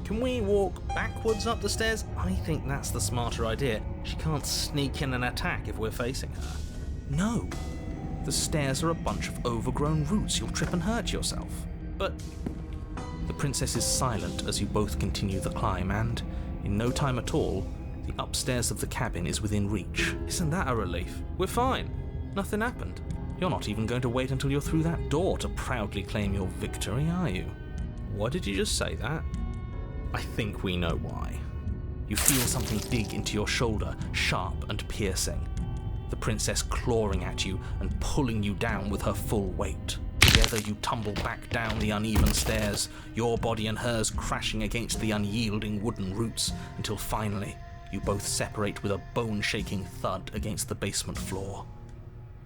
Can we walk backwards up the stairs? I think that's the smarter idea. She can't sneak in and attack if we're facing her. No. The stairs are a bunch of overgrown roots. You'll trip and hurt yourself. But the princess is silent as you both continue the climb, and, in no time at all, the upstairs of the cabin is within reach. Isn't that a relief? We're fine. Nothing happened. You're not even going to wait until you're through that door to proudly claim your victory, are you? Why did you just say that? I think we know why. You feel something dig into your shoulder, sharp and piercing. The princess clawing at you and pulling you down with her full weight. Together you tumble back down the uneven stairs, your body and hers crashing against the unyielding wooden roots, until finally you both separate with a bone-shaking thud against the basement floor.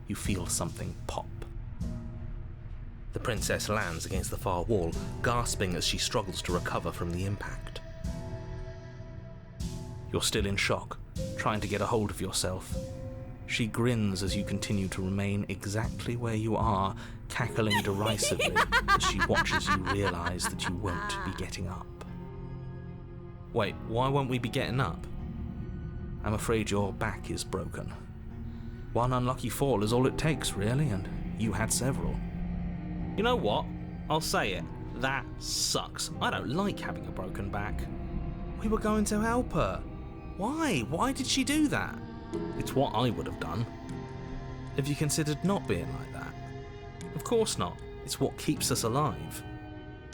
You feel something pop. The princess lands against the far wall, gasping as she struggles to recover from the impact. You're still in shock, trying to get a hold of yourself. She grins as you continue to remain exactly where you are, cackling derisively as she watches you realize that you won't be getting up. Wait, why won't we be getting up? I'm afraid your back is broken. One unlucky fall is all it takes, really, and you had several. You know what? I'll say it. That sucks. I don't like having a broken back. We were going to help her. Why? Why did she do that? It's what I would have done. Have you considered not being like that? Of course not. It's what keeps us alive.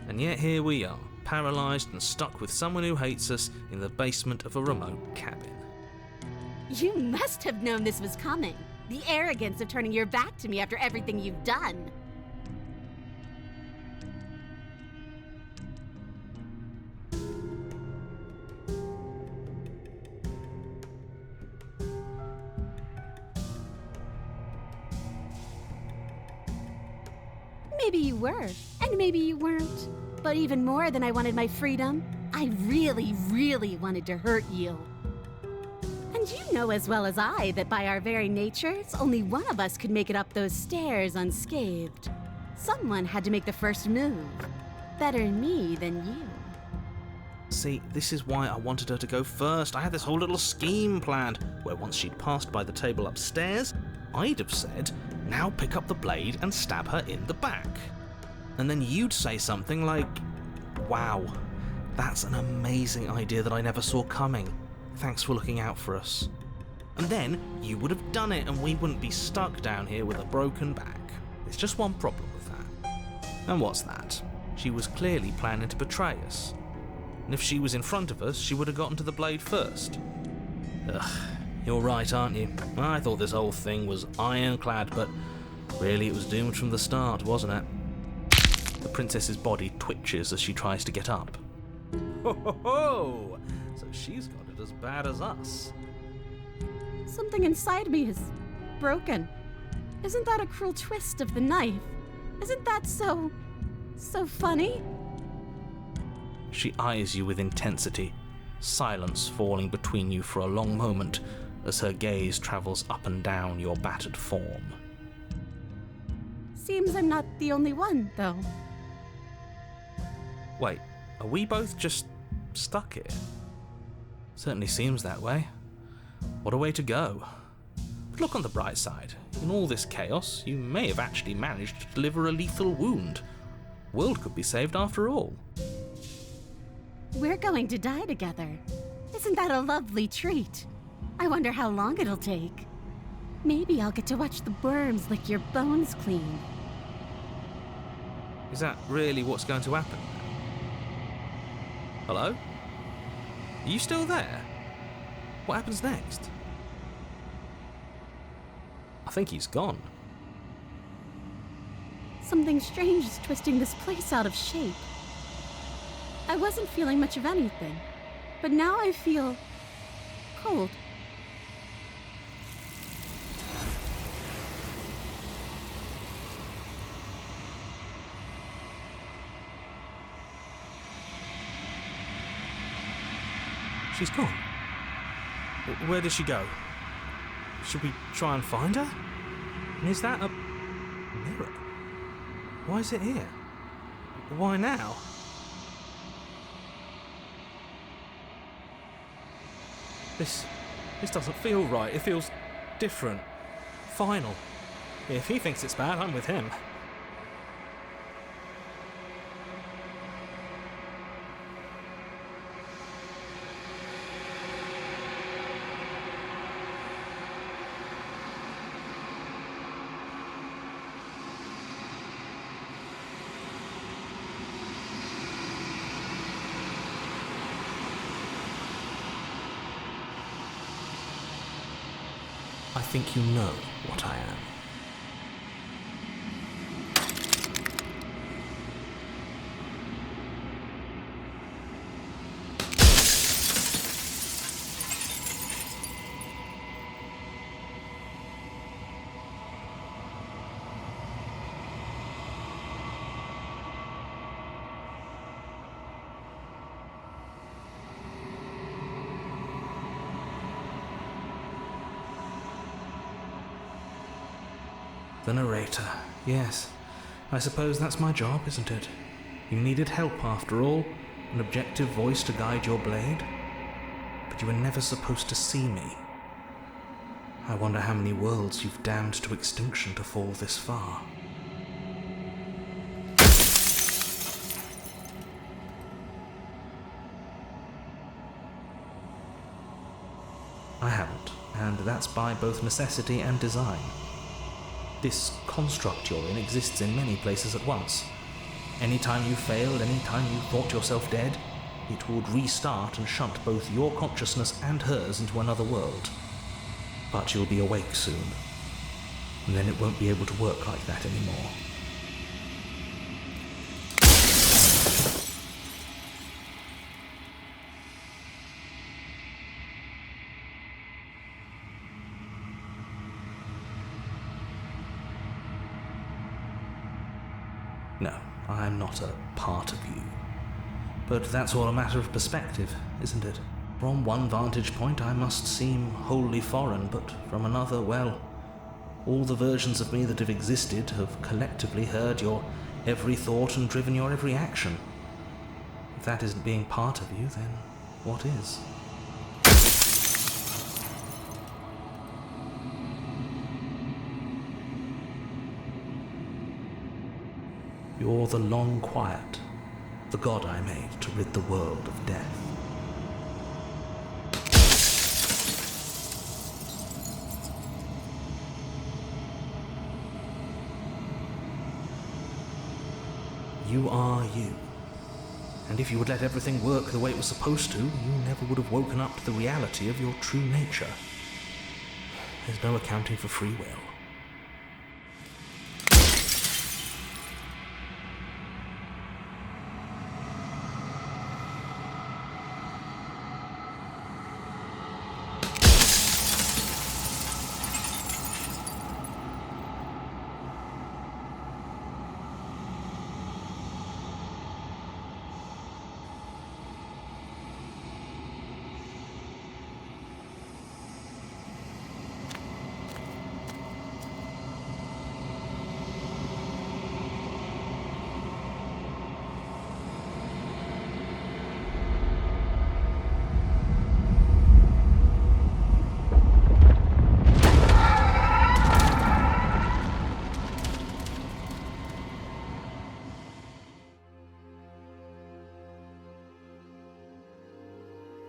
And yet here we are, paralysed and stuck with someone who hates us in the basement of a remote cabin. You must have known this was coming. The arrogance of turning your back to me after everything you've done. Maybe you were, and maybe you weren't. But even more than I wanted my freedom, I really, really wanted to hurt you. And you know as well as I that by our very natures, only one of us could make it up those stairs unscathed. Someone had to make the first move. Better me than you. See, this is why I wanted her to go first. I had this whole little scheme planned, where once she'd passed by the table upstairs, I'd have said, now pick up the blade and stab her in the back. And then you'd say something like, wow, that's an amazing idea that I never saw coming. Thanks for looking out for us. And then you would have done it and we wouldn't be stuck down here with a broken back. There's just one problem with that. And what's that? She was clearly planning to betray us. And if she was in front of us, she would have gotten to the blade first. Ugh, you're right, aren't you? I thought this whole thing was ironclad, but Really, it was doomed from the start, wasn't it? The princess's body twitches as she tries to get up. Ho ho ho! So she's got it as bad as us. Something inside me is broken. Isn't that a cruel twist of the knife? Isn't that so funny? She eyes you with intensity, silence falling between you for a long moment as her gaze travels up and down your battered form. Seems I'm not the only one, though. Wait, are we both just stuck here? Certainly seems that way. What a way to go. But look on the bright side. In all this chaos, you may have actually managed to deliver a lethal wound. The world could be saved after all. We're going to die together. Isn't that a lovely treat? I wonder how long it'll take. Maybe I'll get to watch the worms lick your bones clean. Is that really what's going to happen? Hello? Are you still there? What happens next? I think he's gone. Something strange is twisting this place out of shape. I wasn't feeling much of anything, but now I feel cold. She's gone. Where did she go? Should we try and find her? And is that a mirror? Why is it here? Why now? This doesn't feel right. It feels different. Final. If he thinks it's bad, I'm with him. I think you know what I am. The narrator. Yes. I suppose that's my job, isn't it? You needed help after all, an objective voice to guide your blade. But you were never supposed to see me. I wonder how many worlds you've damned to extinction to fall this far. I haven't, and that's by both necessity and design. This construct you're in exists in many places at once. Anytime you failed, anytime you thought yourself dead, it would restart and shunt both your consciousness and hers into another world. But you'll be awake soon, and then it won't be able to work like that anymore. No, I'm not a part of you. But that's all a matter of perspective, isn't it? From one vantage point I must seem wholly foreign, but from another, well, all the versions of me that have existed have collectively heard your every thought and driven your every action. If that isn't being part of you, then what is? You're the long quiet, the god I made to rid the world of death. You are you. And if you would let everything work the way it was supposed to, you never would have woken up to the reality of your true nature. There's no accounting for free will.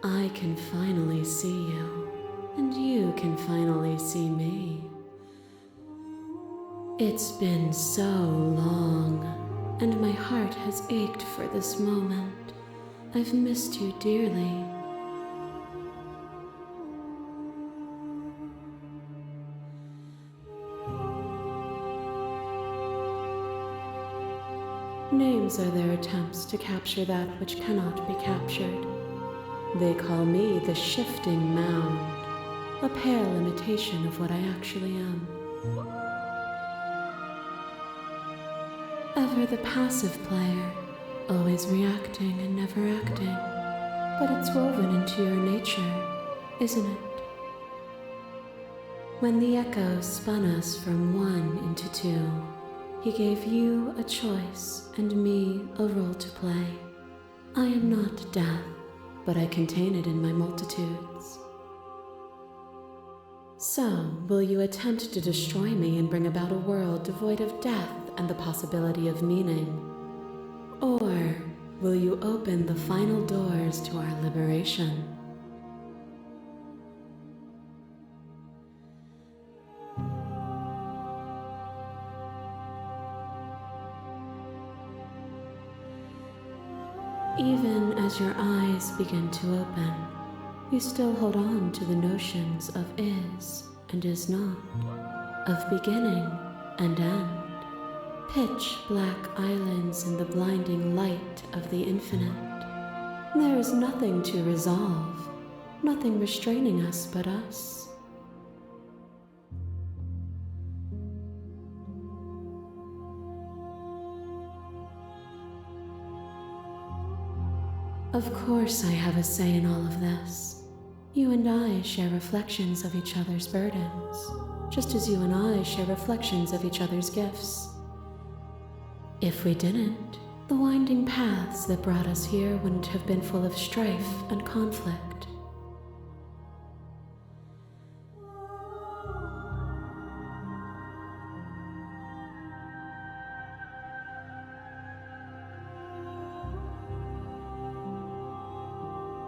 I can finally see you, and you can finally see me. It's been so long, and my heart has ached for this moment. I've missed you dearly. Names are their attempts to capture that which cannot be captured. They call me the shifting mound, a pale imitation of what I actually am. Ever the passive player, always reacting and never acting. But it's woven into your nature, isn't it? When the echo spun us from one into two, he gave you a choice and me a role to play. I am not death, but I contain it in my multitudes. So, will you attempt to destroy me and bring about a world devoid of death and the possibility of meaning? Or will you open the final doors to our liberation? Even as your eyes begin to open, you still hold on to the notions of is and is not, of beginning and end, pitch black islands in the blinding light of the infinite. There is nothing to resolve, nothing restraining us but us. Of course I have a say in all of this. You and I share reflections of each other's burdens, just as you and I share reflections of each other's gifts. If we didn't, the winding paths that brought us here wouldn't have been full of strife and conflict.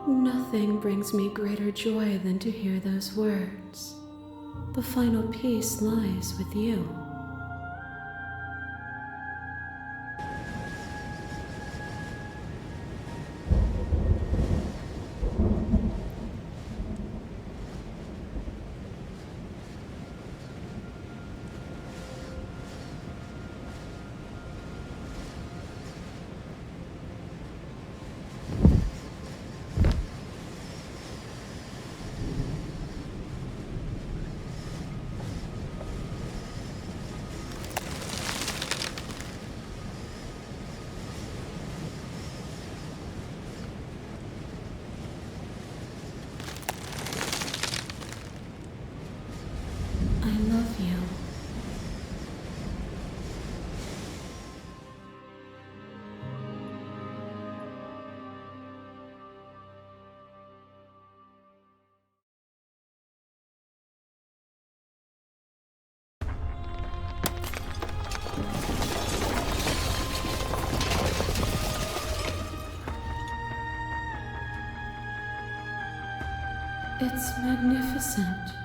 Nothing brings me greater joy than to hear those words. The final peace lies with you. I love you. It's magnificent.